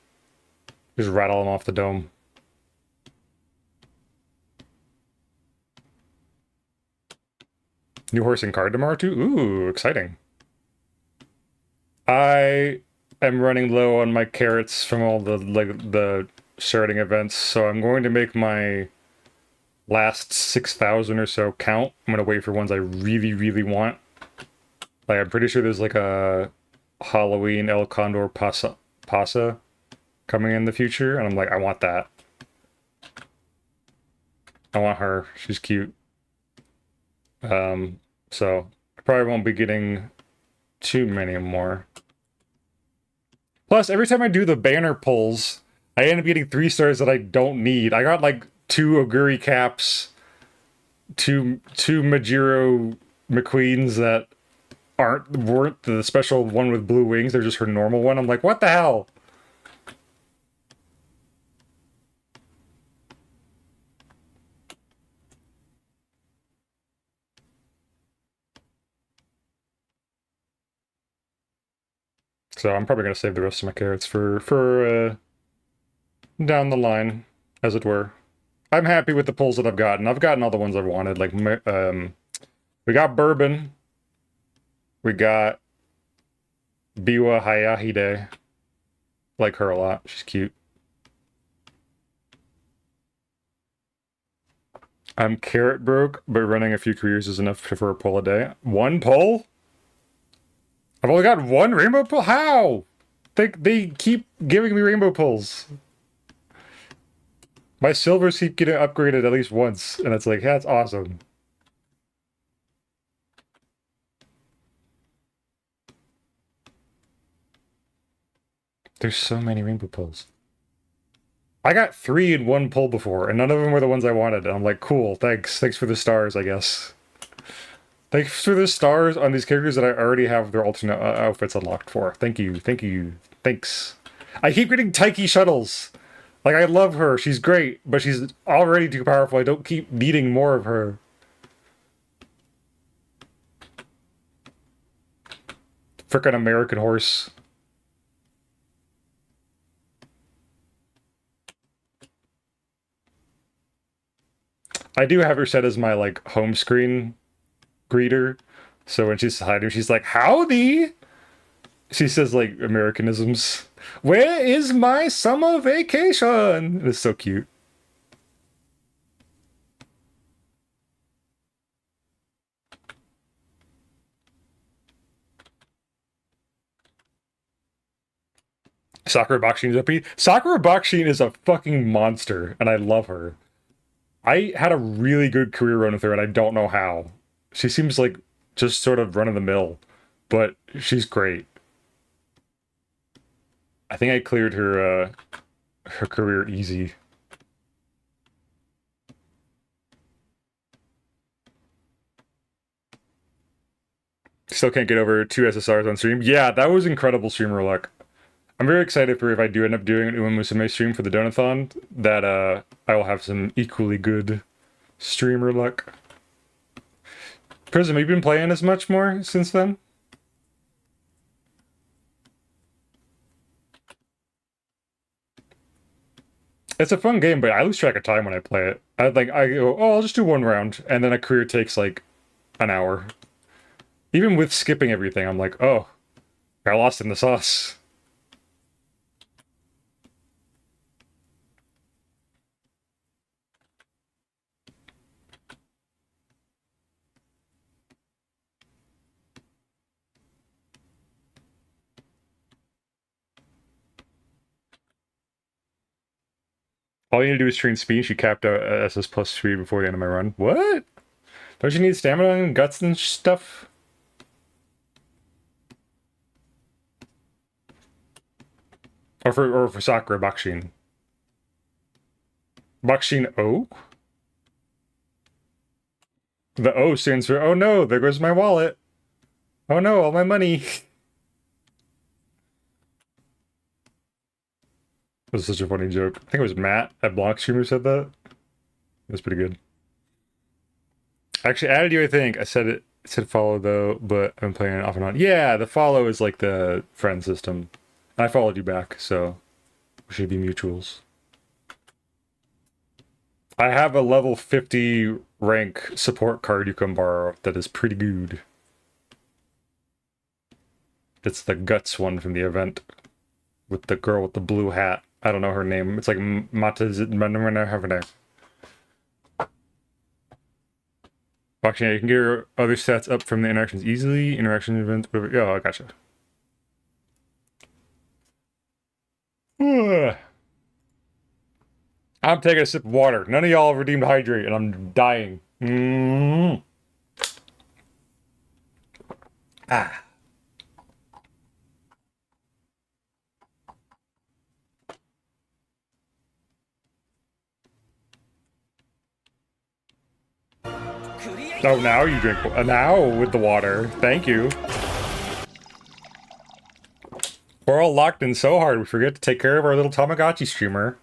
Just rattle them off the dome. New horse and card tomorrow too? Ooh, exciting. I am running low on my carrots from all the sharding events, so I'm going to make my last 6,000 or so count. I'm gonna wait for ones I really, really want. Like, I'm pretty sure there's like a Halloween El Condor Pasa coming in the future, and I'm like, I want that. I want her. She's cute. So I probably won't be getting too many more. Plus, every time I do the banner pulls, I end up getting 3 stars that I don't need. I got like 2 Oguri caps, two Majiro McQueens that weren't the special one with blue wings. They're just her normal one. I'm like, what the hell? So I'm probably gonna save the rest of my carrots for down the line, as it were. I'm happy with the pulls that I've gotten. I've gotten all the ones I've wanted. Like, we got Bourbon. We got Biwa Hayahide. Like her a lot. She's cute. I'm carrot broke, but running a few careers is enough for a pull a day. 1 pull? I've only got 1 rainbow pull? How? They keep giving me rainbow pulls. My silvers keep getting upgraded at least once, and it's like, yeah, that's awesome. There's so many rainbow pulls. I got 3 in 1 pull before, and none of them were the ones I wanted. And I'm like, cool, thanks. Thanks for the stars, I guess. Thanks for the stars on these characters that I already have their alternate outfits unlocked for. Thank you, thanks. I keep getting Taiki shuttles. Like, I love her, she's great, but she's already too powerful. I don't keep needing more of her. Frickin' American horse. I do have her set as my, like, home screen greeter. So when she's hiding, she's like, howdy! She says, like, Americanisms. Where is my summer vacation? It's so cute. Sakura Bakshin's OP. Sakura Bakshin is a fucking monster, and I love her. I had a really good career run with her, and I don't know how. She seems like just sort of run of the mill, but she's great. I think I cleared her career easy. Still can't get over 2 SSRs on stream. Yeah, that was incredible streamer luck. I'm very excited for if I do end up doing an Uma Musume stream for the Donathon, that I will have some equally good streamer luck. Prism, have you been playing as much more since then? It's a fun game, but I lose track of time when I play it. I go, oh, I'll just do 1 round, and then a career takes like an hour. Even with skipping everything, I'm like, oh, got lost in the sauce. All you need to do is train speed. She capped out SS plus speed before the end of my run. What? Don't you need stamina and guts and stuff? Or for Sakura Bakshin. Bakshin O? The O stands for, oh no, there goes my wallet. Oh no, all my money. That was such a funny joke. I think it was Matt at Blockstream who said that. It was pretty good. I actually added you, I think. I said it said follow though, but I'm playing it off and on. Yeah, the follow is like the friend system. I followed you back, so we should be mutuals. I have a level 50 rank support card you can borrow that is pretty good. It's the Guts one from the event with the girl with the blue hat. I don't know her name. It's like Mata. Watching, you can get your other stats up from the interactions easily. Interaction events, whatever. Oh, I gotcha. I'm taking a sip of water. None of y'all have redeemed hydrate, and I'm dying. Ah. Oh, now you drink. Now with the water. Thank you. We're all locked in so hard, we forget to take care of our little Tamagotchi streamer.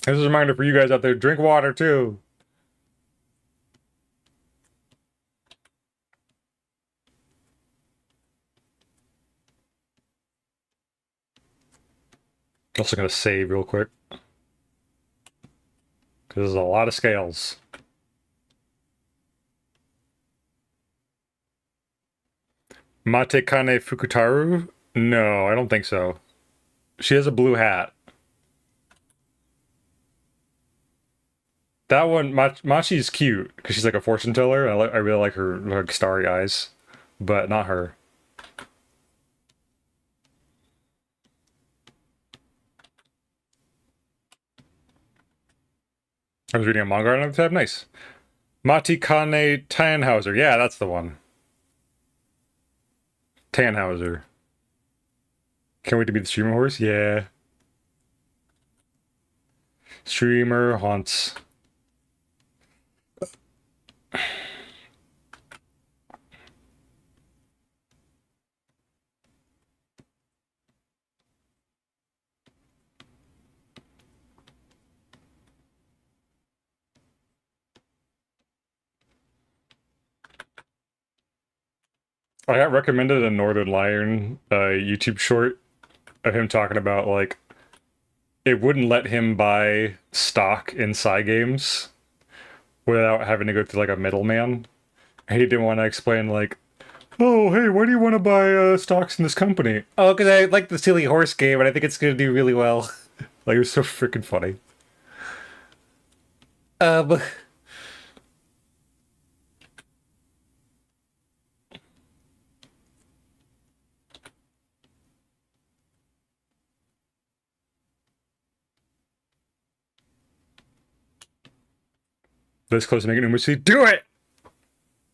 Here's a reminder for you guys out there, drink water too. Also gonna save real quick. Because there's a lot of scales. Matekane Fukutaru? No, I don't think so. She has a blue hat. That one, Machi's cute, because she's like a fortune teller. I really like her like starry eyes. But not her. I was reading a manga on the tab. Nice. Matikane Tannhauser. Yeah, that's the one. Tannhauser. Can't wait to be the streamer horse? Yeah. Streamer haunts. I got recommended a Northern Lion YouTube short of him talking about like it wouldn't let him buy stock in games without having to go through like a middleman. He didn't want to explain like, oh hey, why do you want to buy stocks in this company? Oh, because I like the silly horse game and I think it's gonna do really well. Like it was so freaking funny. But this close to making Umushi, do it!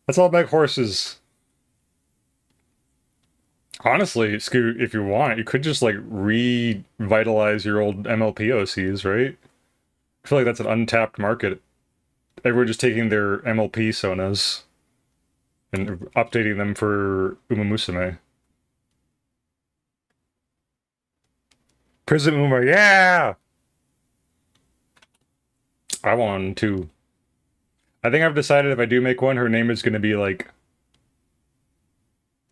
That's all about horses. Honestly, Scoot, if you want, you could just like revitalize your old MLP OCs, right? I feel like that's an untapped market. Everyone just taking their MLP Sonas and updating them for Umamusume. Prison Uma, yeah! I want one too. I think I've decided if I do make one, her name is going to be like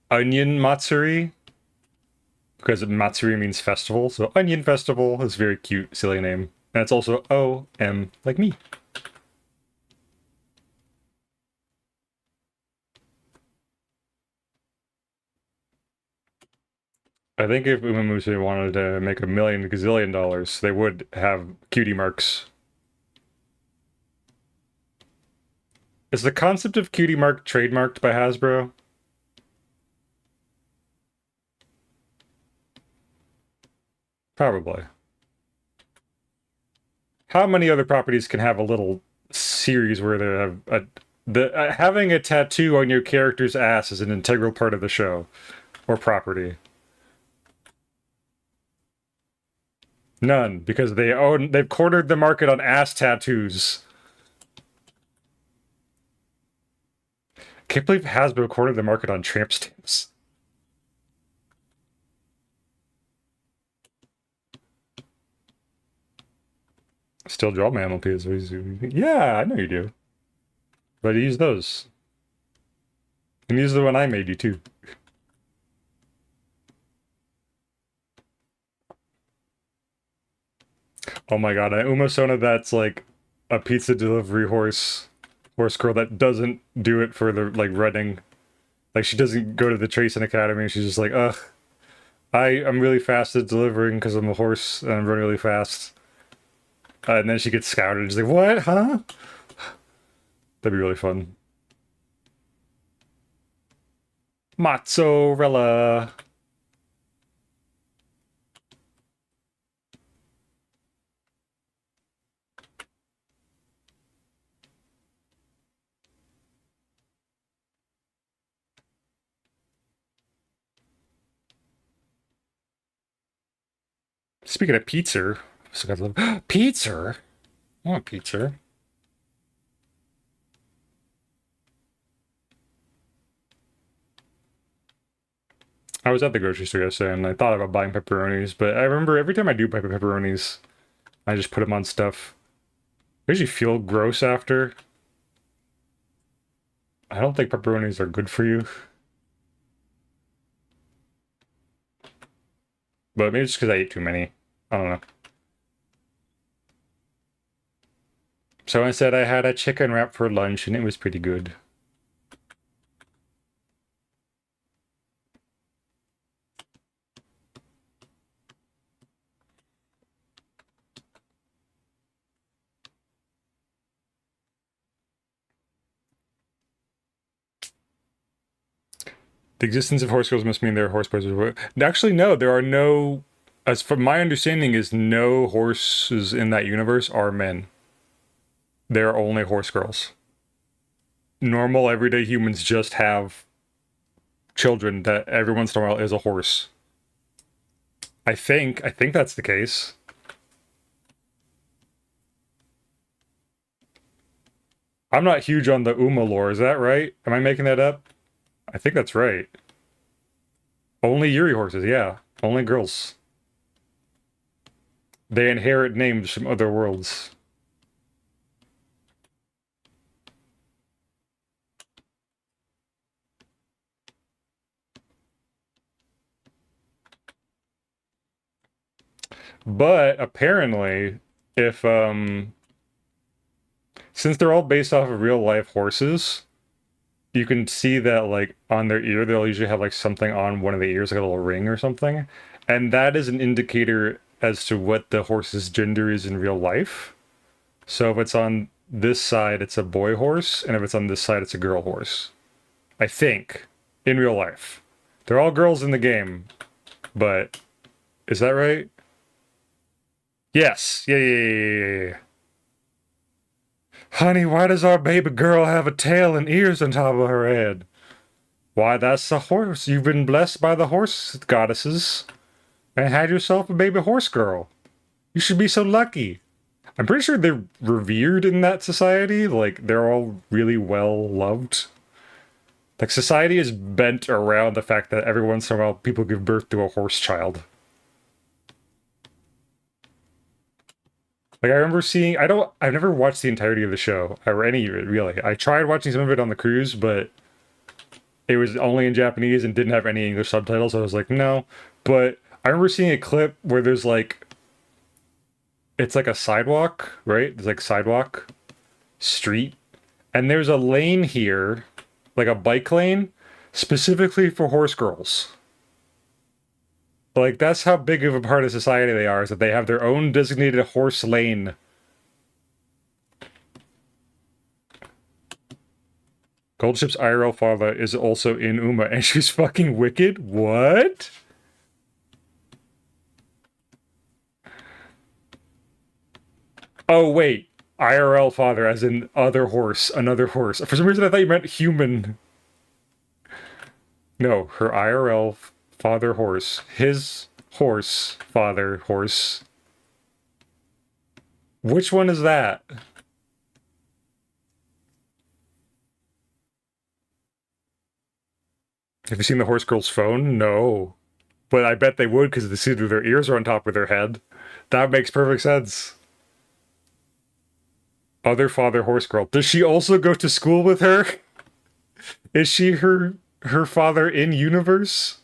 Onion Matsuri. Because Matsuri means festival, so Onion Festival is a very cute, silly name. And it's also O-M, like me. I think if Umamusume wanted to make $1 million gazillion dollars, they would have cutie marks. Is the concept of cutie mark trademarked by Hasbro? Probably. How many other properties can have a little series where they have having a tattoo on your character's ass is an integral part of the show or property? None, because they've cornered the market on ass tattoos. Can't believe Hasbro cornered the market on tramp stamps. Still draw my MLPs. Yeah, I know you do. But use those. And use the one I made you too. Oh my god, I Umasona that's like a pizza delivery horse girl that doesn't do it for the like running. Like she doesn't go to the Tracing Academy. She's just like, ugh. I'm really fast at delivering because I'm a horse and I'm running really fast. And then she gets scouted. She's like, what? Huh? That'd be really fun. Mozzarella. Speaking of pizza, pizza? I want pizza. I was at the grocery store yesterday and I thought about buying pepperonis, but I remember every time I do buy pepperonis, I just put them on stuff. I usually feel gross after. I don't think pepperonis are good for you. But maybe it's because I ate too many. I don't know. So instead I had a chicken wrap for lunch and it was pretty good. The existence of horse girls must mean there are horse boys. Actually, no, there are no. As from my understanding, is no horses in that universe are men. There are only horse girls. Normal, everyday humans just have children that every once in a while is a horse. I think that's the case. I'm not huge on the Uma lore. Is that right? Am I making that up? I think that's right. Only Yuri horses, yeah. Only girls. They inherit names from other worlds. But apparently, if since they're all based off of real life horses, you can see that like on their ear they'll usually have like something on one of the ears, like a little ring or something. And that is an indicator as to what the horse's gender is in real life. So if it's on this side, it's a boy horse, and if it's on this side, it's a girl horse. I think, in real life. They're all girls in the game, but is that right? Yes. Yeah. Honey, why does our baby girl have a tail and ears on top of her head? Why, that's a horse. You've been blessed by the horse goddesses and had yourself a baby horse girl. You should be so lucky. I'm pretty sure they're revered in that society. Like, they're all really well loved. Like, society is bent around the fact that every once in a while people give birth to a horse child. Like, I remember seeing, I've never watched the entirety of the show, or any of it, really. I tried watching some of it on the cruise, but it was only in Japanese and didn't have any English subtitles, so I was like, no. But I remember seeing a clip where there's like, it's like a sidewalk, right? There's like sidewalk, street, and there's a lane here, like a bike lane, specifically for horse girls. Like, that's how big of a part of society they are, is that they have their own designated horse lane. Goldship's IRL father is also in Uma, and she's fucking wicked? What? Oh, wait. IRL father, as in other horse, another horse. For some reason, I thought you meant human. No, her IRL father horse. His horse father horse. Which one is that? Have you seen the horse girl's phone? No. But I bet they would because they see their ears are on top of their head. That makes perfect sense. Other father horse girl. Does she also go to school with her? Is she her father in universe?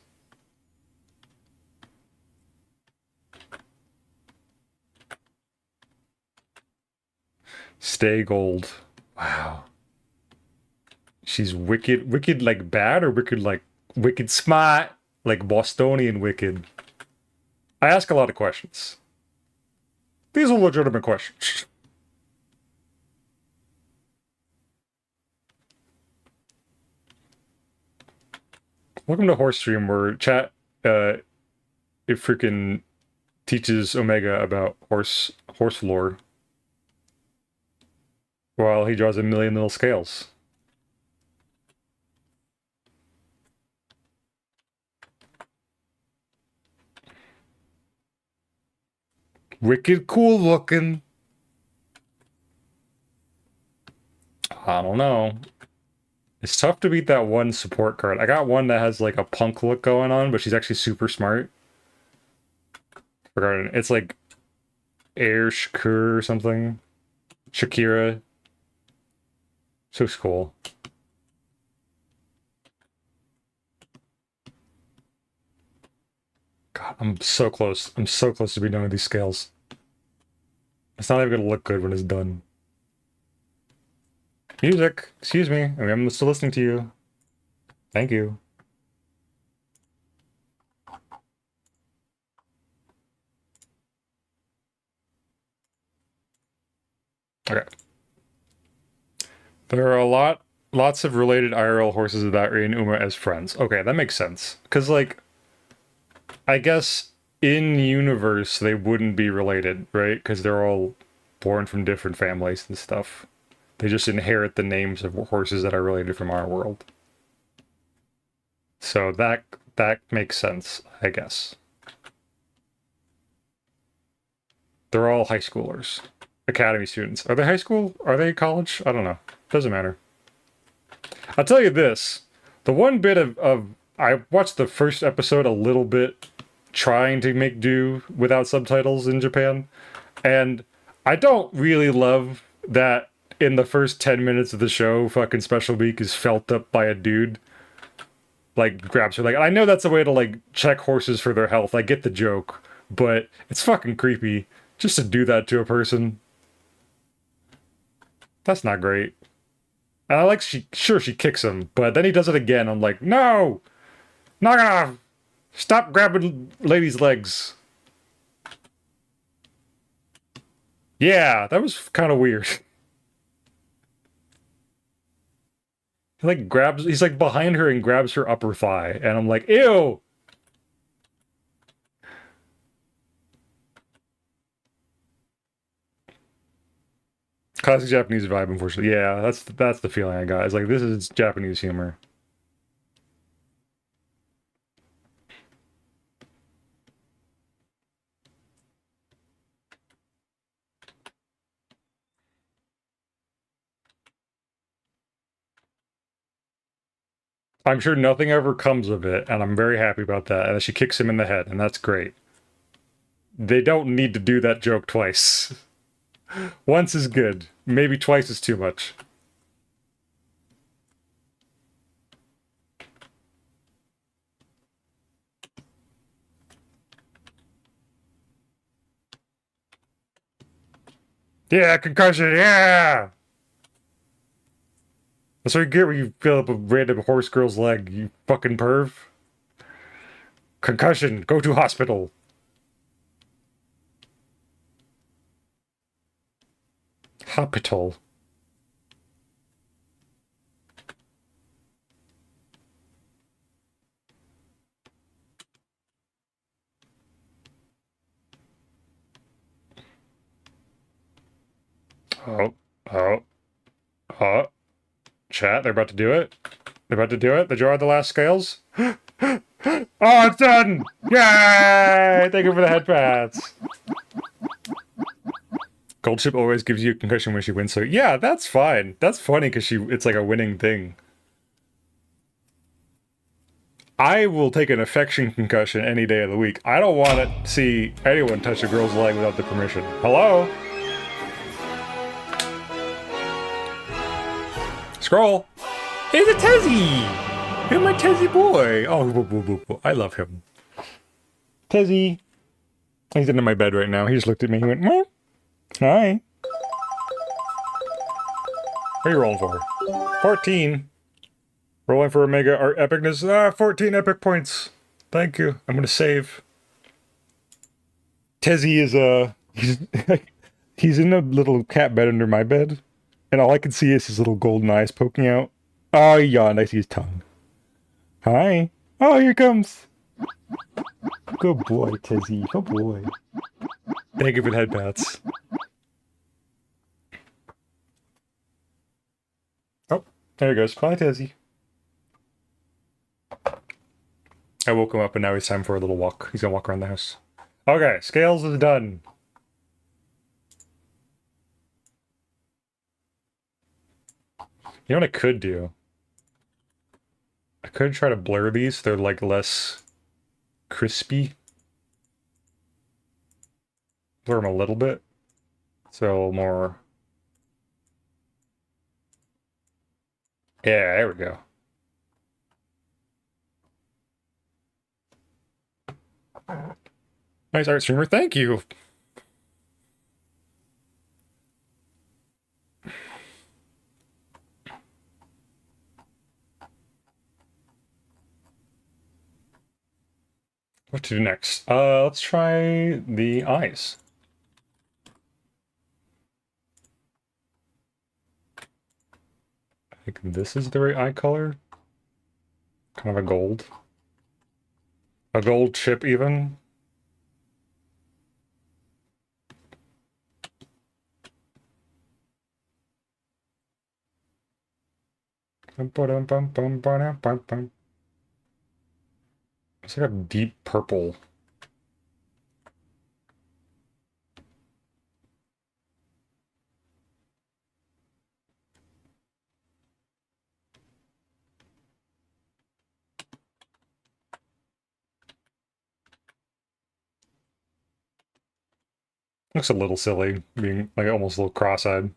Stay gold. Wow. She's wicked like bad or wicked smart, like Bostonian wicked. I ask a lot of questions. These are legitimate questions. Welcome to Horse Stream, where chat it freaking teaches Omega about horse lore while he draws a million little scales. Wicked cool looking. I don't know. It's tough to beat that one support card. I got one that has like a punk look going on, but she's actually super smart. It's like Air Shakur or something. Shakira. So cool. God, I'm so close. I'm so close to being done with these scales. It's not even gonna look good when it's done. Music! Excuse me. I mean, I'm still listening to you. Thank you. Okay. There are lots of related IRL horses that Ray and Uma as friends. Okay, that makes sense. Because, like, I guess in universe they wouldn't be related, right? Because they're all born from different families and stuff. They just inherit the names of horses that are related from our world. So that makes sense, I guess. They're all high schoolers. Academy students. Are they high school? Are they college? I don't know. Doesn't matter. I'll tell you this. The one bit of I watched the first episode a little bit trying to make do without subtitles in Japan, and I don't really love that in the first 10 minutes of the show, fucking Special Beak is felt up by a dude. Like, grabs her. Like, I know that's a way to, like, check horses for their health. I get the joke, but it's fucking creepy just to do that to a person. That's not great. And I like she kicks him, but then he does it again. I'm like, no! Not gonna stop grabbing ladies' legs. Yeah, that was kind of weird. He like grabs, he's like behind her and grabs her upper thigh, and I'm like, ew! Classic Japanese vibe, unfortunately. Yeah, that's the feeling I got. It's like, this is Japanese humor. I'm sure nothing ever comes of it, and I'm very happy about that. And she kicks him in the head, and that's great. They don't need to do that joke twice. Once is good. Maybe twice is too much. Yeah, concussion, yeah! That's what you get when you fill up a random horse girl's leg, you fucking perv. Concussion, go to hospital. Hospital. Oh, oh, oh. Chat, they're about to do it. They're about to do it. They draw the last scales. Oh, it's done! Yay! Thank you for the head pats. Goldship always gives you a concussion when she wins, so yeah, that's fine. That's funny because it's like a winning thing. I will take an affection concussion any day of the week. I don't want to see anyone touch a girl's leg without the permission. Hello? Scroll! It's a Tezzy! You're my Tezzy boy! Oh, boo, boo, boo, boo. I love him. Tezzy! He's into my bed right now. He just looked at me. He went, "Meow." Hi. What are you rolling for? 14. Rolling for Omega Art Epicness. 14 epic points. Thank you. I'm gonna save. Tezzy is, he's in a little cat bed under my bed. And all I can see is his little golden eyes poking out. Oh, he yawned. I see his tongue. Hi. Oh, here he comes. Good boy, Tezzy. Good boy. Thank you for the head pats. Oh, there he goes. Bye, Tezzy. I woke him up and now it's time for a little walk. He's gonna walk around the house. Okay, scales is done. You know what I could do? I could try to blur these. They're like less crispy. Blur them a little bit. So more. Yeah, there we go. Nice art streamer, thank you. What to do next? Let's try the eyes. I think this is the right eye color. Kind of a gold. A gold chip even. It's like a deep purple. Looks a little silly, being like almost a little cross-eyed.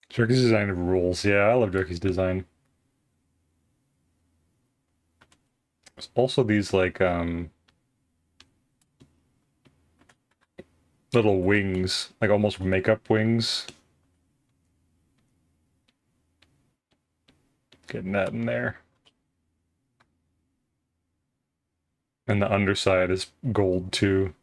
Jerky's design rules. Yeah, I love Jerky's design. There's also these like little wings, like almost makeup wings. Getting that in there. And the underside is gold too.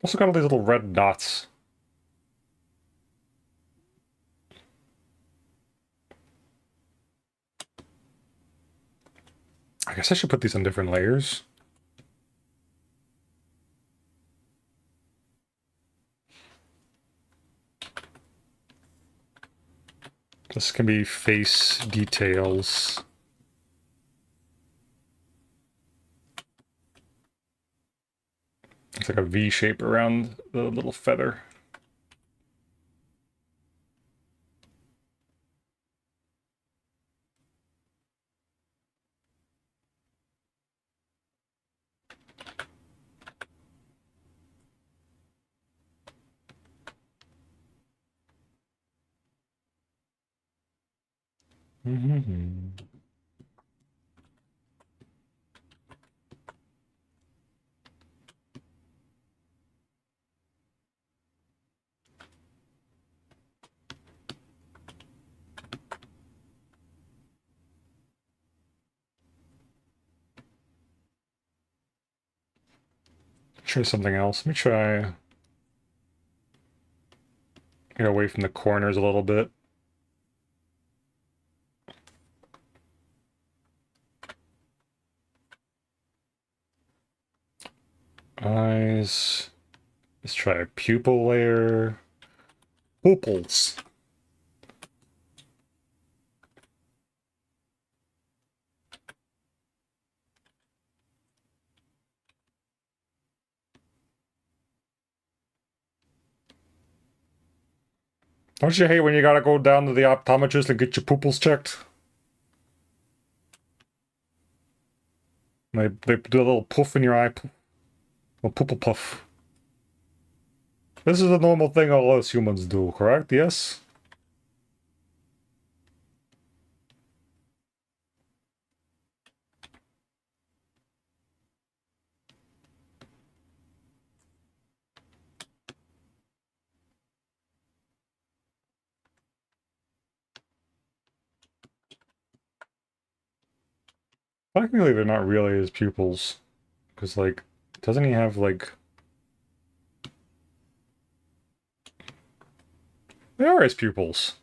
Also got all these little red dots. I guess I should put these on different layers. This can be face details. It's like a V shape around the little feather. Mm-hmm. Try something else. Let me try get away from the corners a little bit. Eyes. Let's try a pupil layer. Pupils. Don't you hate when you gotta go down to the optometrist and get your pupils checked? They do a little puff in your eye. A pupil puff. This is a normal thing all us humans do, correct? Yes? Technically, they're not really his pupils. Because, like, doesn't he have, like... They are his pupils.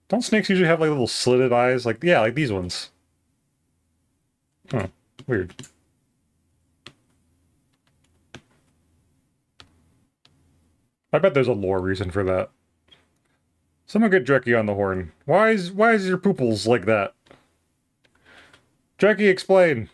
Don't snakes usually have, like, little slitted eyes? Like, yeah, like these ones. Huh. Weird. I bet there's a lore reason for that. Someone get Dreki on the horn. Why is your pupils like that? Dreki, explain!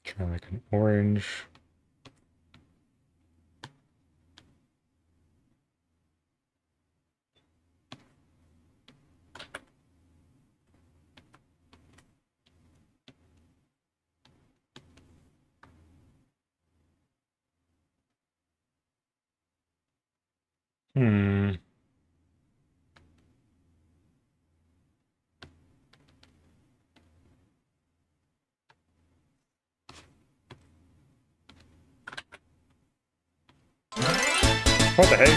Try like an orange. Hmm. What the heck?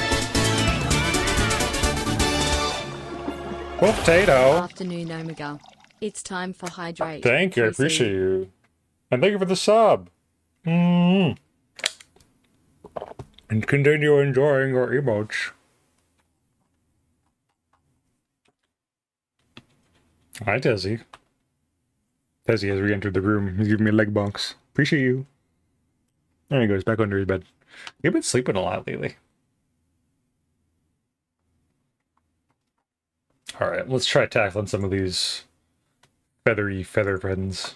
Potato! Afternoon, Omega. It's time for hydrate. Thank you, I 3C. appreciate you. And thank you for the sub! Mm. And continue enjoying your emotes. Hi, Tezzy. Tezzy has re-entered the room. He's giving me leg bonks. Appreciate you. There he goes, back under his bed. You've been sleeping a lot lately. Alright, let's try tackling some of these feathery feather friends.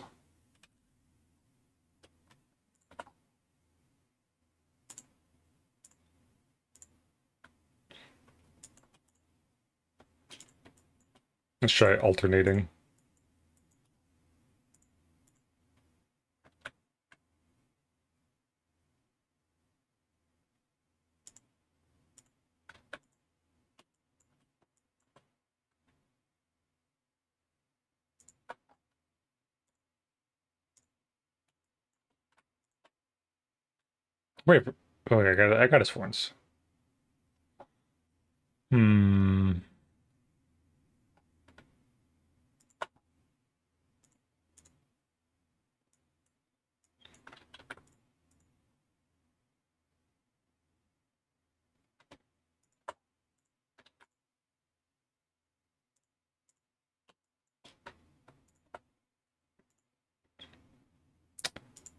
Let's try alternating. Wait, oh, I got his horns. Hmm.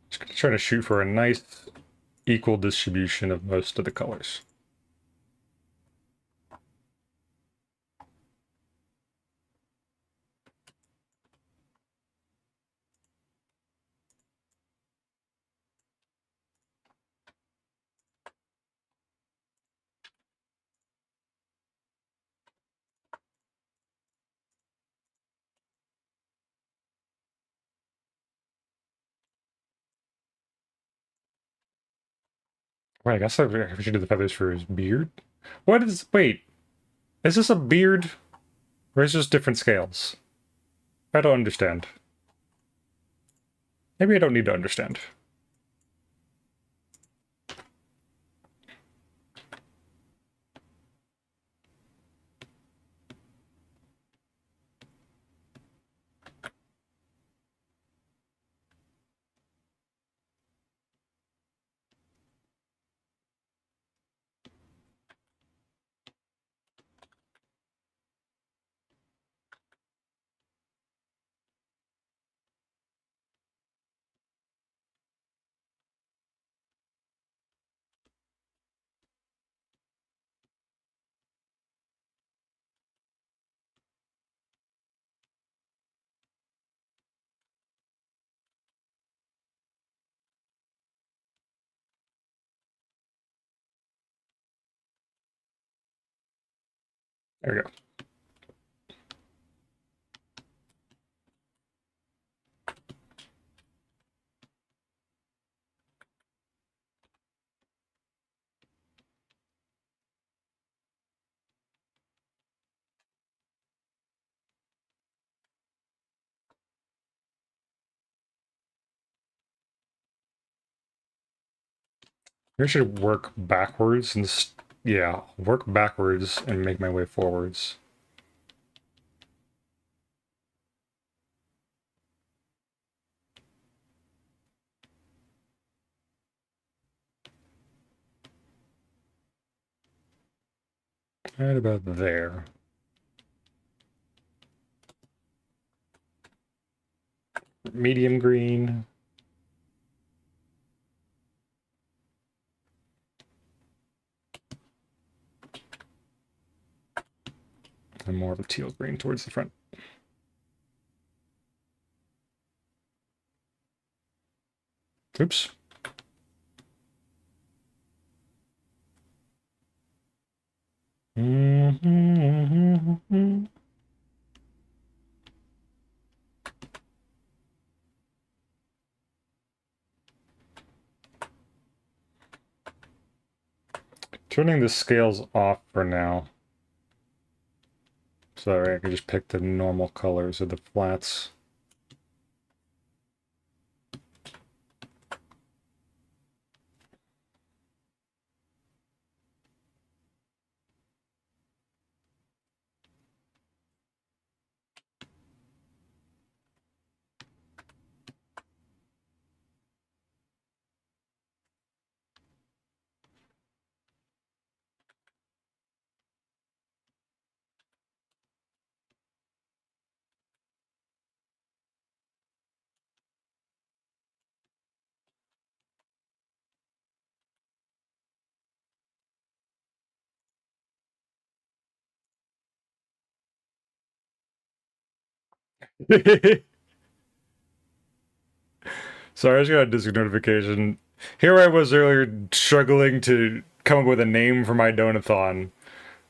Just gonna try to shoot for a nice equal distribution of most of the colors. Wait, I guess we should do the feathers for his beard. What is? Wait, is this a beard, or is this different scales? I don't understand. Maybe I don't need to understand. There we go. I should work backwards and yeah, work backwards and make my way forwards. Right about there. Medium green. And more of a teal green towards the front. Oops. Turning the scales off for now. So that way I can just pick the normal colors of the flats. Sorry, I just got a Discord notification. Here I was earlier struggling to come up with a name for my Donathon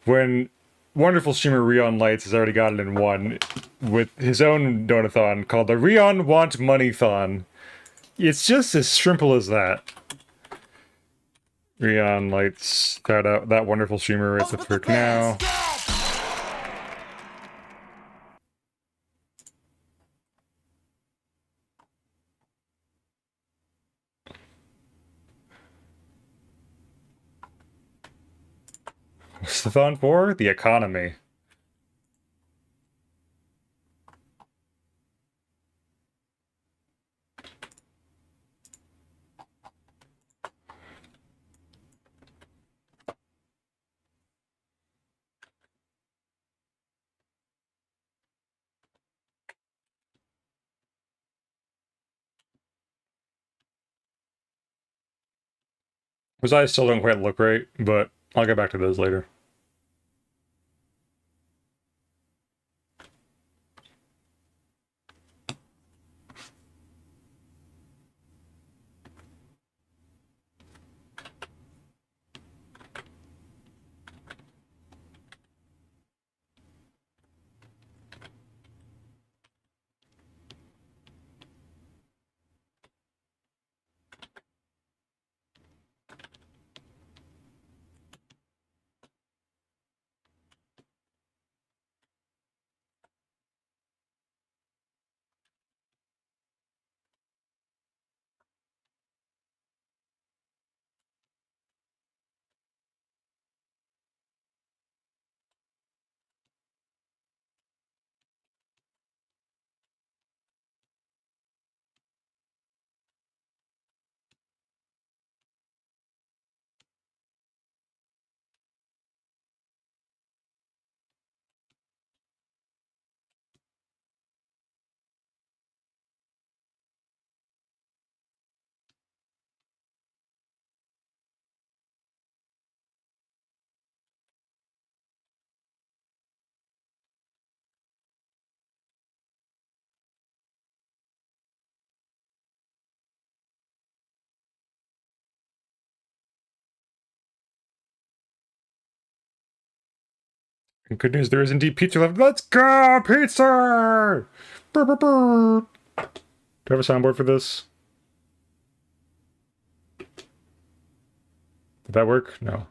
when wonderful streamer Rion Lights has already got it in one with his own Donathon called the Rion Want Money-thon. It's just as simple as that. Rion Lights, shout out that wonderful streamer at the frick now. What's the thon for? The economy. His eyes still don't quite look right, but I'll get back to those later. And good news, there is indeed pizza left. Let's go, pizza! Brr, brr, brr. Do I have a soundboard for this? Did that work? No.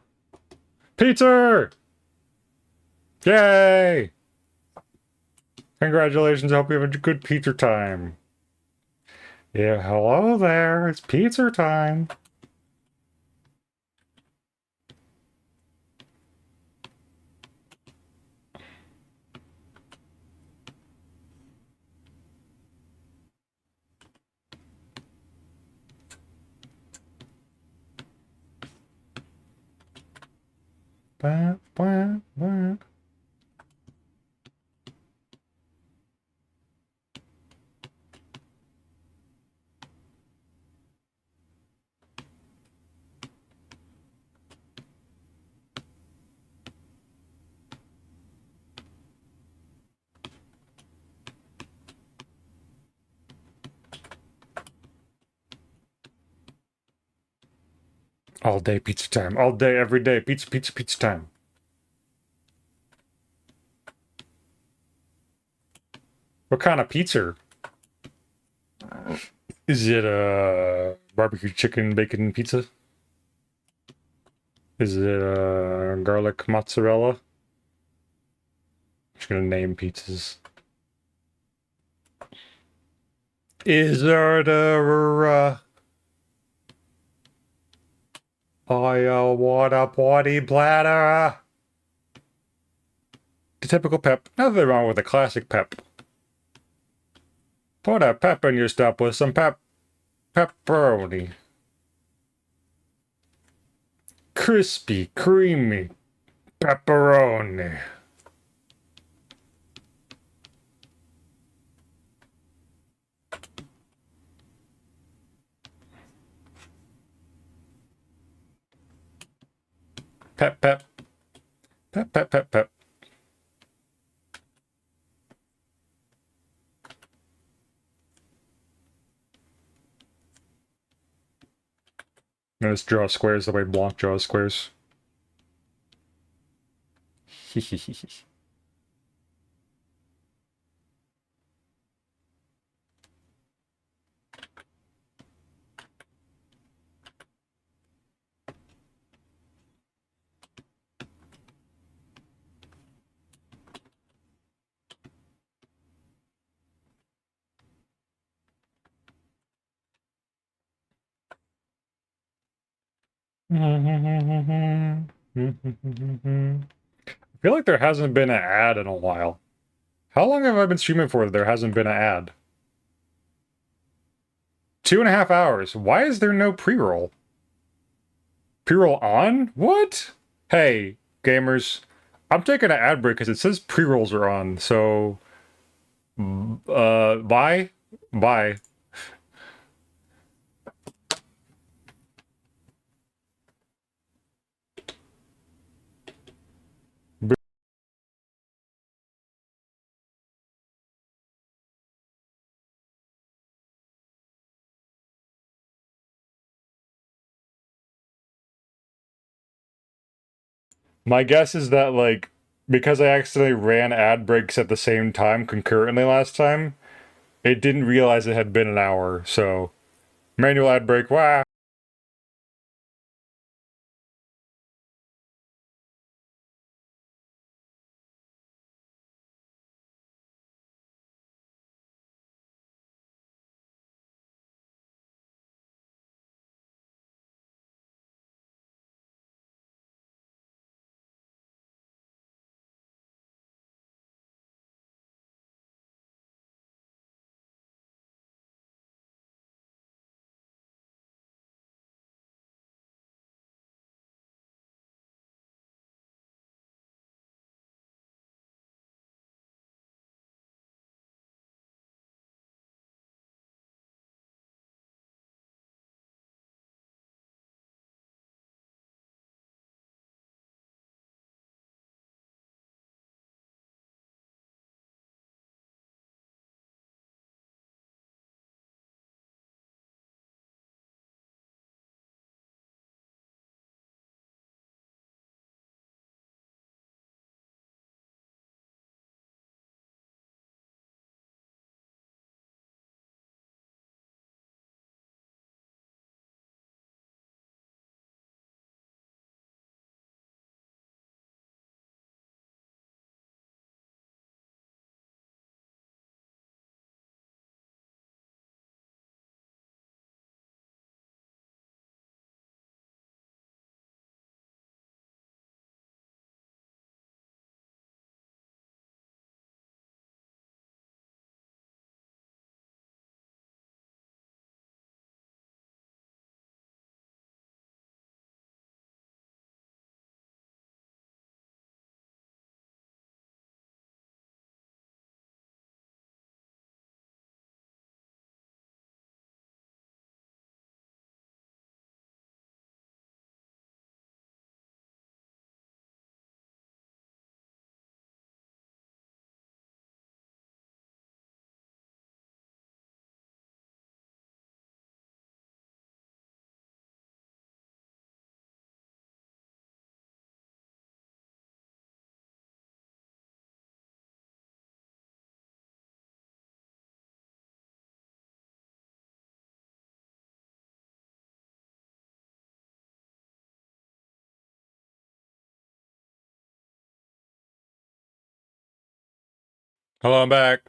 Pizza! Yay! Congratulations, I hope you have a good pizza time. Yeah, hello there, it's pizza time. Bah, bah, bah. All day pizza time. All day, every day. Pizza, pizza, pizza time. What kind of pizza? Is it a barbecue chicken bacon pizza? Is it a garlic mozzarella? I'm just gonna name pizzas. Is there I want a party platter? The typical pep. Nothing wrong with a classic pep. Put a pep in your stuff with some pepperoni. Crispy, creamy pepperoni. Pep, pep. Pep, pep, pep, pep. Now let's draw squares the way Blanc draws squares. I feel like there hasn't been an ad in a while. How long have I been streaming for that there hasn't been an ad? 2.5 hours. Why is there no pre-roll? Pre-roll on? What? Hey, gamers. I'm taking an ad break because it says pre-rolls are on, so... bye? Bye. My guess is that, like, because I accidentally ran ad breaks at the same time concurrently last time, it didn't realize it had been an hour, so... Manual ad break, wah! Hello, I'm back.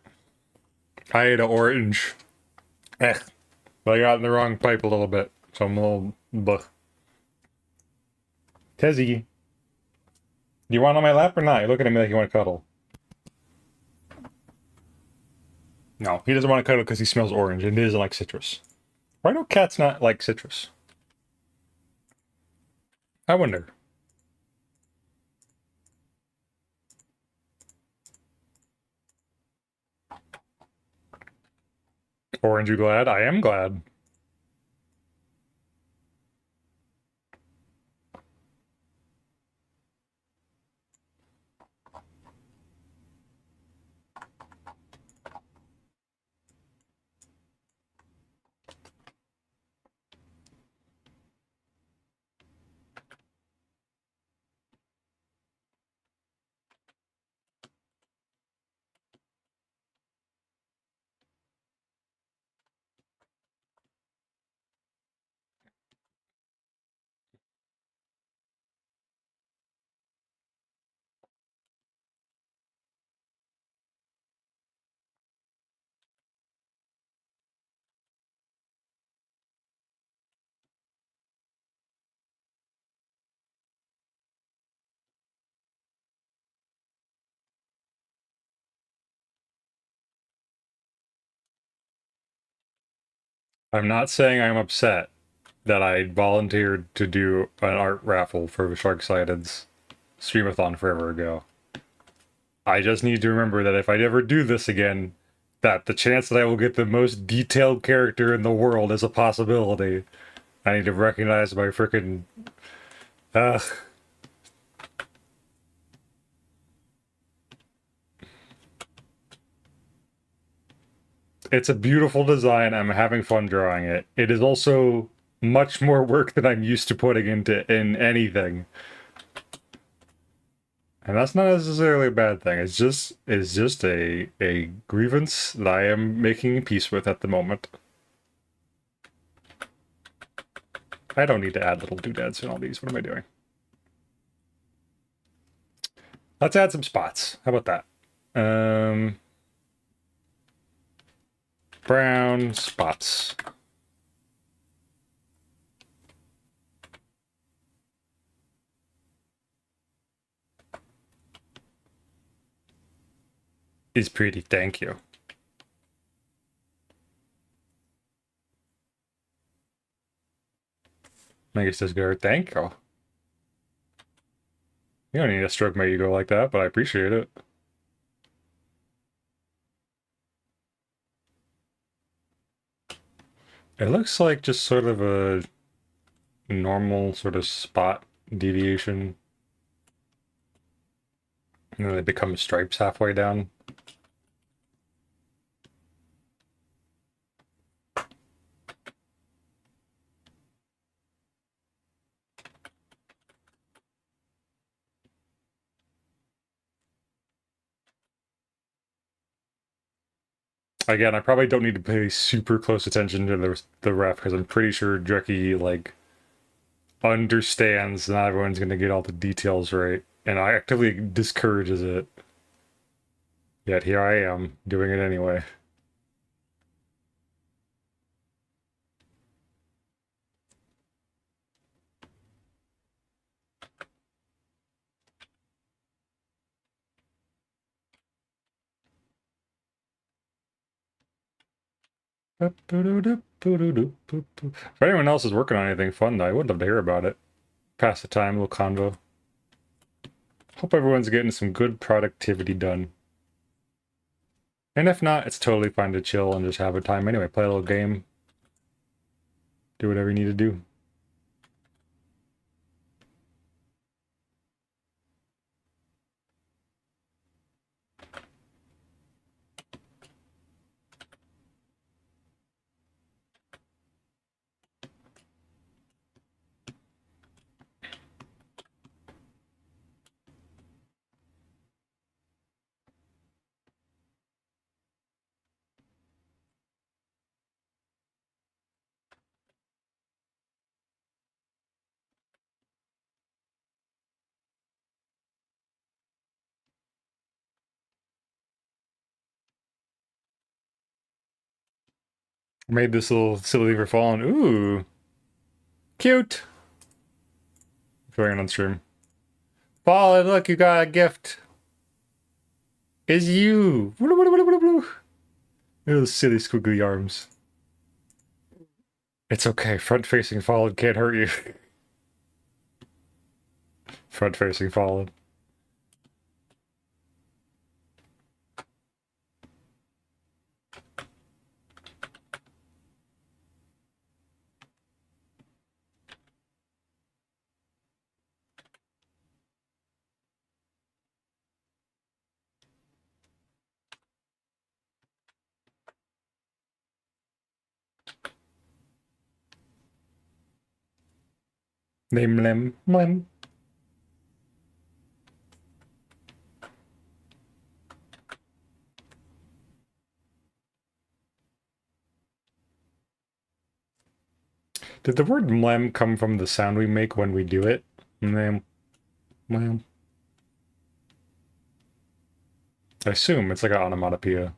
I ate an orange. But I got in the wrong pipe a little bit, so I'm a little bleh. Tezzy, do you want on my lap or not? You're looking at me like you want to cuddle. No, he doesn't want to cuddle because he smells orange and he doesn't like citrus. Why do cats not like citrus? I wonder. Orange, you glad? I am glad. I'm not saying I'm upset that I volunteered to do an art raffle for Sharksighed's streamathon forever ago. I just need to remember that if I ever do this again, that the chance that I will get the most detailed character in the world is a possibility. I need to recognize my freaking. Ugh. It's a beautiful design. I'm having fun drawing it. It is also much more work than I'm used to putting in anything. And that's not necessarily a bad thing. It's just a grievance that I am making peace with at the moment. I don't need to add little doodads in all these. What am I doing? Let's add some spots. How about that? Brown spots. Is pretty, thank you. I guess this girl, thank you. You don't need to stroke my ego like that, but I appreciate it. It looks like just sort of a normal sort of spot deviation. And then they become stripes halfway down. Again, I probably don't need to pay super close attention to the ref because I'm pretty sure Dreki like understands not everyone's gonna get all the details right, and I actively discourages it. Yet here I am doing it anyway. If anyone else is working on anything fun, though, I would love to hear about it. Pass the time, little convo. Hope everyone's getting some good productivity done. And if not, it's totally fine to chill and just have a time anyway. Play a little game. Do whatever you need to do. Made this little silly for fallen. Ooh. Cute. Showing it on stream. Fallen, look, you got a gift. It's you. Look at those silly squiggly arms. It's okay. Front-facing Fallen can't hurt you. Front-facing Fallen. Name lim lim. Did the word mlem come from the sound we make when we do it? Mlem. Mlem. I assume it's like an onomatopoeia.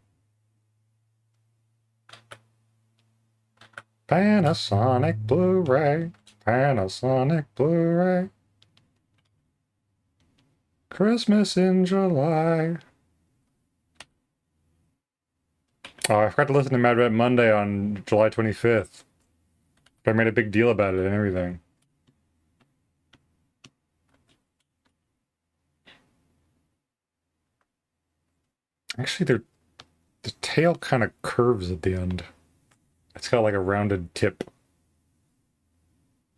Panasonic Blu-ray. Panasonic Blu-ray. Christmas in July. Oh, I forgot to listen to Mad Red Monday on July 25th. But I made a big deal about it and everything. Actually, the tail kind of curves at the end. It's got like a rounded tip.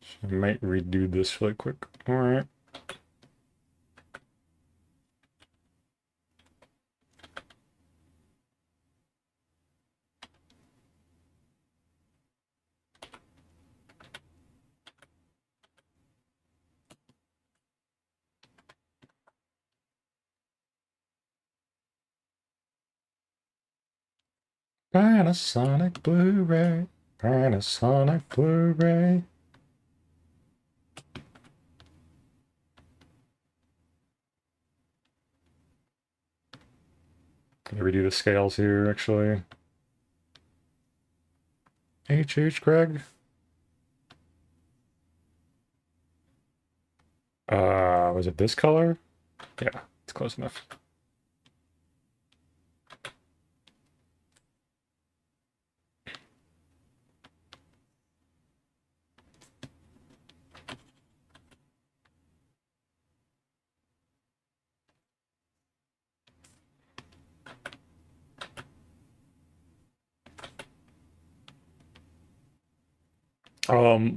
So I might redo this really quick. Alright. Panasonic Blu-ray. Panasonic Blu-ray. Can you redo the scales here, actually? Greg? Was it this color? Yeah, it's close enough.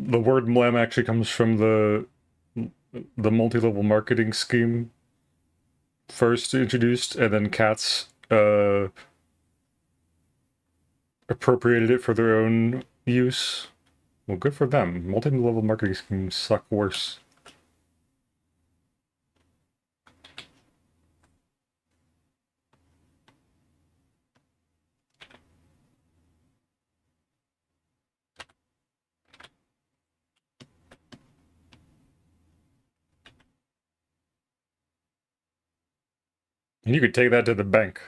The word mlem actually comes from the multi-level marketing scheme first introduced, and then Katz appropriated it for their own use. Well, good for them. Multi-level marketing schemes suck worse. And you could take that to the bank.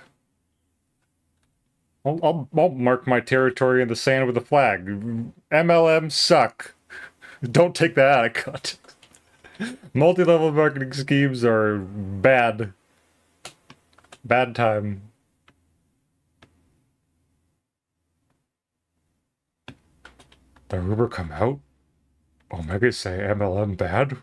I'll mark my territory in the sand with a flag. MLM suck. Don't take that out of context. Multi-level marketing schemes are bad. Bad time. The rumor come out? Omega say MLM bad?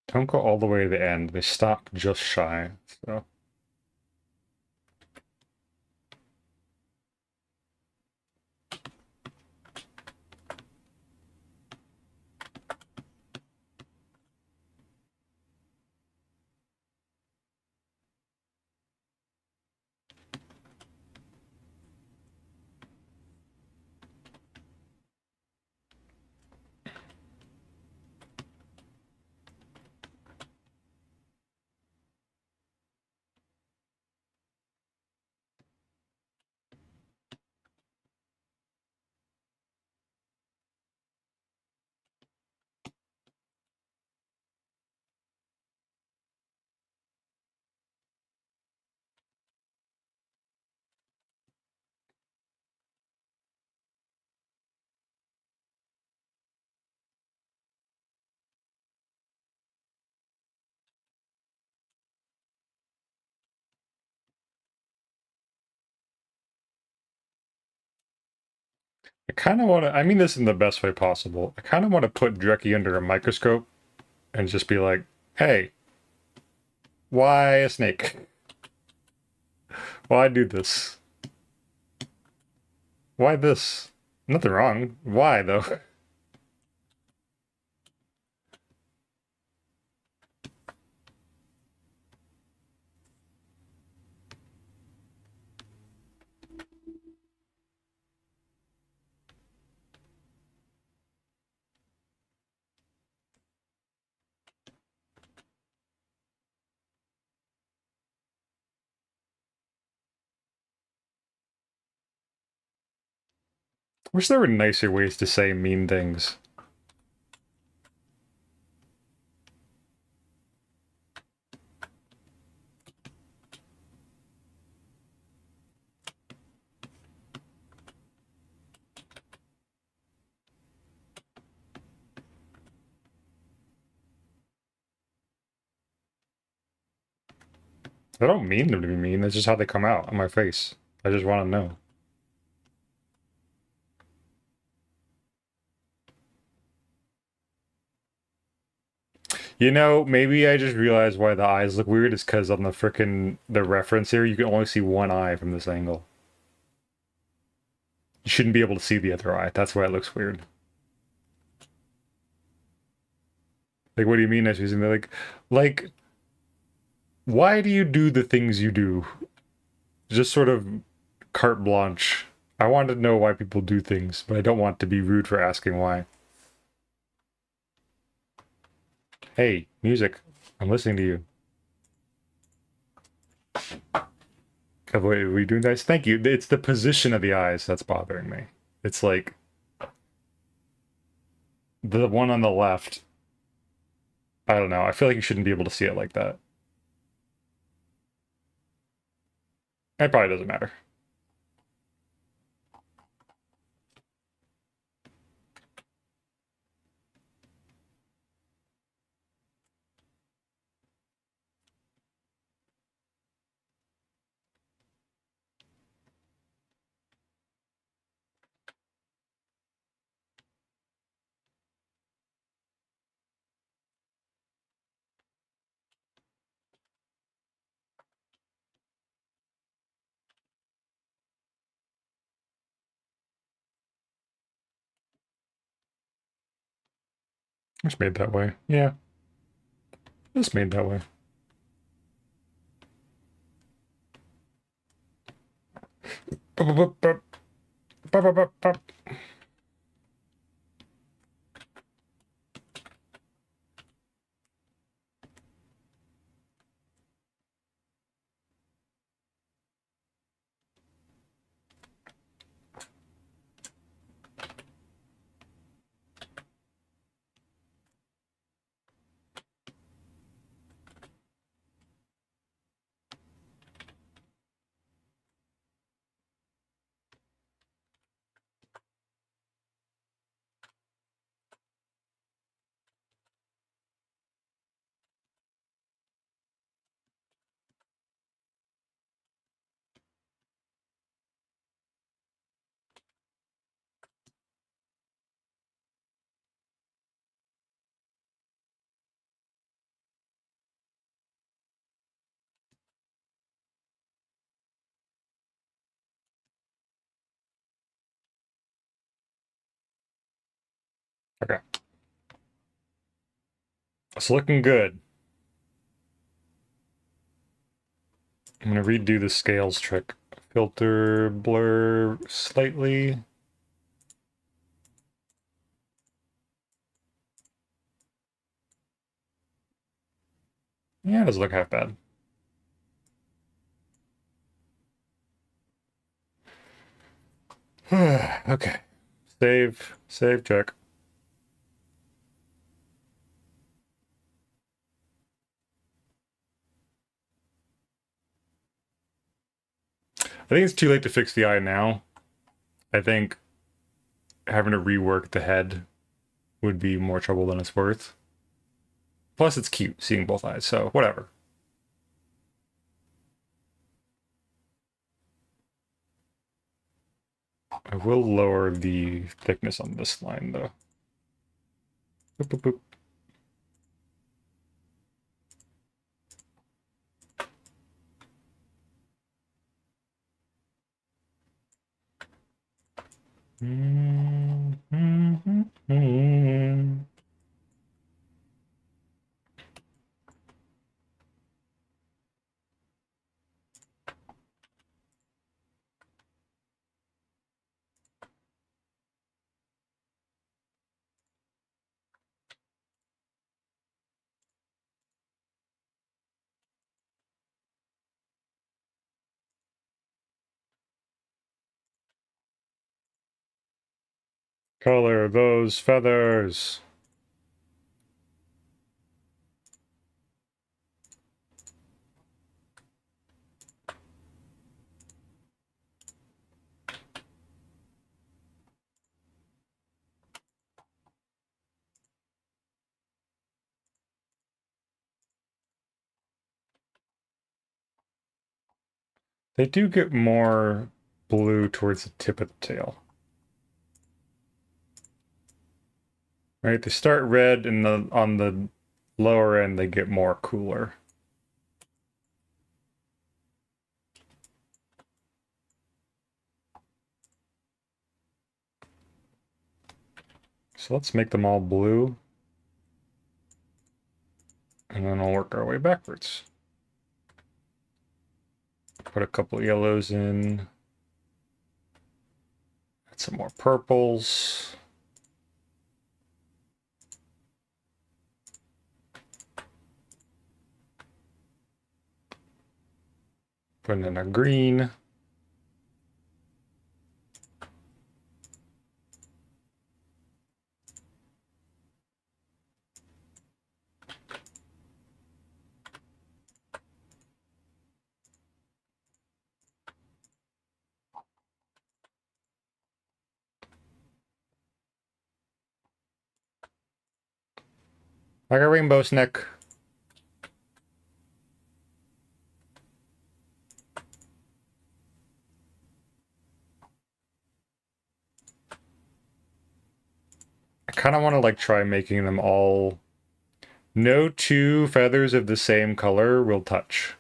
Don't go all the way to the end. They stop just shy. So I kind of want to, I mean this in the best way possible. I kind of want to put Dreki under a microscope and just be like, hey, why a snake? Why do this? Why this? Nothing wrong. Why, though? Wish there were nicer ways to say mean things. I don't mean them to be mean. That's just how they come out on my face. I just want to know. You know, maybe I just realized why the eyes look weird is because on the reference here, you can only see one eye from this angle. You shouldn't be able to see the other eye. That's why it looks weird. Like, what do you mean? I was using the like, why do you do the things you do? Just sort of carte blanche. I want to know why people do things, but I don't want to be rude for asking why. Hey, music. I'm listening to you. Oh, wait, are we doing this? Thank you. It's the position of the eyes that's bothering me. It's like the one on the left. I don't know. I feel like you shouldn't be able to see it like that. It probably doesn't matter. It's made that way. Yeah, it's made that way. Okay. It's looking good. I'm gonna redo the scales trick. Filter blur slightly. Yeah, it doesn't look half bad. Okay. Save, check. I think it's too late to fix the eye now. I think having to rework the head would be more trouble than it's worth. Plus, it's cute seeing both eyes, so whatever. I will lower the thickness on this line, though. Boop, boop, boop. Color those feathers. They do get more blue towards the tip of the tail. Right, they start red and on the lower end they get more cooler. So let's make them all blue. And then we'll work our way backwards. Put a couple yellows in. Add some more purples. Put in a green. Like a rainbow snake. I kind of want to like try making them all. No two feathers of the same color will touch.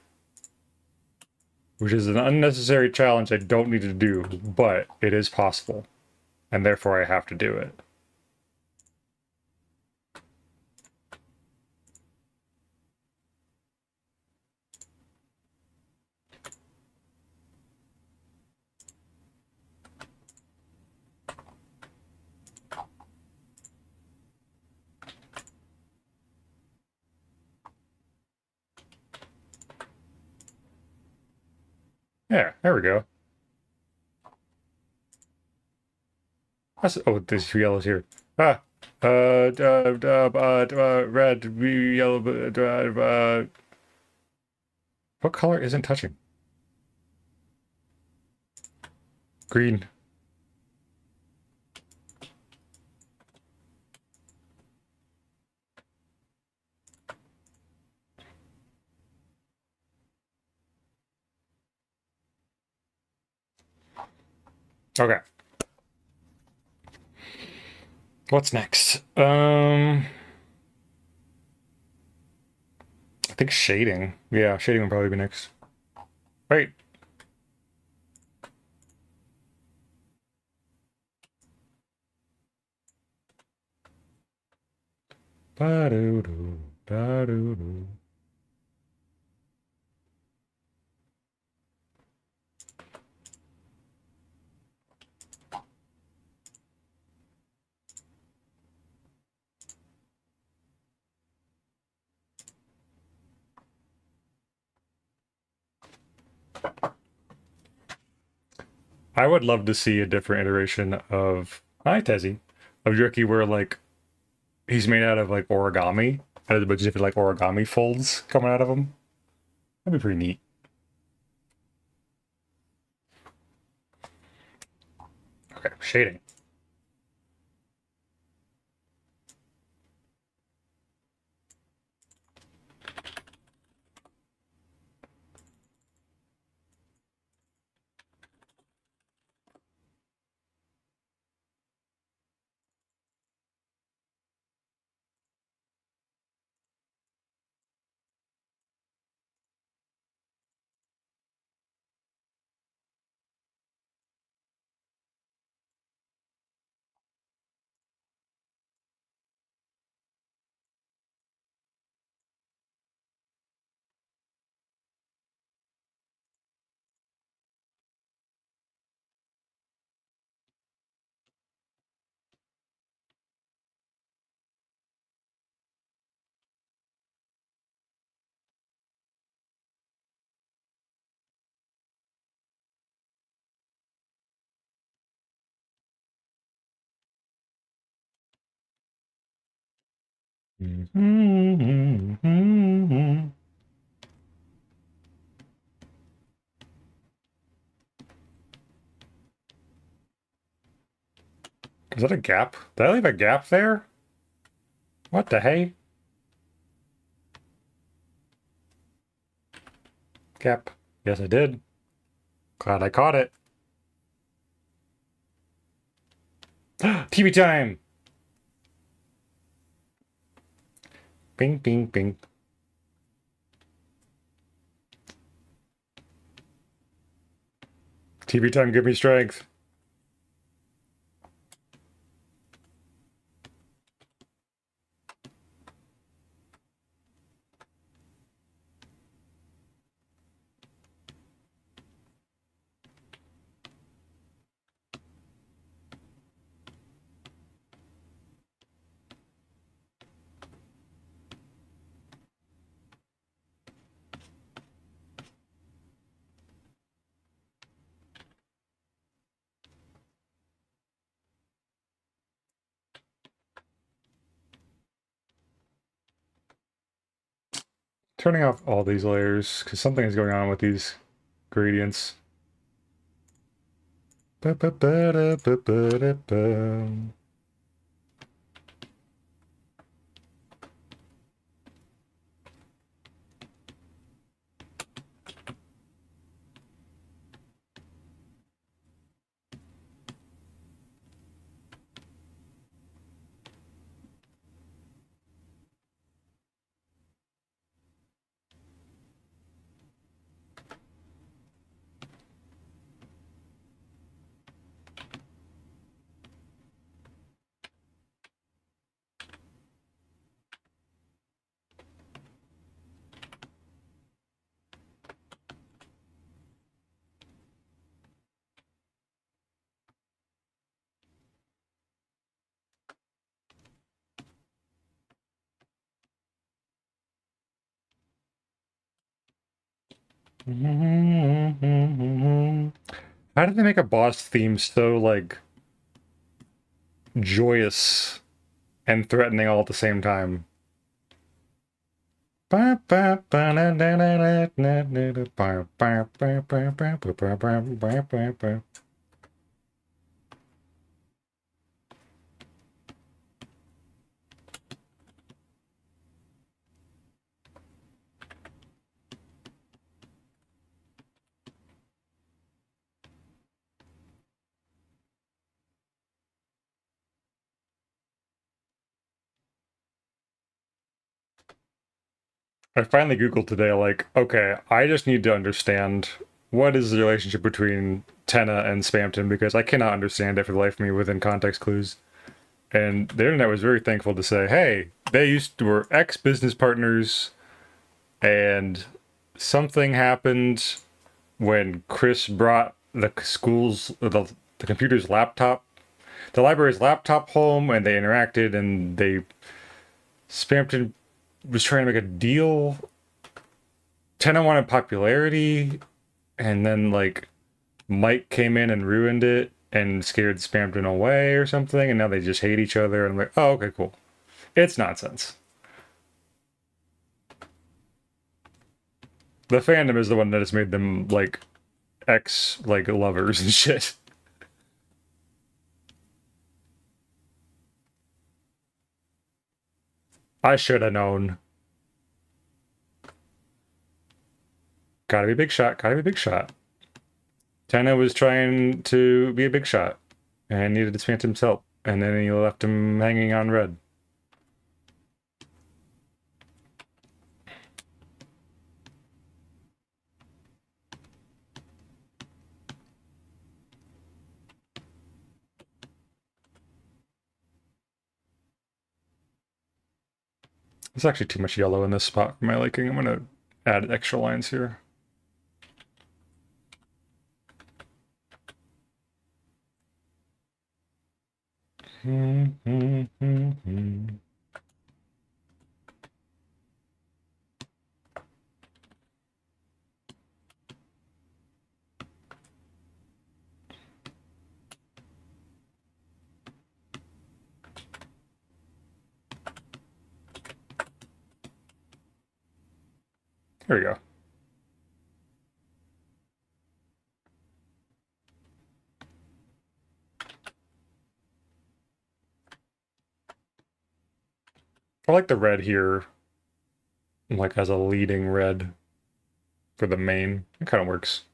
Which is an unnecessary challenge I don't need to do, but it is possible. And therefore I have to do it. Yeah, there we go. Oh, there's two yellows here. Ah, red, yellow, what color isn't touching? Green. Okay. What's next? I think shading. Yeah, shading will probably be next. Wait. Ba-do-do, ba-do-do. I would love to see a different iteration of Hi Tezzy of Jerky where like he's made out of like origami. And there's a bunch of different like origami folds coming out of him. That'd be pretty neat. Okay, shading. Is that a gap? Did I leave a gap there? What the hey? Gap. Yes, I did. Glad I caught it. TV time! Bing, bing, bing. TV time, give me strength. Turning off all these layers, because something is going on with these gradients. Ba-ba-ba-da-ba-ba-da-ba. How did they make a boss theme so, like, joyous and threatening all at the same time? I finally Googled today, like, okay, I just need to understand what is the relationship between Tenna and Spamton because I cannot understand it for the life of me within context clues. And the internet was very thankful to say, hey, were ex-business partners, and something happened when Chris brought the computer's laptop, the library's laptop home, and they interacted, and Spampton was trying to make a deal. Tenna wanted popularity, and then like Mike came in and ruined it and scared Spampton away or something, and now they just hate each other. And I'm like, oh, okay, cool. It's nonsense. The fandom is the one that has made them like lovers and shit. I should have known. Gotta be a big shot. Gotta be a big shot. Tenna was trying to be a big shot and needed to Phantom's help, and then he left him hanging on red. There's actually too much yellow in this spot for my liking. I'm gonna add extra lines here. There we go. I like the red here, like as a leading red for the main. It kind of works.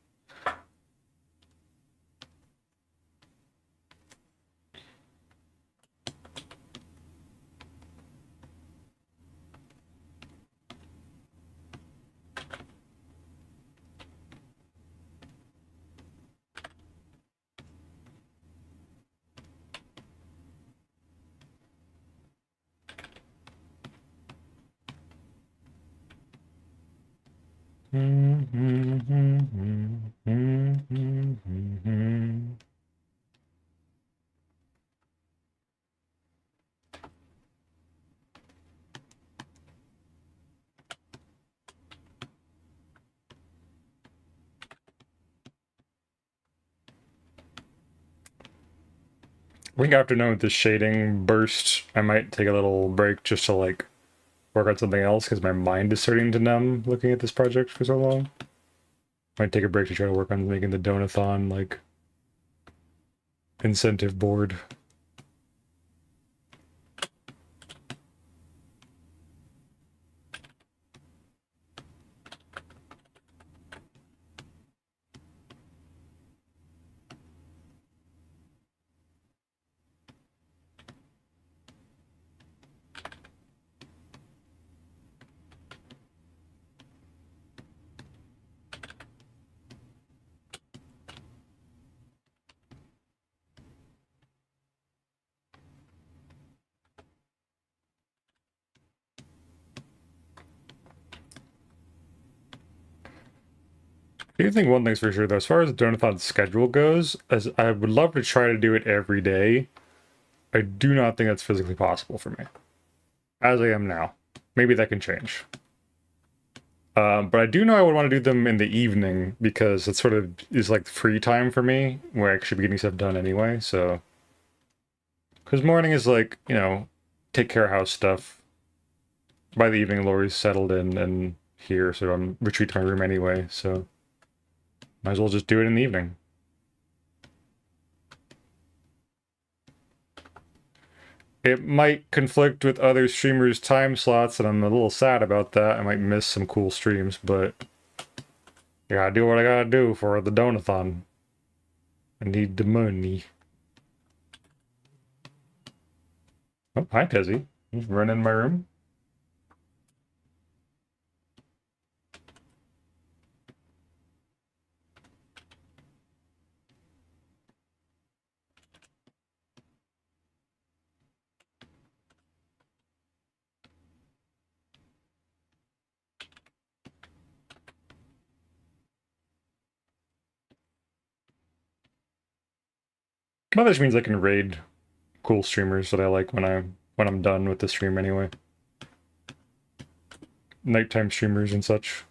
I think after knowing this shading burst, I might take a little break just to like work on something else because my mind is starting to numb looking at this project for so long. Might take a break to try to work on making the Donathon like incentive board. I do think one thing's for sure though, as far as the Donathon's schedule goes, as I would love to try to do it every day, I do not think that's physically possible for me. As I am now. Maybe that can change. But I do know I would want to do them in the evening because it sort of is like free time for me where I should be getting stuff done anyway, so. Because morning is like, you know, take care of house stuff. By the evening, Lori's settled in and here, so I'm retreat to my room anyway, so. Might as well just do it in the evening. It might conflict with other streamers' time slots, and I'm a little sad about that. I might miss some cool streams, but I gotta do what I gotta do for the Donathon. I need the money. Oh, hi, Tezzy. You run in my room? Well, that just means I can raid cool streamers that I like when I'm done with the stream anyway. Nighttime streamers and such.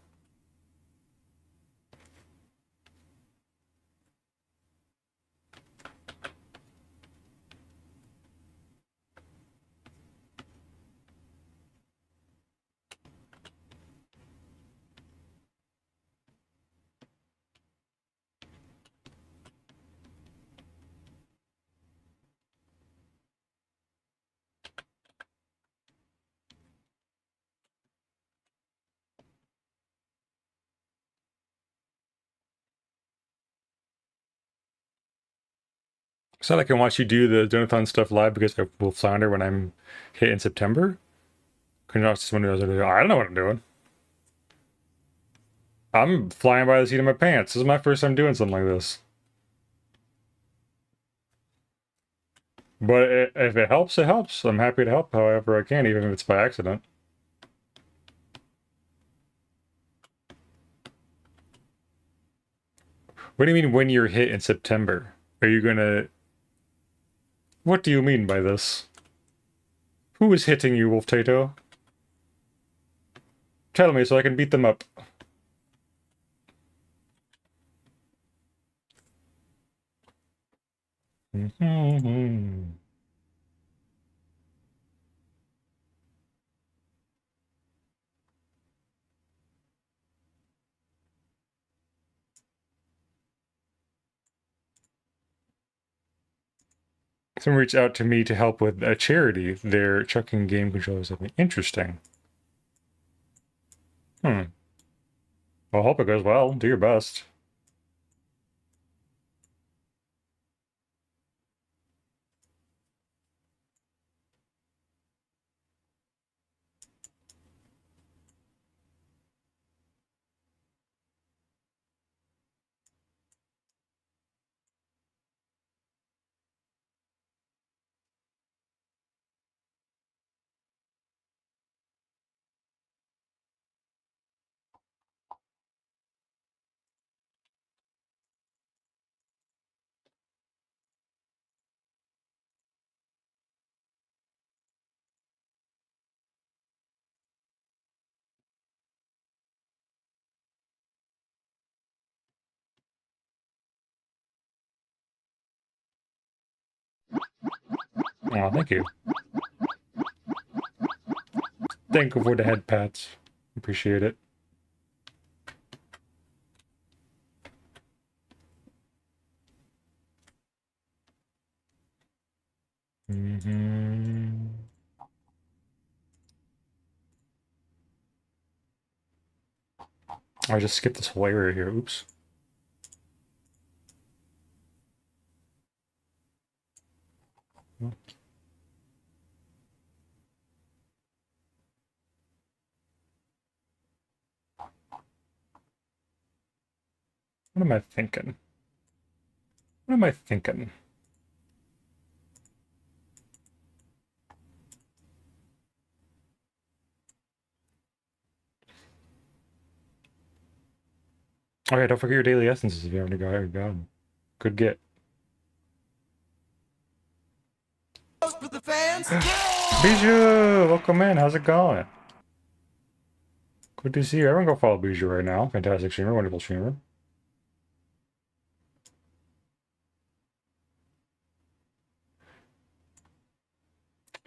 So I can watch you do the Donathon stuff live because I will flounder when I'm hit in September. Can you not just wonder, I don't know what I'm doing. I'm flying by the seat of my pants. This is my first time doing something like this. But if it helps, it helps. I'm happy to help however I can, even if it's by accident. What do you mean when you're hit in September? Are you gonna... What do you mean by this? Who is hitting you, Wolf Tato? Tell me so I can beat them up. Someone reached out to me to help with a charity. They're chucking game controllers at me. Interesting. Well, hope it goes well. Do your best. Oh, thank you. Thank you for the head pats. Appreciate it. I just skipped this whole area here. Oops. What am I thinking? What am I thinking? Oh yeah, don't forget your daily essences if you haven't got them. Good get. For the fans. Bijou! Welcome in. How's it going? Good to see you. Everyone go follow Bijou right now. Fantastic streamer, wonderful streamer.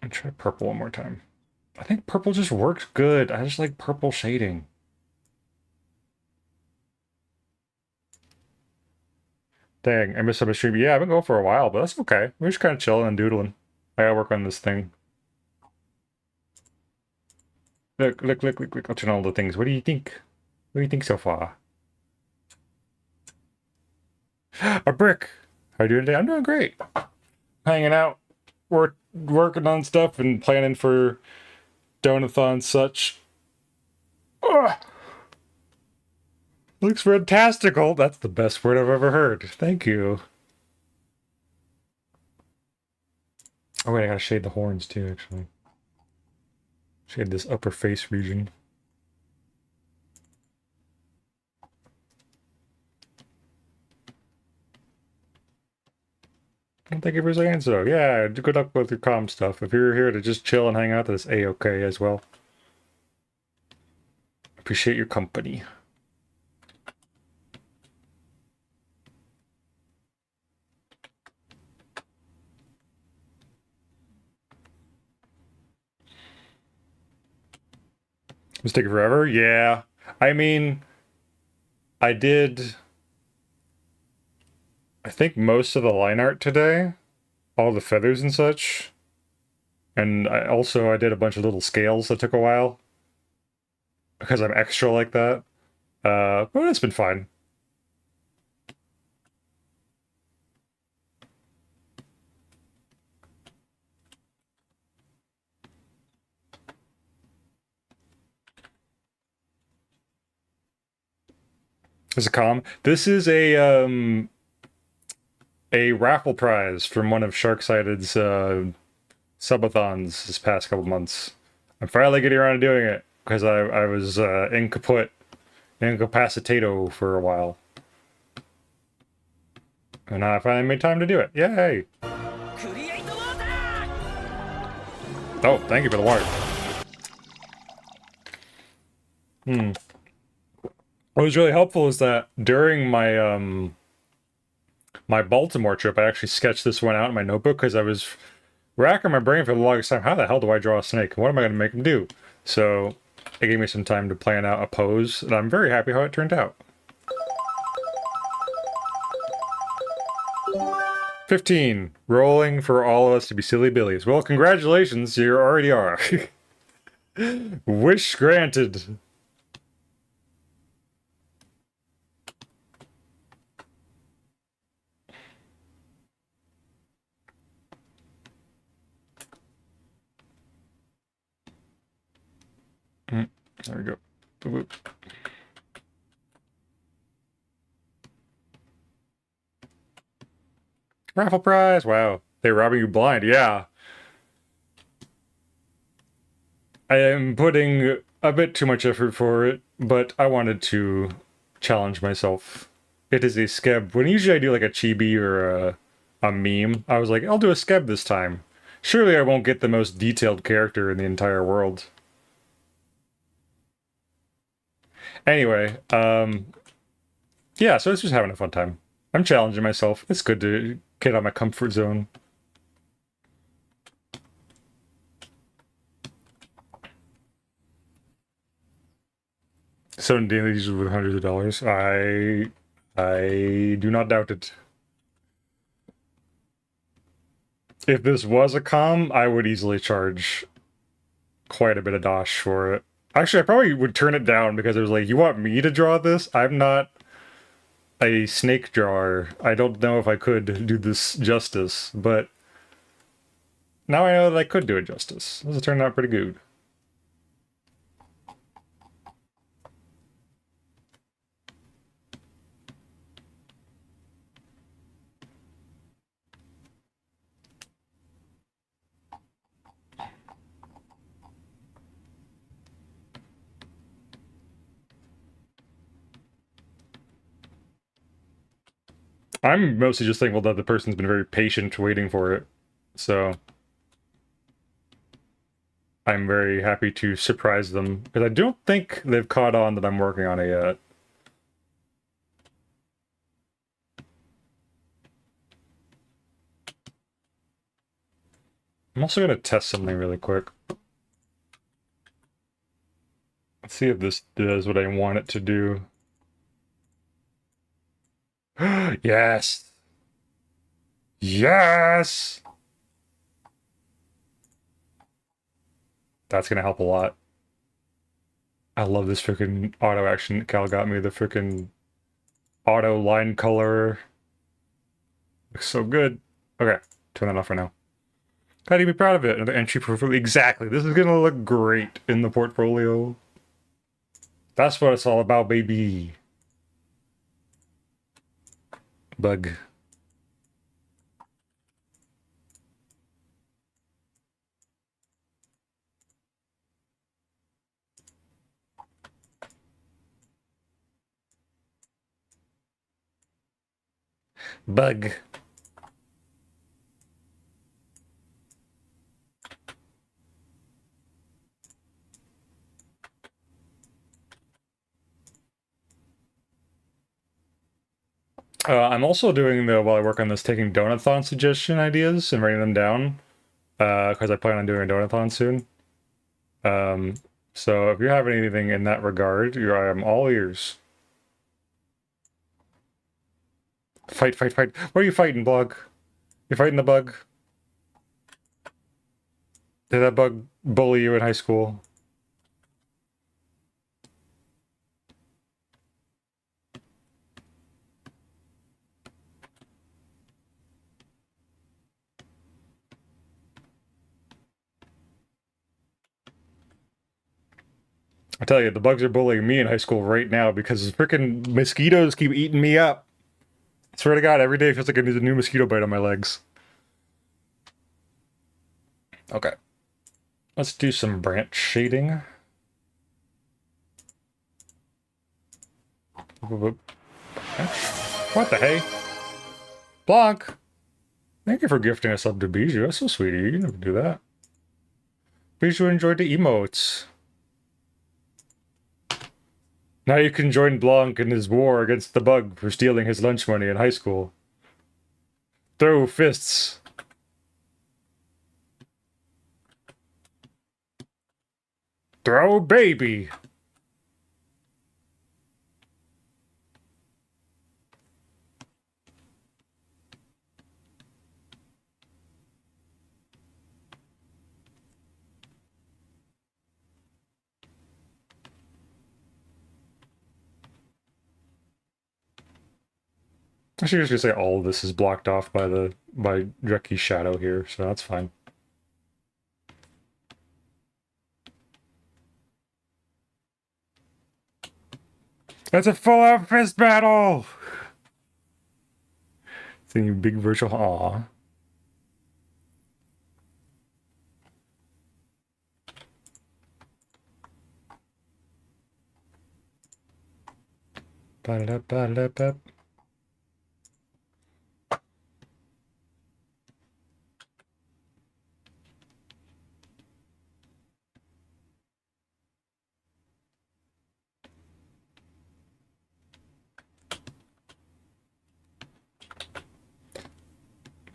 And try purple one more time. I think purple just works good. I just like purple shading. Dang, I missed some of the stream. Yeah, I've been going for a while, but that's okay. We're just kind of chilling and doodling. I gotta work on this thing. Look. I'll turn on all the things. What do you think? What do you think so far? A brick! How are you doing today? I'm doing great. Hanging out. Working on stuff and planning for Donathon such. Ugh. Looks fantastical. That's the best word I've ever heard. Thank you. Oh wait, I gotta shade the horns too, actually. Shade this upper face region. Well, thank you for saying so. Yeah, good luck with your comm stuff. If you're here to just chill and hang out, that's A-okay as well. Appreciate your company. It's taking forever? Yeah. I mean, I did, I think most of the line art today, all the feathers and such. And I did a bunch of little scales that took a while because I'm extra like that. But it's been fine. It's a calm. This is a raffle prize from one of Sharksided's subathons this past couple months. I'm finally getting around to doing it because I was incapacitato for a while. And I finally made time to do it. Yay! Oh, thank you for the water. What was really helpful is that during my Baltimore trip, I actually sketched this one out in my notebook because I was racking my brain for the longest time. How the hell do I draw a snake? What am I going to make him do? So it gave me some time to plan out a pose, and I'm very happy how it turned out. 15. Rolling for all of us to be silly billies. Well, congratulations, you already are. Wish granted. There we go. Boop, boop. Raffle prize. Wow. They're robbing you blind. Yeah. I am putting a bit too much effort for it, but I wanted to challenge myself. It is a skeb. When usually I do like a chibi or a meme, I was like, I'll do a skeb this time. Surely I won't get the most detailed character in the entire world. Anyway, yeah, so it's just having a fun time. I'm challenging myself. It's good to get out of my comfort zone. Selling dailies with hundreds of dollars. I do not doubt it. If this was a com, I would easily charge quite a bit of dosh for it. Actually, I probably would turn it down because it was like, you want me to draw this? I'm not a snake drawer. I don't know if I could do this justice, but now I know that I could do it justice. This has turned out pretty good. I'm mostly just thankful that the person's been very patient waiting for it. So I'm very happy to surprise them because I don't think they've caught on that I'm working on it yet. I'm also going to test something really quick. Let's see if this does what I want it to do. Yes! Yes! That's going to help a lot. I love this freaking auto action Cal got me. The freaking auto line color. Looks so good. Okay, turn that off for now. Gotta be proud of it. Another entry portfolio. Exactly. This is gonna look great in the portfolio. That's what it's all about, baby. Bug. Bug. I'm also doing while I work on this, taking Donathon suggestion ideas and writing them down. Because I plan on doing a Donathon soon. Um, so if you have anything in that regard, I'm all ears. Fight, fight, fight. What are you fighting, Blog? You're fighting the bug? Did that bug bully you in high school? I tell you, the bugs are bullying me in high school right now because freaking mosquitoes keep eating me up. I swear to God, every day feels like there's a new mosquito bite on my legs. Okay. Let's do some branch shading. What the hey? Blanc! Thank you for gifting us up to Bijou. That's so sweet of you. You never do that. Bijou enjoyed the emotes. Now you can join Blanc in his war against the bug for stealing his lunch money in high school. Throw fists. Throw baby. I should just say all of this is blocked off by Drecky's shadow here, so that's fine. It's a full-out fist battle! Thinking big virtual aw. Ba-da-da-ba-da-da-ba.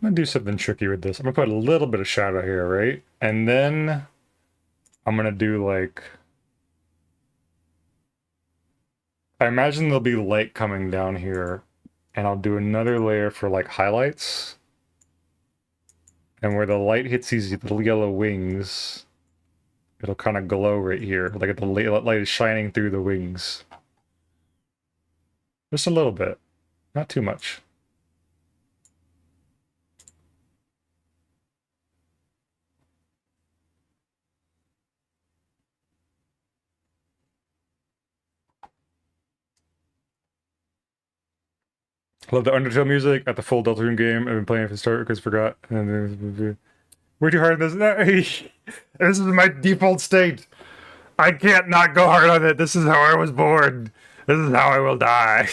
I'm gonna do something tricky with this. I'm gonna put a little bit of shadow here, right? And then I'm gonna do like... I imagine there'll be light coming down here, and I'll do another layer for like highlights. And where the light hits these little yellow wings, it'll kind of glow right here, like the light is shining through the wings. Just a little bit, not too much. Love the Undertale music at the full Deltarune game. I've been playing from the start because I forgot. Way too hard on this. This is my default state. I can't not go hard on it. This is how I was born. This is how I will die.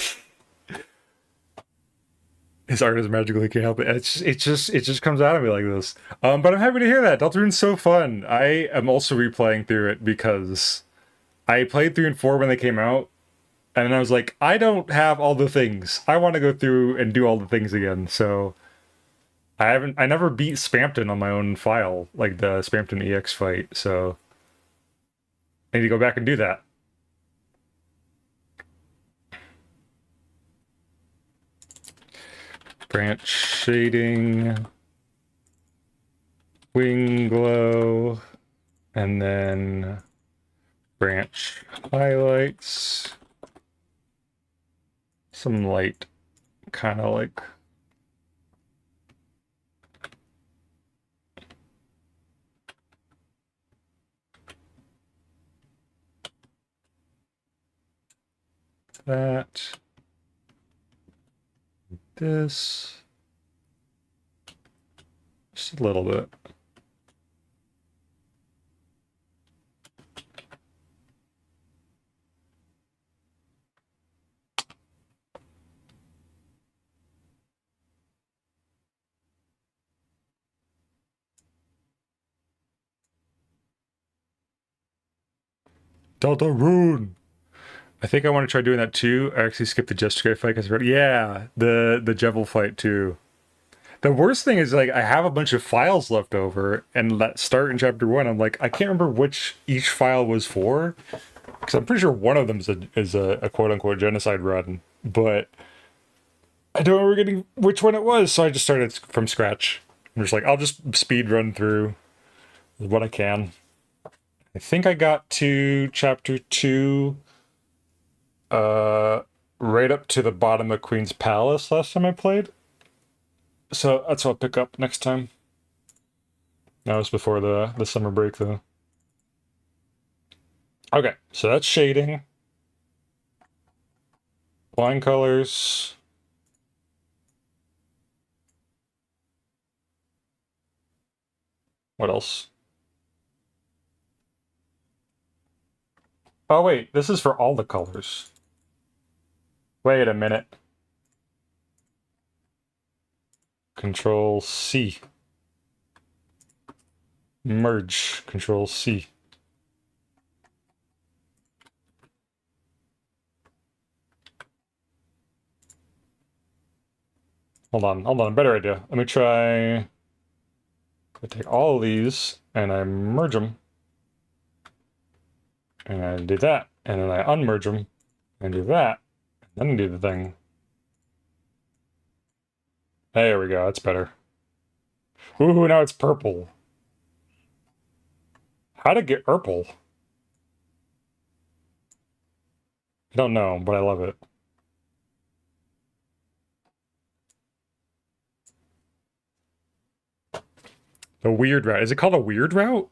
His art is magical. He can't help it. It just comes out of me like this. But I'm happy to hear that. Deltarune's so fun. I am also replaying through it because I played 3 and 4 when they came out, and then I was like, I don't have all the things. I want to go through and do all the things again. So I never beat Spampton on my own file, like the Spampton EX fight. So I need to go back and do that. Branch shading, wing glow, and then branch highlights, some light, kind of like that. This, just a little bit. Deltarune! I think I want to try doing that too. I actually skipped the Jessica fight because yeah, the Jevil fight too. The worst thing is like I have a bunch of files left over, and that start in chapter 1. I'm like I can't remember which each file was for, because I'm pretty sure one of them is a quote unquote genocide run, but I don't remember getting which one it was, so I just started from scratch. I'm just like I'll just speed run through what I can. I think I got to chapter 2, right up to the bottom of Queen's Palace last time I played. So that's what I'll pick up next time. That was before the summer break, though. Okay, so that's shading. Line colors. What else? Oh, wait, this is for all the colors. Wait a minute. Control C. Merge. Control C. Hold on, better idea. Let me try. I take all of these and I merge them. And I do that. And then I unmerge them and do that. And then I do the thing. There we go, that's better. Ooh, now it's purple. How to get purple? I don't know, but I love it. The weird route. Is it called a weird route?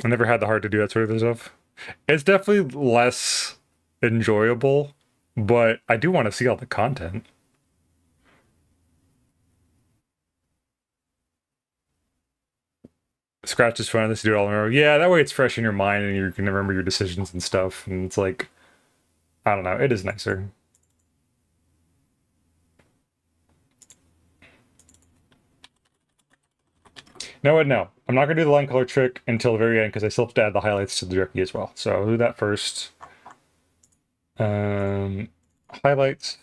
I never had the heart to do that sort of stuff. It's definitely less enjoyable, but I do want to see all the content. Scratch is fun. Let's do it all in a row. Yeah, that way it's fresh in your mind and you can remember your decisions and stuff. And it's like, I don't know, it is nicer. No, what? No. I'm not going to do the line color trick until the very end because I still have to add the highlights to the directly as well. So I'll do that first. Highlights.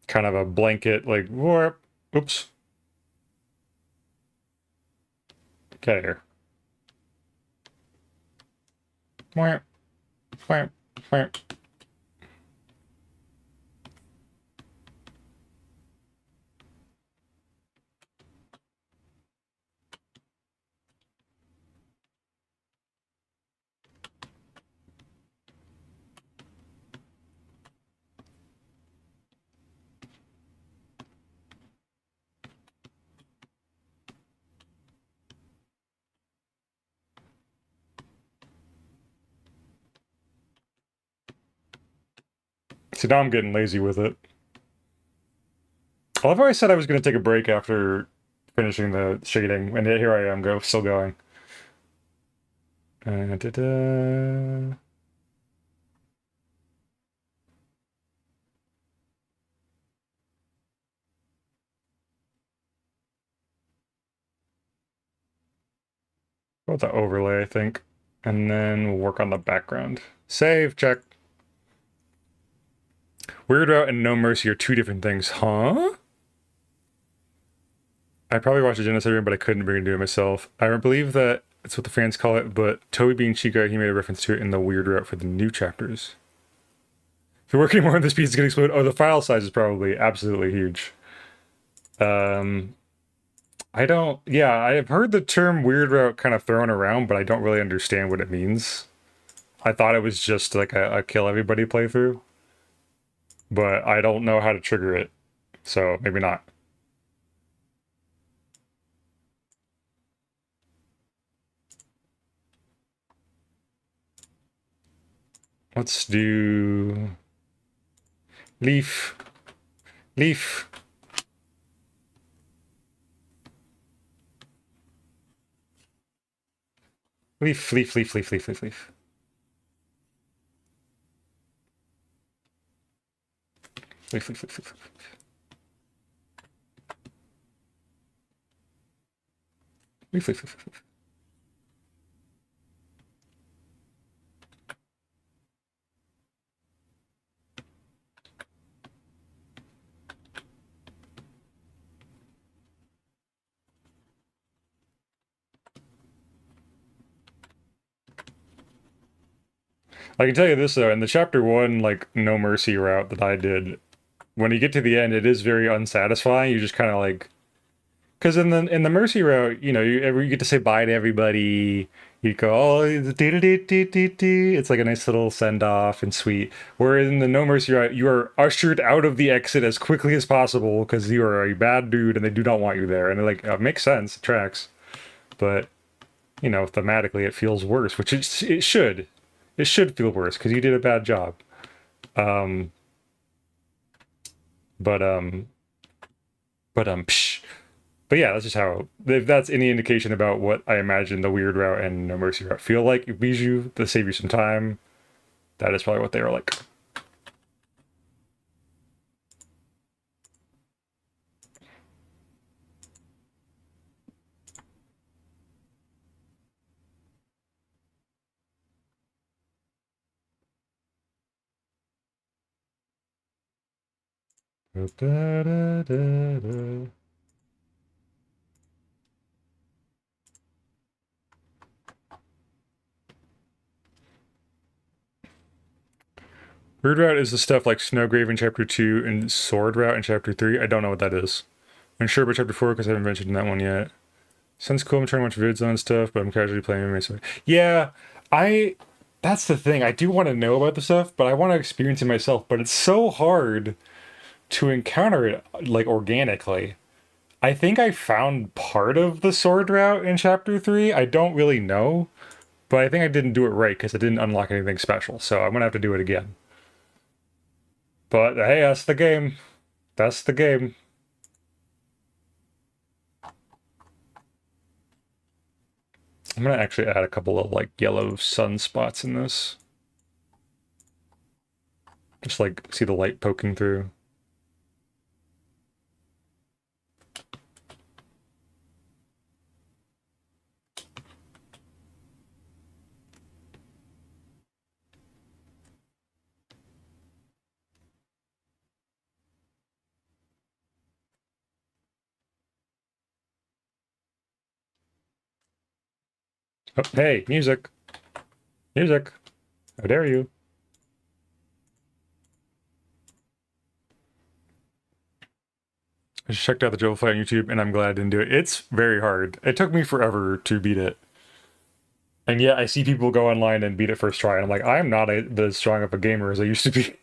Kind of a blanket, like, whoop, oops. Get out of here. Wham, wham, wham. So now I'm getting lazy with it. I love how I said I was going to take a break after finishing the shading, and here I am, still going. Da-da. About the overlay, I think. And then we'll work on the background. Save, check. Weird Route and No Mercy are two different things, huh? I probably watched a genocide, but I couldn't bring it to do it myself. I believe that it's what the fans call it, but Toby being Chica, he made a reference to it in the Weird Route for the new chapters. If you're working more on this piece, it's gonna explode. Oh, the file size is probably absolutely huge. I don't. Yeah, I have heard the term Weird Route kind of thrown around, but I don't really understand what it means. I thought it was just like a kill everybody playthrough, but I don't know how to trigger it, so maybe not. Let's do leaf, leaf. Leaf, leaf, leaf, leaf, leaf, leaf, leaf. Leaf, leaf, leaf, leaf, leaf. Leaf, leaf, leaf, leaf. I can tell you this though, in the chapter one, like no mercy route that I did, when you get to the end, it is very unsatisfying. You just kind of like, because in the mercy route, you get to say bye to everybody. You go, oh, it's like a nice little send off and sweet. Whereas in the no mercy route, you are ushered out of the exit as quickly as possible because you are a bad dude and they do not want you there. And it makes sense, it tracks, but thematically it feels worse, which it should. It should feel worse because you did a bad job. Um, but psh. But yeah, that's just how. If that's any indication about what I imagine the weird route and no mercy route feel like, Bijou, to save you some time, that is probably what they are like. Weird route is the stuff like Snowgrave in chapter 2 and Sword route in chapter 3. I don't know what that is. I'm sure about chapter 4 because I haven't mentioned that one yet. Sounds cool. I'm trying to watch vids on stuff, but I'm casually playing MMA. So yeah, I. That's the thing. I do want to know about the stuff, but I want to experience it myself. But it's so hard to encounter it like organically. I think I found part of the sword route in chapter 3. I don't really know, but I think I didn't do it right because I didn't unlock anything special. So I'm gonna have to do it again. But hey, that's the game. That's the game. I'm gonna actually add a couple of like yellow sunspots in this. Just like see the light poking through. Oh, hey, music. Music. How dare you? I just checked out the Joe fight on YouTube and I'm glad I didn't do it. It's very hard. It took me forever to beat it. And yet I see people go online and beat it first try. And I'm like, I'm not as strong of a gamer as I used to be.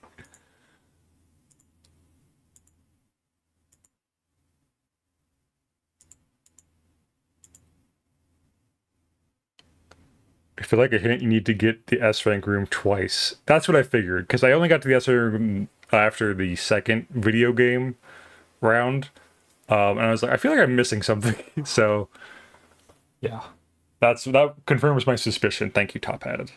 I feel like a hint you need to get the S rank room twice. That's what I figured, because I only got to the S rank room after the second video game round. And I was like, I feel like I'm missing something. So yeah. That confirms my suspicion. Thank you, Top Hatted.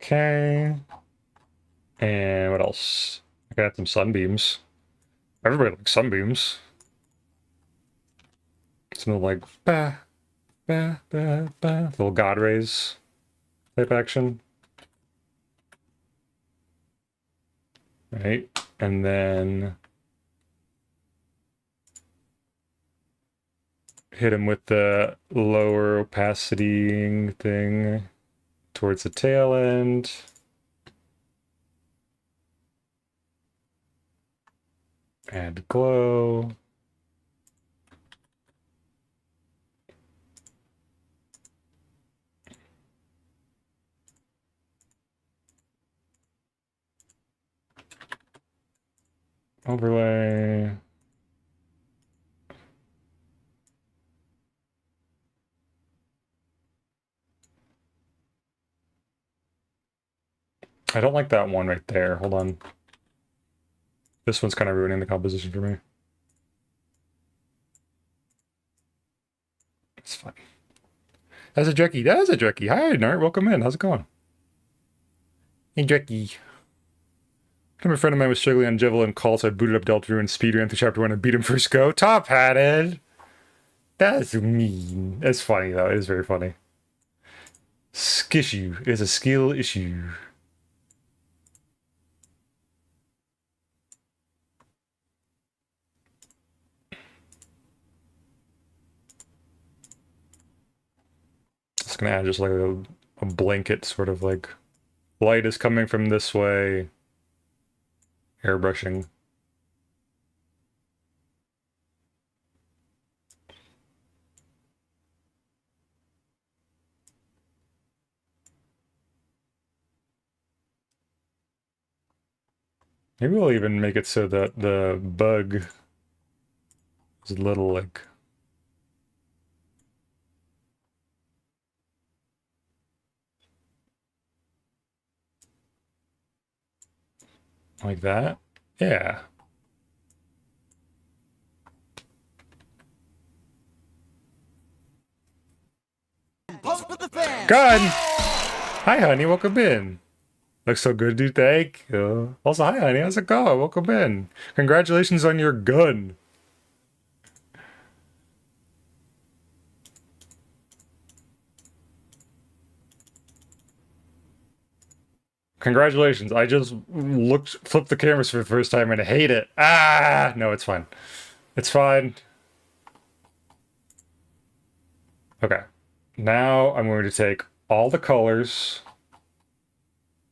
Okay. And what else? I got some sunbeams. Everybody likes sunbeams. Something like bah, bah, bah, bah. Little god rays type action. Right? And then hit him with the lower opacity thing towards the tail end. Add glow. Overlay. I don't like that one right there. Hold on. This one's kind of ruining the composition for me. It's fine. That's a Drekkie. That is a Drekkie. Hi, Nart. Welcome in. How's it going? Hey, Drekkie. A friend of mine was struggling on Javelin Call, so I booted up Deltarune and speedran through chapter 1 and beat him first go. Top hatted! That's mean. It's funny though. It is very funny. Skissue is a skill issue. Just gonna add just like a blanket sort of like light is coming from this way. Airbrushing. Maybe we'll even make it so that the bug is a little like that. Yeah. Post for the fans. Gun! Hi, honey. Welcome in. Looks so good, dude. Thank you. Also, hi, honey. How's it going? Welcome in. Congratulations on your gun. Congratulations. I just flipped the cameras for the first time and I hate it. Ah! No, it's fine. It's fine. Okay. Now I'm going to take all the colors.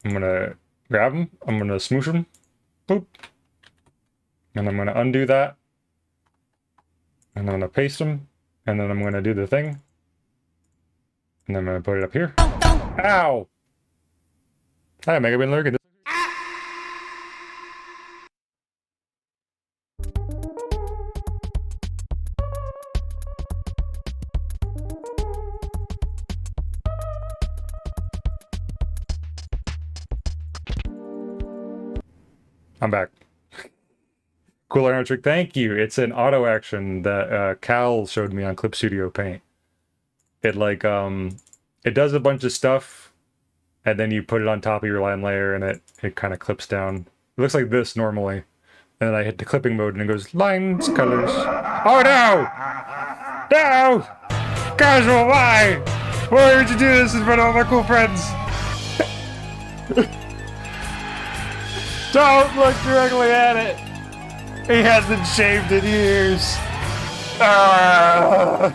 I'm going to grab them. I'm going to smoosh them. Boop. And I'm going to undo that. And I'm going to paste them. And then I'm going to do the thing. And then I'm going to put it up here. Ow! Hi, Mega been lurking. I'm back. Cool arrow trick, thank you. It's an auto action that Cal showed me on Clip Studio Paint. It like it does a bunch of stuff, and then you put it on top of your line layer, and it kind of clips down. It looks like this normally, and then I hit the clipping mode, and it goes lines, colors. Oh no! No! Casual, why? Why would you do this in front of all my cool friends? Don't look directly at it. He hasn't shaved in years. Ah!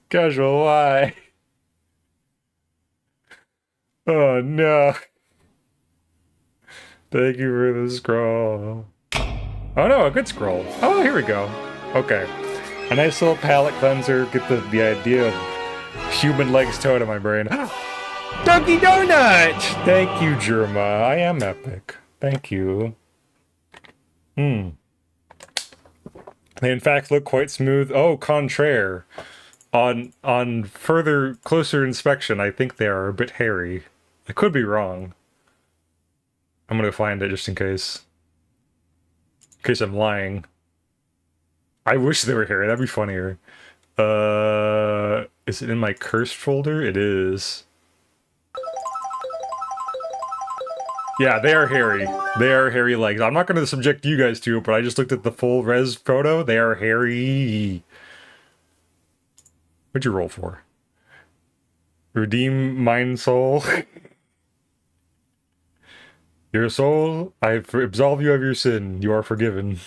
Casual, why? Oh no. Thank you for the scroll. Oh no, a good scroll. Oh, here we go. Okay. A nice little palette cleanser. Get the idea of human legs towed in my brain. Donkey Donut! Thank you, Jerma. I am epic. Thank you. They in fact look quite smooth. Oh, contraire. On further, closer inspection, I think they are a bit hairy. I could be wrong. I'm gonna find it just in case. In case I'm lying. I wish they were hairy, that'd be funnier. Is it in my cursed folder? It is. Yeah, they are hairy. They are hairy legs. I'm not going to subject you guys to it, but I just looked at the full res photo. They are hairy. What'd you roll for? Redeem mine soul. Your soul, I absolve you of your sin. You are forgiven.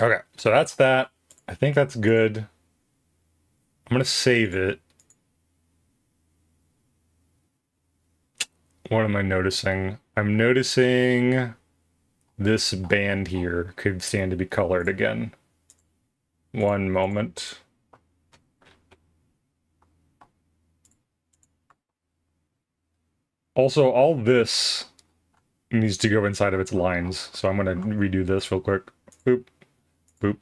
Okay, so that's that. I think that's good. I'm going to save it. What am I noticing? I'm noticing this band here could stand to be colored again. One moment. Also, all this needs to go inside of its lines, so I'm going to redo this real quick. Boop. Boop.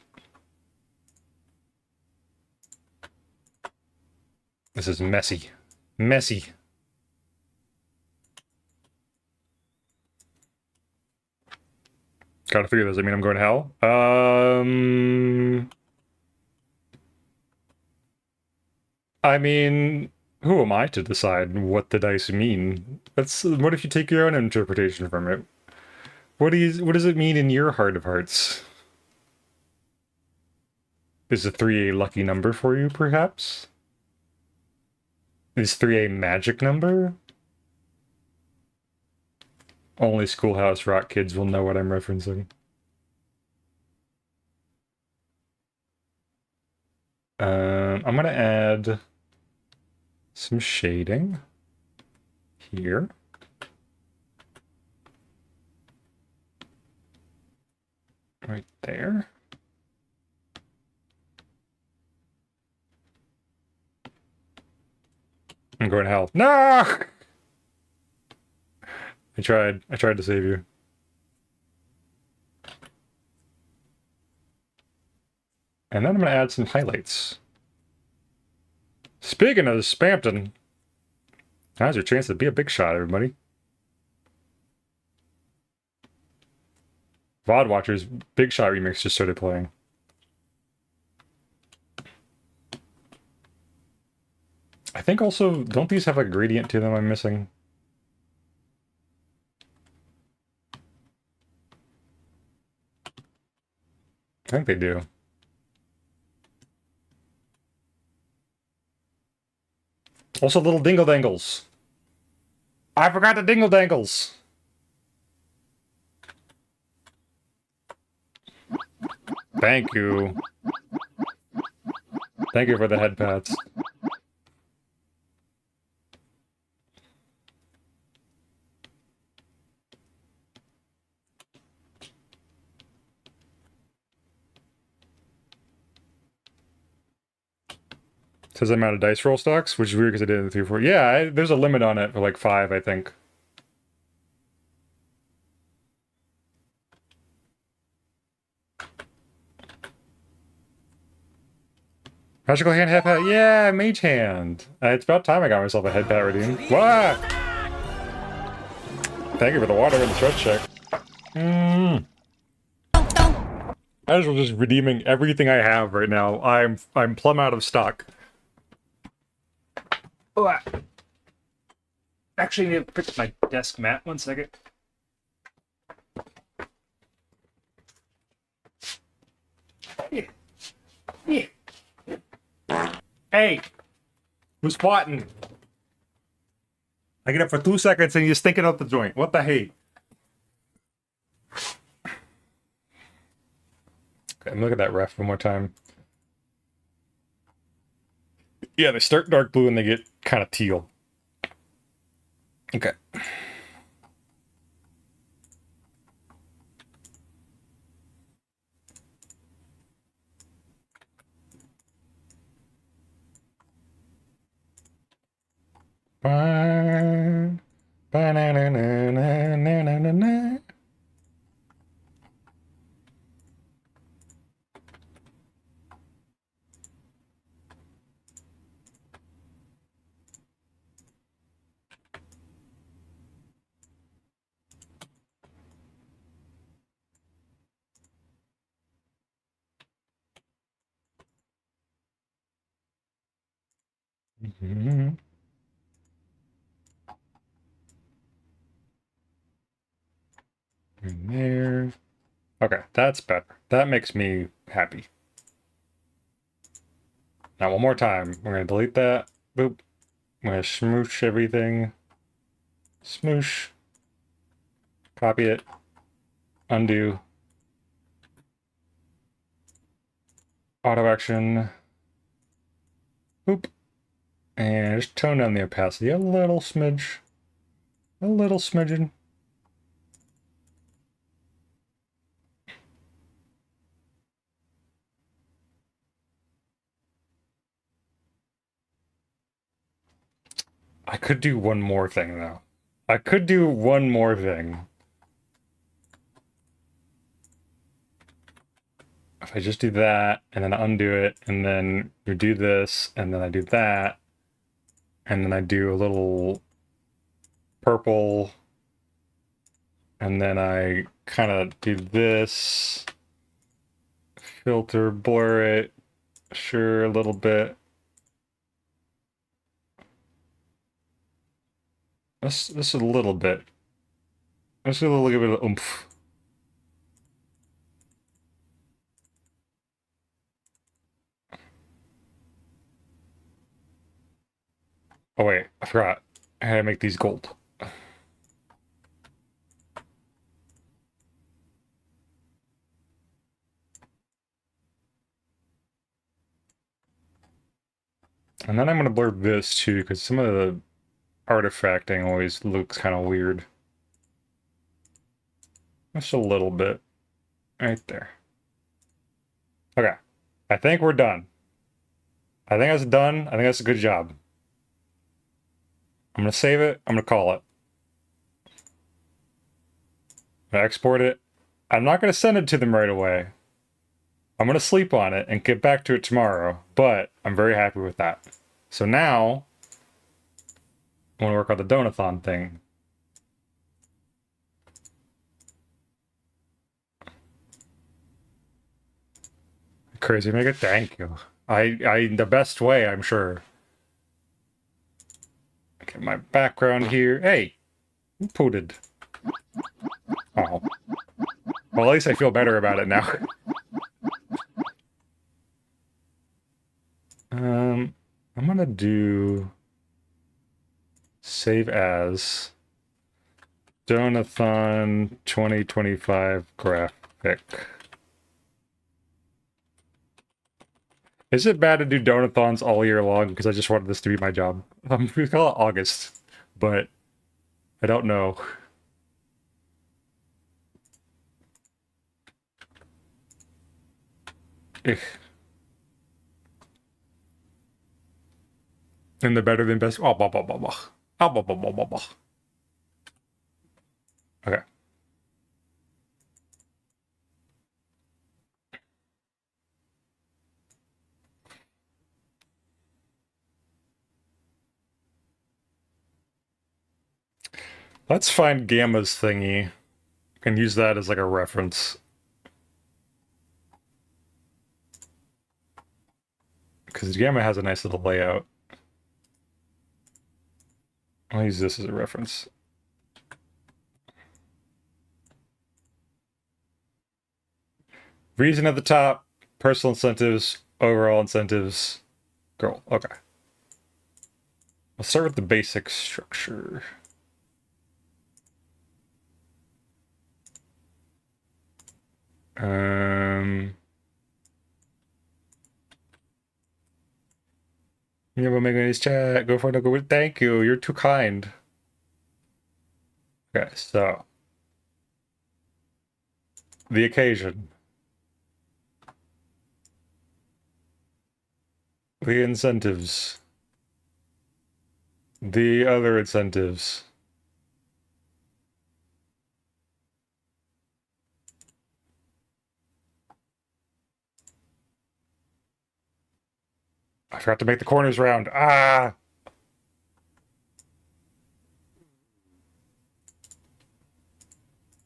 This is messy. Messy. Gotta figure this. I mean, I'm going to hell. I mean, who am I to decide what the dice mean? What if you take your own interpretation from it? What does it mean in your heart of hearts? Is a 3 a lucky number for you, perhaps? Is 3 a magic number? Only Schoolhouse Rock kids will know what I'm referencing. I'm gonna add some shading here. Right there. I'm going to hell. No! I tried to save you. And then I'm gonna add some highlights. Speaking of Spampton, now's your chance to be a big shot, everybody. VOD Watchers Big Shot remix just started playing. I think also, don't these have a gradient to them I'm missing? I think they do. Also little dingle dangles. I forgot the dingle dangles. Thank you. Thank you for the head pats. Says I'm out of dice roll stocks, which is weird because I did it in 3 4. Yeah, there's a limit on it for like 5, I think. Magical hand, head pat. Yeah, mage hand. It's about time I got myself a head pat redeemed. Wah! Thank you for the water and the stretch check. I was just redeeming everything I have right now. I'm plumb out of stock. Oh, actually, I need to pick up my desk mat. 1 second. Yeah. Yeah. Hey, who's spotting? I get up for 2 seconds and you're stinking up the joint. What the hey? Okay, look at that ref one more time. Yeah, they start dark blue and they get kind of teal. Okay. Bye. Ba-na-na-na-na-na-na-na. Mhm. In there. Okay, that's better. That makes me happy. Now, one more time. We're going to delete that. Boop. I'm going to smoosh everything. Smoosh. Copy it. Undo. Auto action. Boop. And just tone down the opacity a little smidge. A little smidgen. I could do one more thing, though. I could do one more thing. If I just do that, and then undo it, and then you do this, and then I do that, and then I do a little purple, and then I kind of do this, filter, blur it, sure, a little bit. This is a little bit. Let's do a little bit of oomph. Oh wait, I forgot. I had to make these gold. And then I'm gonna blur this too, because some of the artifacting always looks kind of weird. Just a little bit. Right there. Okay. I think we're done. I think that's done. I think that's a good job. I'm gonna save it. I'm gonna call it. I'm gonna export it. I'm not gonna send it to them right away. I'm gonna sleep on it and get back to it tomorrow, but I'm very happy with that. So now, I want to work on the Donathon thing. Crazy Mega, thank you. The best way, I'm sure. Okay, my background here. Hey, who pooted? Oh. Well, at least I feel better about it now. I'm gonna do save as Donathon 2025 graphic. Is it bad to do donathons all year long? Because I just wanted this to be my job. We call it August, but I don't know. Eh. And the better than best. Oh, blah, blah, blah, blah. Oh, blah, blah, blah, blah, blah. Okay. Let's find Gamma's thingy and use that as like a reference. Because Gamma has a nice little layout. I'll use this as a reference. Reason at the top, personal incentives, overall incentives, girl. Okay. Let's start with the basic structure. You never make any chat. Go for it. Go. Thank you. You're too kind. Okay, so the occasion, the incentives, the other incentives. I forgot to make the corners round. Ah!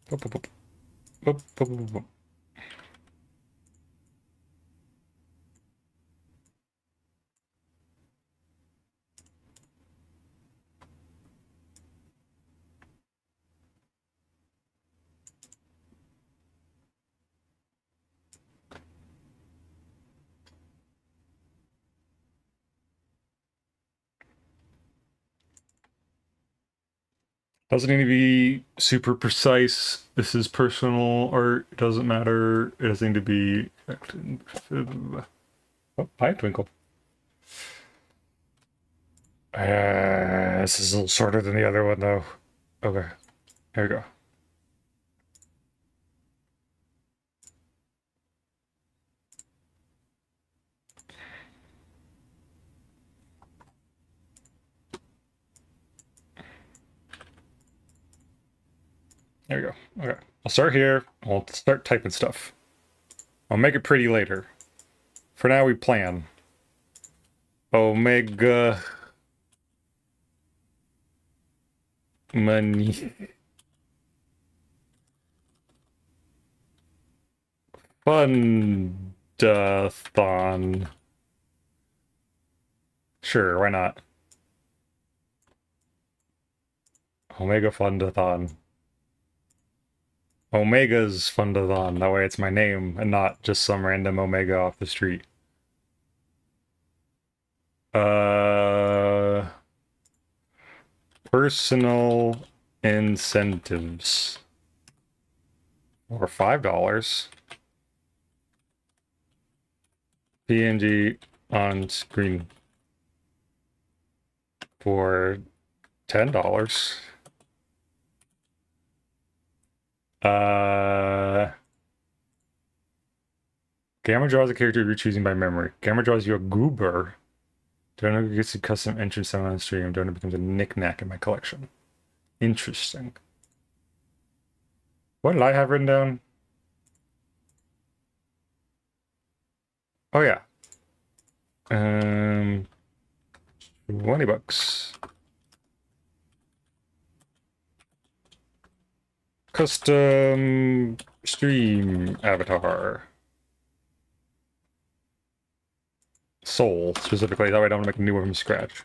Boop, boop, boop. Boop, boop, boop, boop. Doesn't need to be super precise. This is personal art. It doesn't matter. It doesn't need to be. Oh, hi, Twinkle. This is a little shorter than the other one, though. Okay, here we go. There we go. Okay, I'll start here. I'll start typing stuff. I'll make it pretty later. For now, we plan. Omega money. Fundathon. Sure, why not? Omega Fundathon. Omega's Fundathon. That way it's my name and not just some random Omega off the street. Personal incentives. Or $5. PNG on screen for $10. Gamma draws a character you're choosing by memory. Gamma draws you a goober. Donor gets a custom entrance sound on stream. Donor becomes a knick-knack in my collection. Interesting. What did I have written down? Oh yeah. 20 bucks. Custom stream avatar. Soul, specifically. That way I don't want to make a new one from scratch.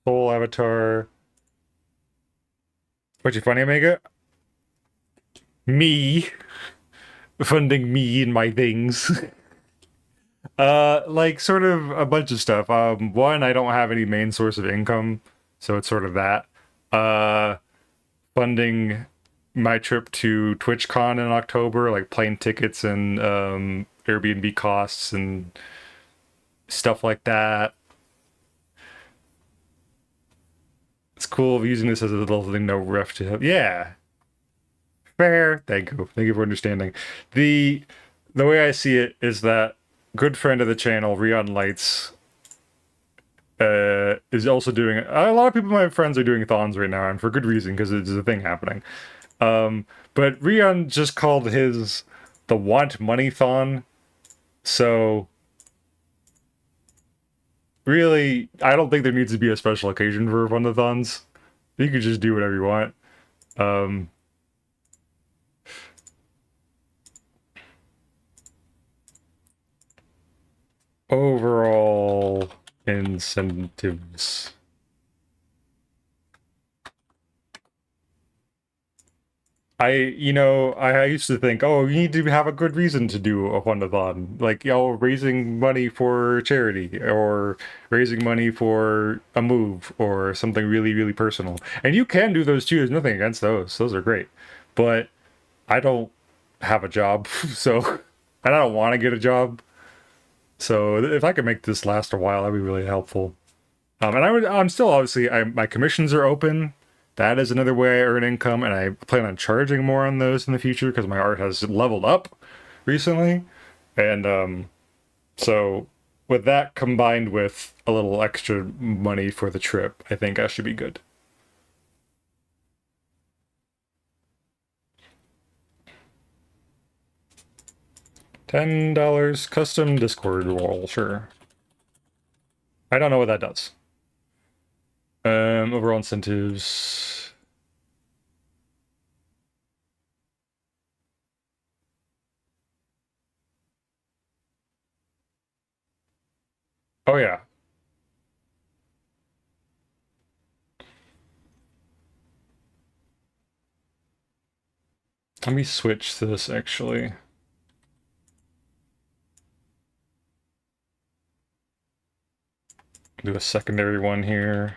Soul avatar. What you funny, Omega? Me. Funding me and my things. Like sort of a bunch of stuff. One, I don't have any main source of income, so it's sort of that. Funding my trip to TwitchCon in October, like plane tickets and Airbnb costs and stuff like that. It's cool using this as a little thing, no ref to help. Yeah. Fair. Thank you. Thank you for understanding. The way I see it is that good friend of the channel, Rion Lights, is also doing a lot of people, my friends, are doing thons right now, and for good reason, because it's a thing happening. But Rion just called his the Want Money Thon. So really, I don't think there needs to be a special occasion for Fundathons. You could just do whatever you want. Overall incentives. I used to think, oh, you need to have a good reason to do a fundathon, like, raising money for charity or raising money for a move or something really, really personal. And you can do those too. There's nothing against those. Those are great. But I don't have a job, so, and I don't want to get a job. So if I could make this last a while, that'd be really helpful. And I'm still obviously, my commissions are open. That is another way I earn income, and I plan on charging more on those in the future because my art has leveled up recently. And so with that combined with a little extra money for the trip, I think I should be good. $10 custom Discord wall, sure. I don't know what that does. Overall incentives. Oh yeah. Let me switch this actually. Do a secondary one here.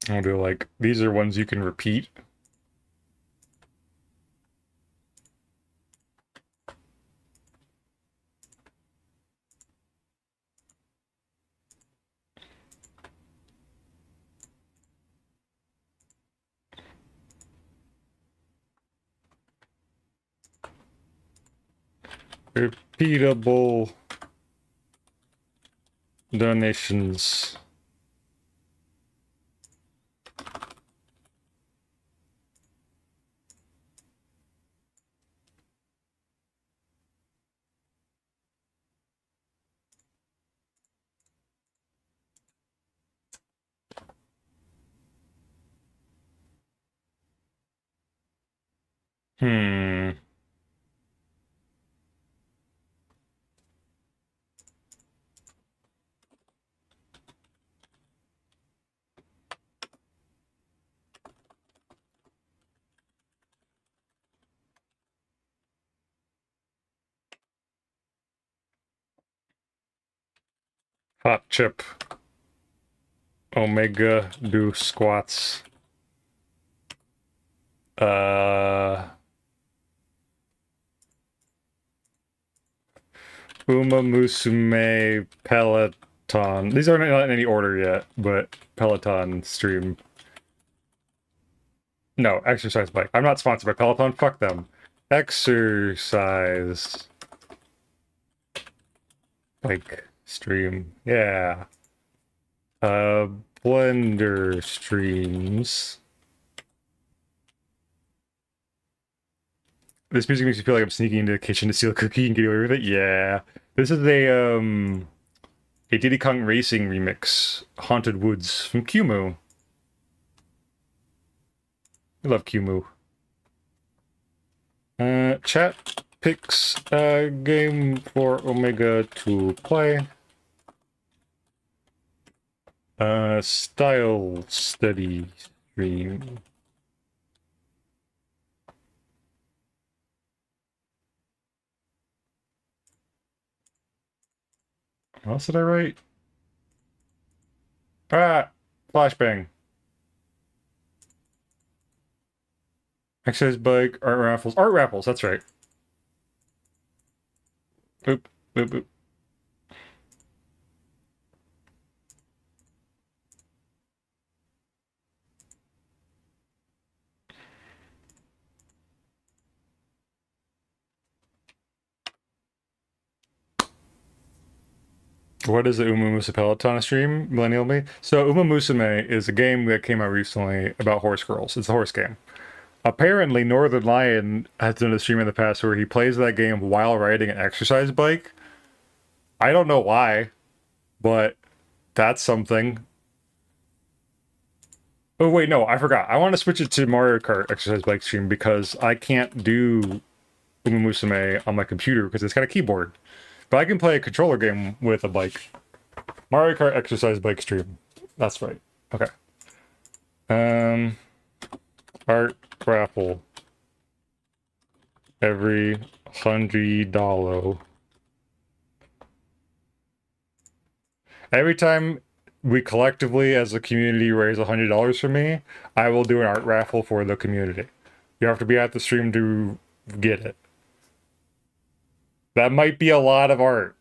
I'll do like, these are ones you can repeat. Repeatable donations. Hmm. Hot chip. Omega do squats. Uma Musume Peloton. These aren't in any order yet, but Peloton stream. No, exercise bike. I'm not sponsored by Peloton. Fuck them. Exercise bike stream. Yeah. Blender streams. This music makes me feel like I'm sneaking into the kitchen to steal a cookie and get away with it. Yeah. This is a Diddy Kong Racing remix. Haunted Woods from Kumu. I love Kumu. Chat picks a game for Omega to play. Style study stream. What else did I write? Ah! Flashbang. Exercise bike, art raffles. Art raffles, that's right. Boop, boop, boop. What is the Uma Musume Peloton stream? Millennial me. So Uma Musume is a game that came out recently about horse girls. It's a horse game. Apparently, Northern Lion has done a stream in the past where he plays that game while riding an exercise bike. I don't know why, but that's something. Oh wait, no, I forgot. I want to switch it to Mario Kart exercise bike stream because I can't do Uma Musume on my computer because it's got a keyboard. But I can play a controller game with a bike. Mario Kart exercise bike stream. That's right. Okay. Art raffle. Every $100. Every time we collectively as a community raise $100 for me, I will do an art raffle for the community. You have to be at the stream to get it. That might be a lot of art.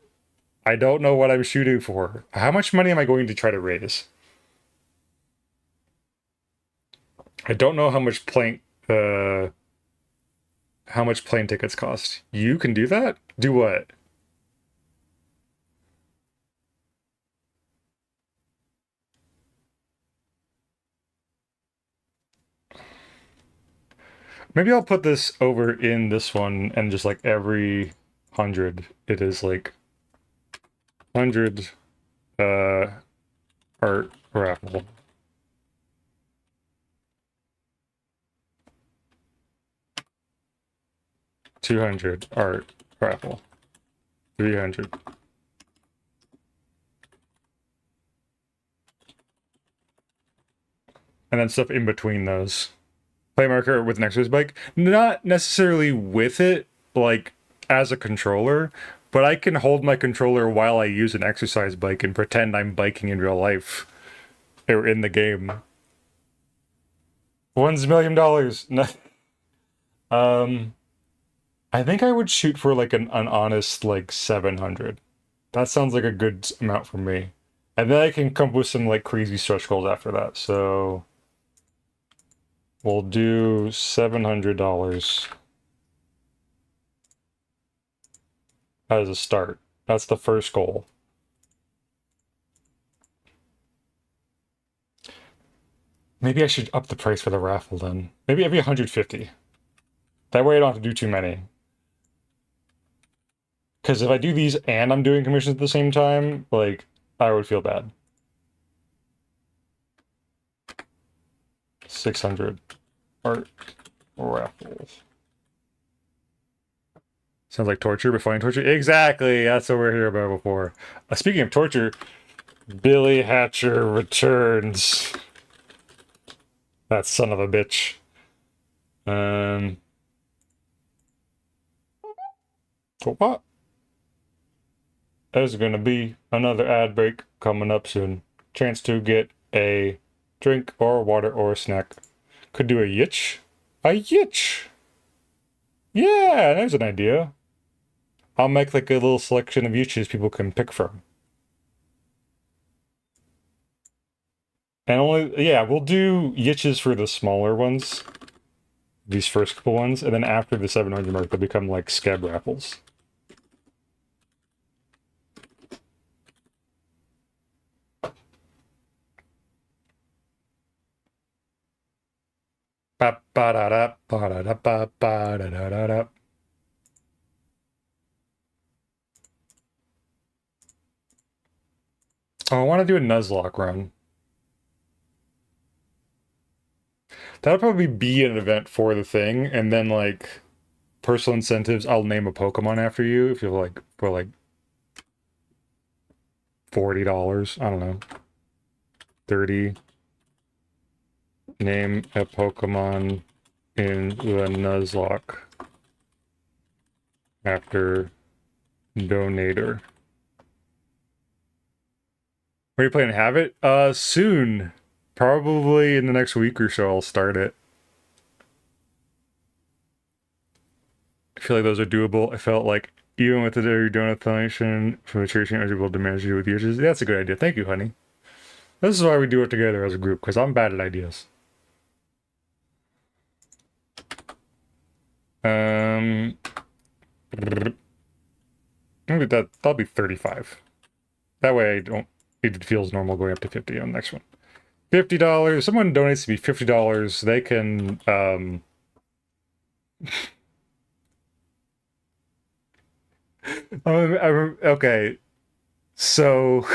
I don't know what I'm shooting for. How much money am I going to try to raise? I don't know how much plane tickets cost. You can do that? Do what? Maybe I'll put this over in this one and just like every 100 it is like 100 art raffle. $200 art raffle. 300. And then stuff in between those. Play marker with an exercise bike. Not necessarily with it, like as a controller, but I can hold my controller while I use an exercise bike and pretend I'm biking in real life. Or in the game. $1 million. No. I think I would shoot for like an honest like 700. That sounds like a good amount for me. And then I can come up with some like crazy stretch goals after that. So we'll do $700 as a start. That's the first goal. Maybe I should up the price for the raffle then. Maybe every 150. That way I don't have to do too many. Because if I do these and I'm doing commissions at the same time, like, I would feel bad. 600 art raffles. Sounds like torture, but fine torture. Exactly, that's what we're here about before. Speaking of torture, Billy Hatcher returns. That son of a bitch. What? There's gonna be another ad break coming up soon. Chance to get a drink or water or a snack. Could do a yitch. A yitch! Yeah, there's an idea. I'll make like a little selection of yitches people can pick from. And only, yeah, we'll do yitches for the smaller ones. These first couple ones. And then after the 700 mark, they'll become like scab raffles. Ba ba da da ba da da ba ba da da da da. Oh, I want to do a Nuzlocke run. That'll probably be an event for the thing, and then like personal incentives. I'll name a Pokemon after you if you like for like $40. I don't know, 30. Name a Pokemon in the Nuzlocke after donator. Are you planning to have it? Soon. Probably in the next week or so I'll start it. I feel like those are doable. I felt like even with the donation from the church, I was able to manage to do with yours. That's a good idea. Thank you, honey. This is why we do it together as a group, because I'm bad at ideas. Maybe that'll be 35. That way I don't, it feels normal going up to 50 on the next one. $50. Someone donates to me $50. They can, okay. So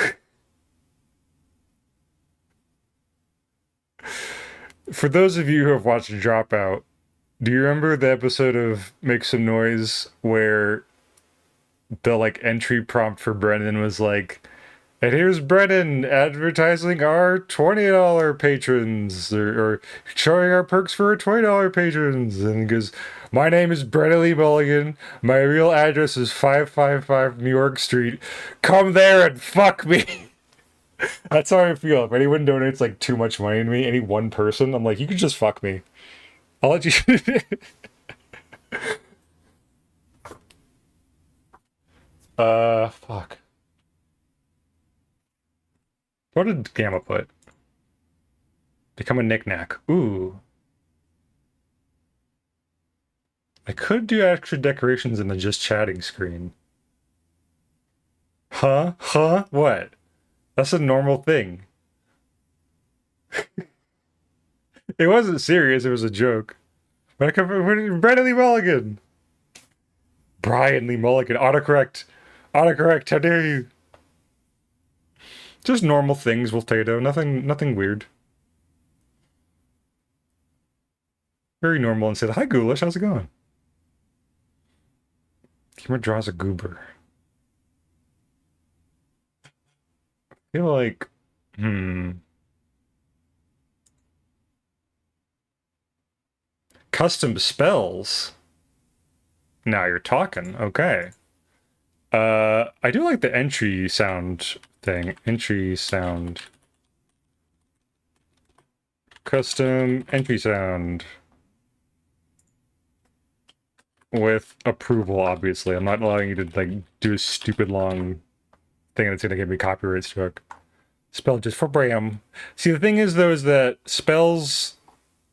for those of you who have watched Dropout, do you remember the episode of Make Some Noise where the like entry prompt for Brennan was like, and here's Brennan advertising our $20 patrons or showing our perks for our $20 patrons. And he goes, my name is Brennan Lee Mulligan. My real address is 555 New York Street. Come there and fuck me. That's how I feel. If anyone donates like too much money to me, any one person, I'm like, you can just fuck me. I'll let you. Fuck. What did Gamma put? Become a knickknack. Ooh. I could do extra decorations in the just chatting screen. Huh? Huh? What? That's a normal thing. It wasn't serious, it was a joke. But I come from Brandon Lee Mulligan. Brian Lee Mulligan. Autocorrect. Autocorrect, how dare you? Just normal things, Voltato. Nothing weird. Very normal and say, hi Ghoulish, how's it going? Camera draws a goober. I feel like, custom spells. Now you're talking. Okay. I do like the entry sound thing. Entry sound. Custom entry sound. With approval, obviously. I'm not allowing you to like do a stupid long thing that's gonna get me copyright struck. Spell just for Bram. See, the thing is though, is that spells,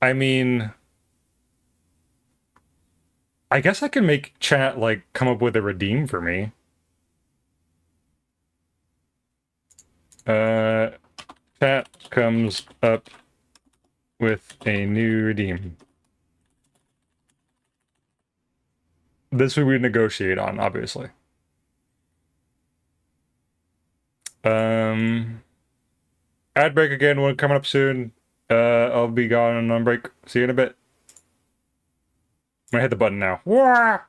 I mean, I guess I can make chat like come up with a redeem for me. Chat comes up with a new redeem. This we would negotiate on, obviously. Ad break again, one coming up soon. I'll be gone on break. See you in a bit. I'm gonna hit the button now. Wah!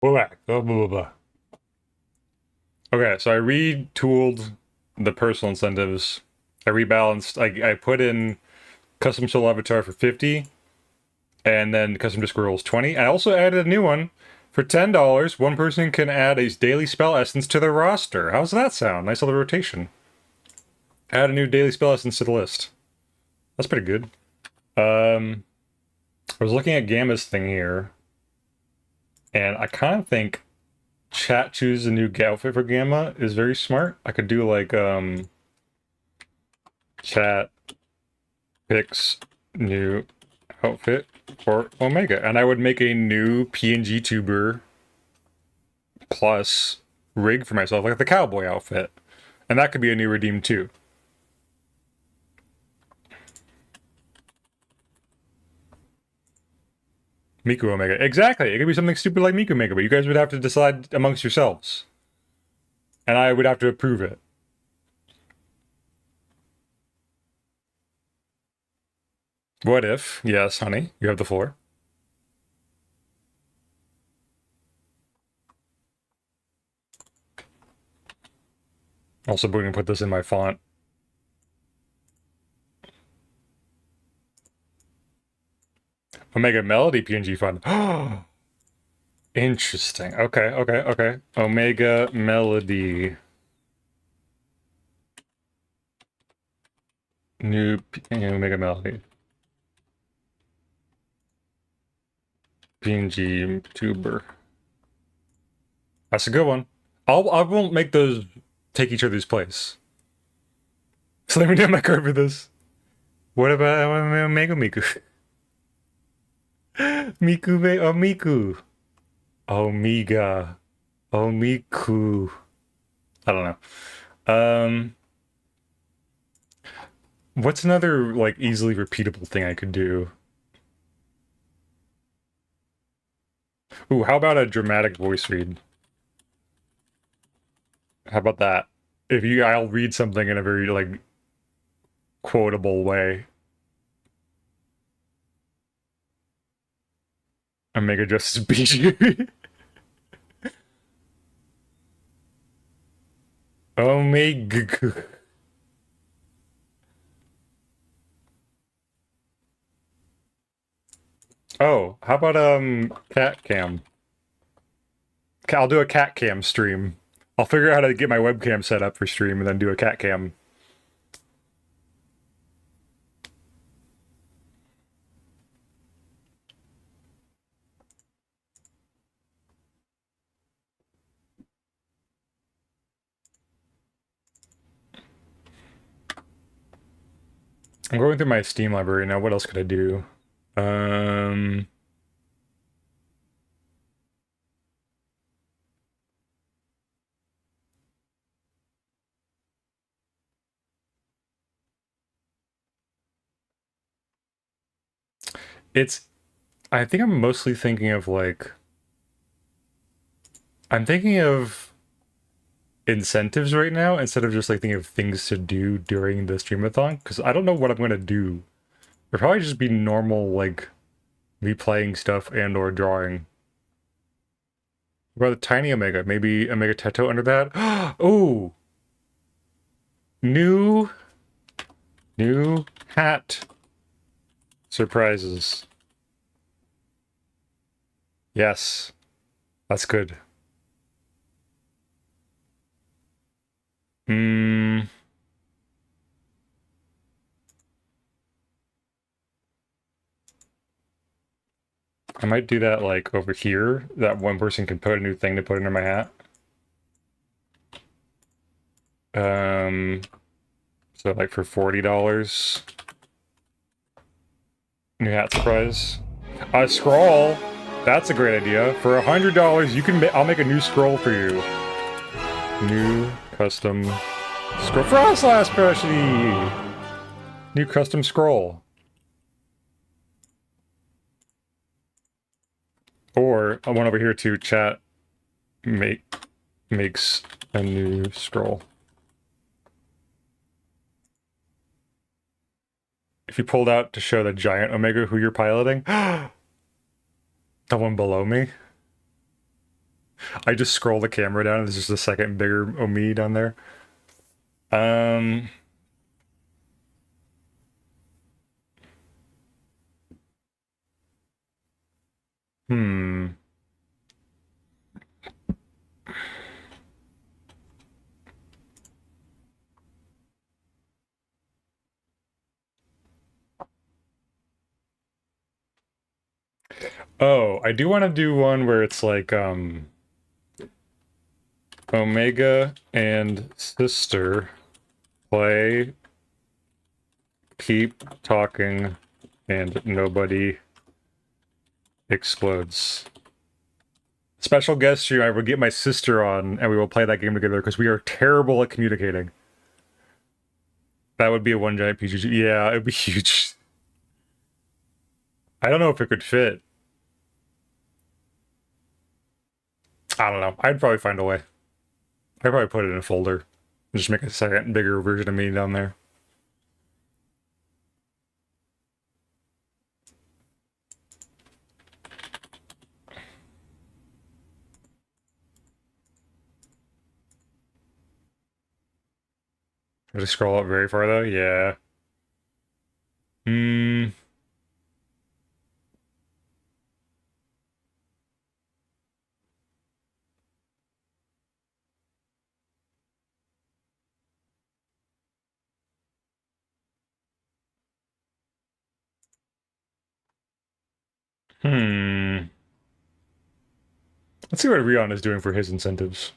Blah, blah, blah, blah. Okay, so I retooled the personal incentives. I rebalanced. I put in custom soul avatar for 50, and then custom disc rolls 20. I also added a new one for $10. One person can add a daily spell essence to their roster. How's that sound? Nice little rotation. Add a new daily spell essence to the list. That's pretty good. I was looking at Gamma's thing here, and I kind of think chat choose a new outfit for Gamma is very smart. I could do like chat picks new outfit for Omega, and I would make a new PNG tuber plus rig for myself, like the cowboy outfit, and that could be a new redeem too. Miku Omega. Exactly. It could be something stupid like Miku Omega, but you guys would have to decide amongst yourselves. And I would have to approve it. What if? Yes, honey. You have the floor. Also, going to put this in my font. Omega Melody PNG font. Interesting. Okay, okay, okay. Omega Melody. New Omega Melody. PNG tuber. That's a good one. I won't make those take each other's place. So let me do my card for this. What about Omega Miku? Miku oh Miku. Omega. Omiku. I don't know. What's another like easily repeatable thing I could do? Ooh, how about a dramatic voice read? How about that? I'll read something in a very like quotable way. Omega Justice Beach. Omega. Oh, how about cat cam? I'll do a cat cam stream. I'll figure out how to get my webcam set up for stream and then do a cat cam. I'm going through my Steam library now. What else could I do? It's I think I'm mostly thinking of like I'm thinking of incentives right now instead of just like thinking of things to do during the streamathon because I don't know what I'm gonna do. It'll probably just be normal like me playing stuff and or drawing. What about the tiny Omega? Maybe Omega Teto under that? Oh! New hat surprises. Yes. That's good. Hmm. I might do that like over here. That one person can put a new thing to put under my hat. So like for $40. New hat surprise. A scroll. That's a great idea. For $100, you can. I'll make a new scroll for you. New custom scroll. Frost last specialty. New custom scroll. Or I want over here to chat. Makes a new scroll. If you pulled out to show the giant Omega who you're piloting, the one below me. I just scroll the camera down and there's just a second bigger Omi down there. Um, hmm. Oh, I do want to do one where it's like, Omega and sister play, keep talking, and nobody explodes. Special guest stream, I will get my sister on and we will play that game together because we are terrible at communicating. That would be a one giant PGG. Yeah, it'd be huge. I don't know if it could fit. I don't know. I'd probably find a way. I'd probably put it in a folder and just make a second bigger version of me down there. I just scroll up very far though. Yeah. Hmm. Hmm. Let's see what Rion is doing for his incentives.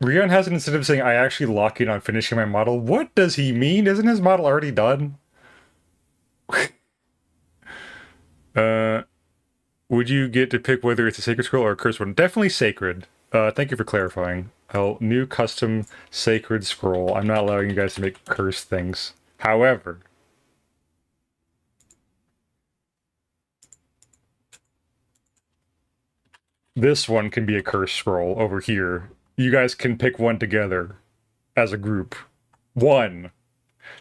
Rion has an incentive saying, I actually lock in on finishing my model. What does he mean? Isn't his model already done? uh, would you get to pick whether it's a sacred scroll or a cursed one? Definitely sacred. Thank you for clarifying. Oh, new custom sacred scroll. I'm not allowing you guys to make cursed things. However, this one can be a cursed scroll over here. You guys can pick one together as a group. One.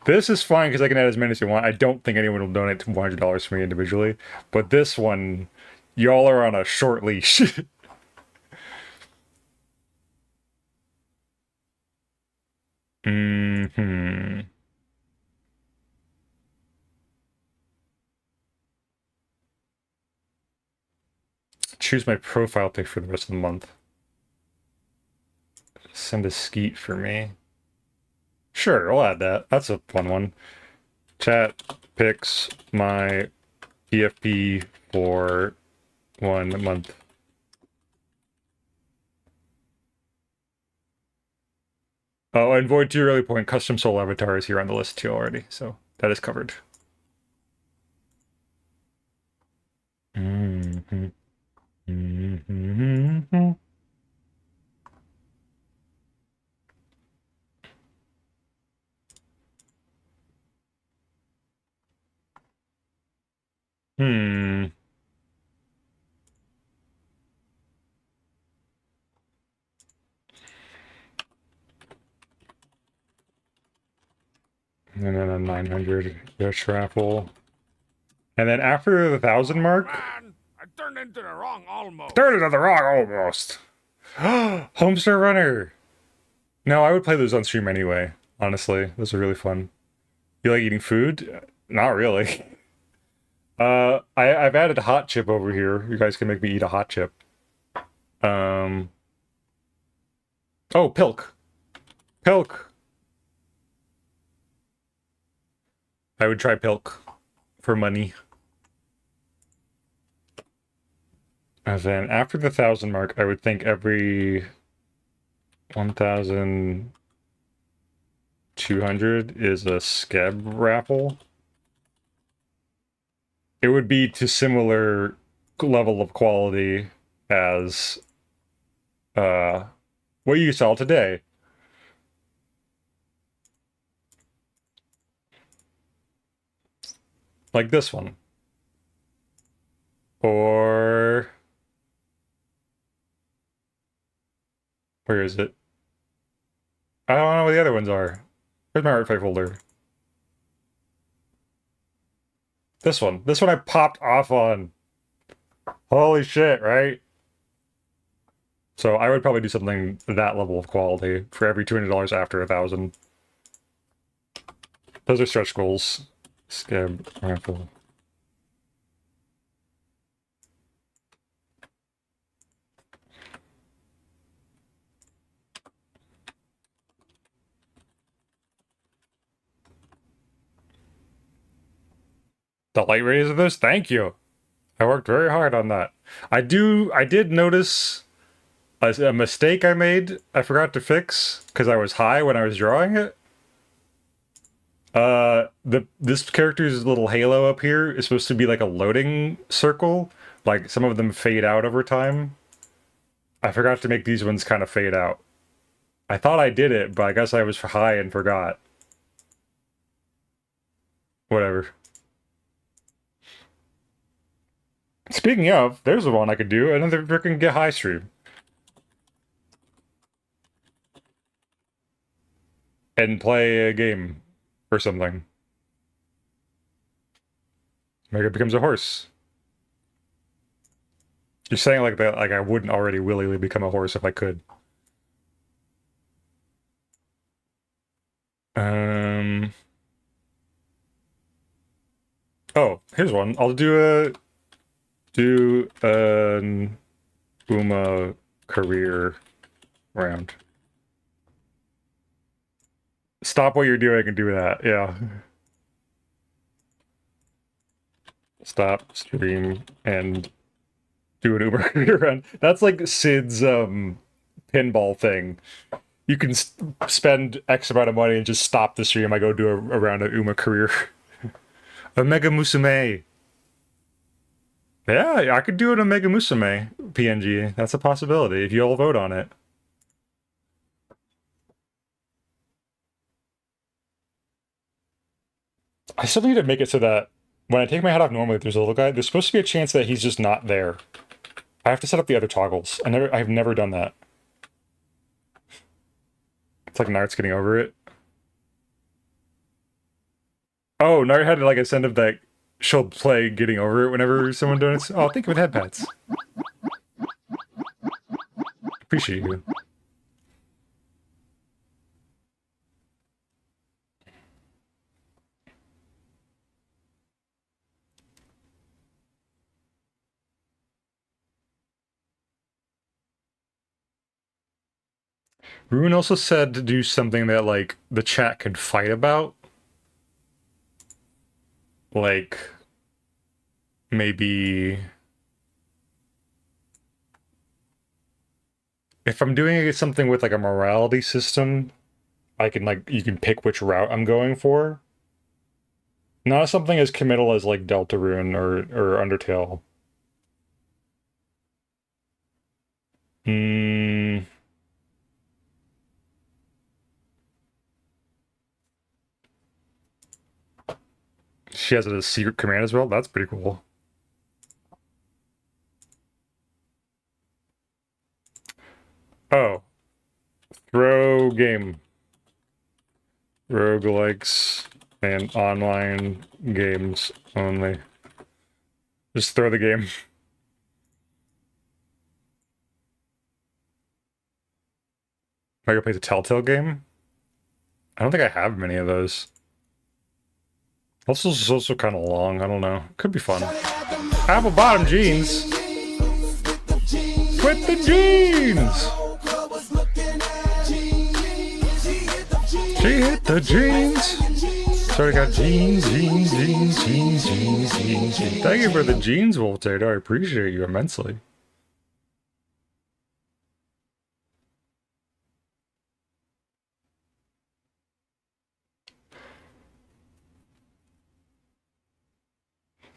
This is fine because I can add as many as you want. I don't think anyone will donate $100 for me individually. But this one, y'all are on a short leash. Hmm. Choose my profile pic for the rest of the month. Send a skeet for me. Sure, I'll add that. That's a fun one. Chat picks my PFP for 1 month. Oh, and Void, to your early point, custom soul avatar is here on the list too already, so that is covered. Mm-hmm. Mm-hmm. Hmm. And then a 900 Dutch raffle. And then after the 1,000 mark... Man, I turned into the wrong almost. Turned into the wrong almost! Homestar Runner! No, I would play those on stream anyway, honestly. Those are really fun. You like eating food? Not really. I've added a hot chip over here. You guys can make me eat a hot chip. Oh, Pilk. Pilk. I would try Pilk for money. And then after the 1,000 mark, I would think every 1,200 is a scab raffle. It would be to similar level of quality as what you saw today. Like this one. Or where is it? I don't know what the other ones are. Where's my artifact folder? This one. This one I popped off on. Holy shit, right? So I would probably do something that level of quality for every $200 after 1,000. Those are stretch goals. Scab raffle. The light rays of this? Thank you. I worked very hard on that. I did notice a mistake I made. I forgot to fix because I was high when I was drawing it. This character's little halo up here is supposed to be like a loading circle. Like some of them fade out over time. I forgot to make these ones kind of fade out. I thought I did it, but I guess I was high and forgot. Whatever. Speaking of, there's the one I could do. Another freaking get high stream. And play a game or something. Maybe it becomes a horse. You're saying like that, like I wouldn't already willingly become a horse if I could. Oh, here's one. I'll do an Uma career round. Stop what you're doing and do that. Yeah. Stop stream and do an Uber career round. That's like Sid's pinball thing. You can spend X amount of money and just stop the stream. I go do a round of Uma career. Omega Musume. Yeah, I could do an Omega Musume PNG. That's a possibility if you all vote on it. I still need to make it so that when I take my head off normally, there's a little guy. There's supposed to be a chance that he's just not there. I have to set up the other toggles. I've never done that. It's like Nart's getting over it. Oh, Nart had like a send of that she'll play getting over it whenever someone donates. Oh, think of it, head pats. Appreciate you. Ruin also said to do something that like the chat could fight about. Like maybe if I'm doing something with like a morality system, I can like you can pick which route I'm going for. Not something as committal as like Deltarune or Undertale. Hmm. She has a secret command as well. That's pretty cool. Oh. Throw game. Roguelikes and online games only. Just throw the game. Mega plays a Telltale game? I don't think I have many of those. Also, it's also kind of long. I don't know. Could be fun. Apple bottom jeans. With the jeans. She hit the jeans. So I got jeans. Thank you for the jeans, Voltato. I appreciate you immensely.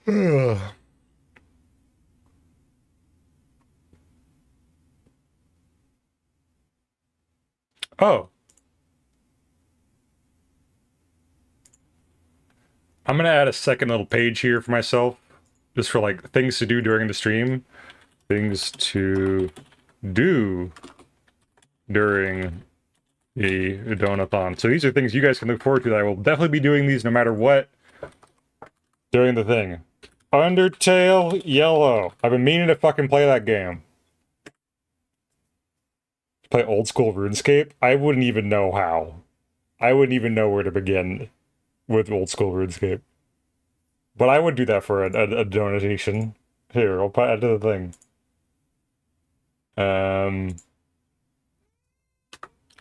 Ugh. Oh. I'm gonna add a second little page here for myself, just for like things to do during the stream. Things to do during the Donathon. So these are things you guys can look forward to. That I will definitely be doing these no matter what. Doing the thing. Undertale Yellow. I've been meaning to fucking play that game. Play old school RuneScape? I wouldn't even know how. I wouldn't even know where to begin with old school RuneScape. But I would do that for a donation. Here, I'll put add to the thing.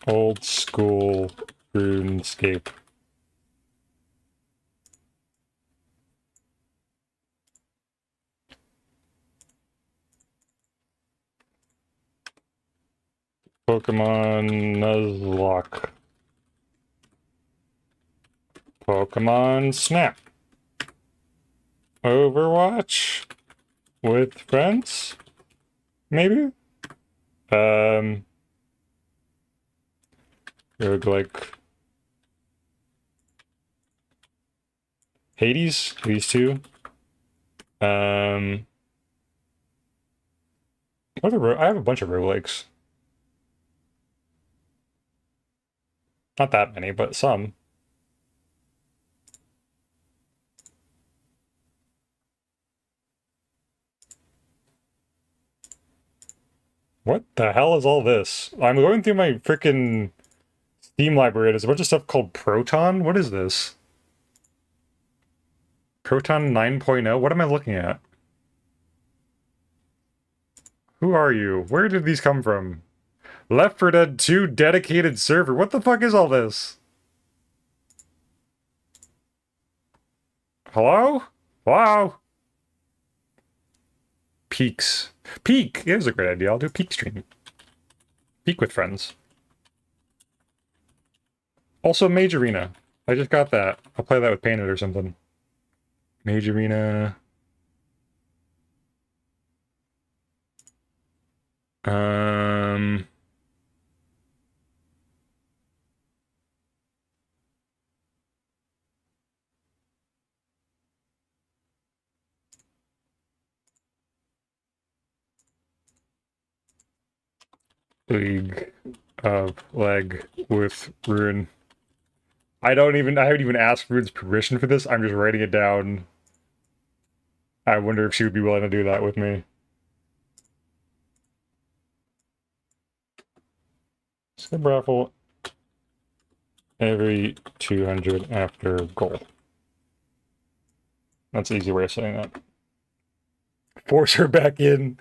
Old school RuneScape. Pokemon Nuzlocke. Pokemon Snap. Overwatch with friends? Maybe? Roguelike. Hades? These two. What are I have a bunch of roguelikes. Not that many, but some. What the hell is all this? I'm going through my freaking Steam library. There's a bunch of stuff called Proton. What is this? Proton 9.0? What am I looking at? Who are you? Where did these come from? Left 4 Dead 2 dedicated server. What the fuck is all this? Hello? Hello? Peaks. Peak! Here's a great idea. I'll do Peak stream. Peak with friends. Also, Mage Arena. I just got that. I'll play that with Painted or something. Mage Arena. League of Leg with Rune. I haven't even asked Rune's permission for this. I'm just writing it down. I wonder if she would be willing to do that with me. Skip raffle every 200 after goal. That's an easy way of saying that. Force her back in.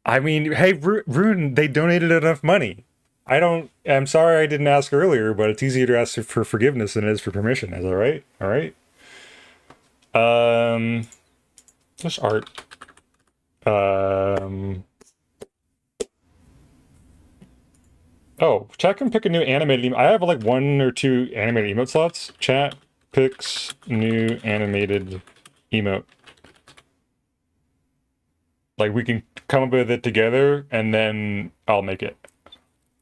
I mean, hey, Rune, they donated enough money. I'm sorry I didn't ask earlier, but it's easier to ask for forgiveness than it is for permission. Is that right? All right. Just art. Oh, chat can pick a new animated I have like 1 or 2 animated emote slots. Chat picks new animated emote. Like, we can come up with it together, and then I'll make it.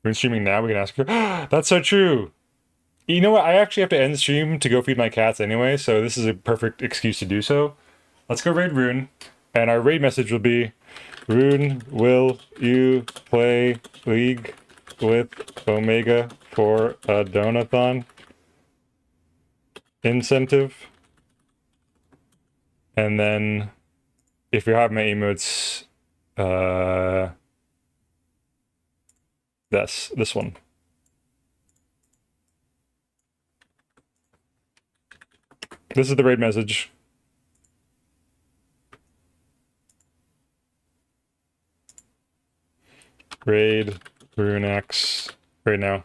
We're streaming now, we can ask her. That's so true! You know what? I actually have to end the stream to go feed my cats anyway, so this is a perfect excuse to do so. Let's go raid Rune, and our raid message will be, Rune, will you play League with Omega for a Donathon incentive? And then, if you have my emotes, this one. This is the raid message. Raid Runex right now.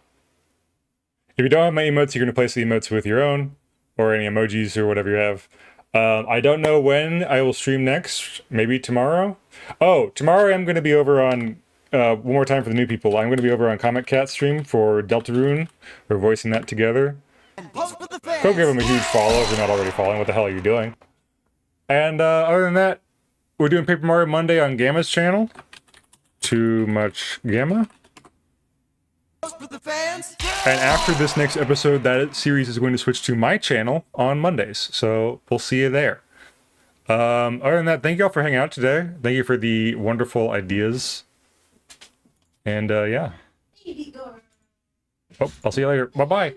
If you don't have my emotes, you can replace the emotes with your own, or any emojis or whatever you have. I don't know when I will stream next. Maybe tomorrow? Oh, tomorrow I'm going to be over on, one more time for the new people, I'm going to be over on Comic Cat stream for Deltarune. We're voicing that together. Vote for the fans. Go give him a huge follow if you're not already following. What the hell are you doing? And other than that, we're doing Paper Mario Monday on Gamma's channel. Too much Gamma. Vote for the fans. And after this next episode, that series is going to switch to my channel on Mondays. So we'll see you there. Other than that, thank you all for hanging out today. Thank you for the wonderful ideas. And yeah. Oh, I'll see you later. Bye-bye.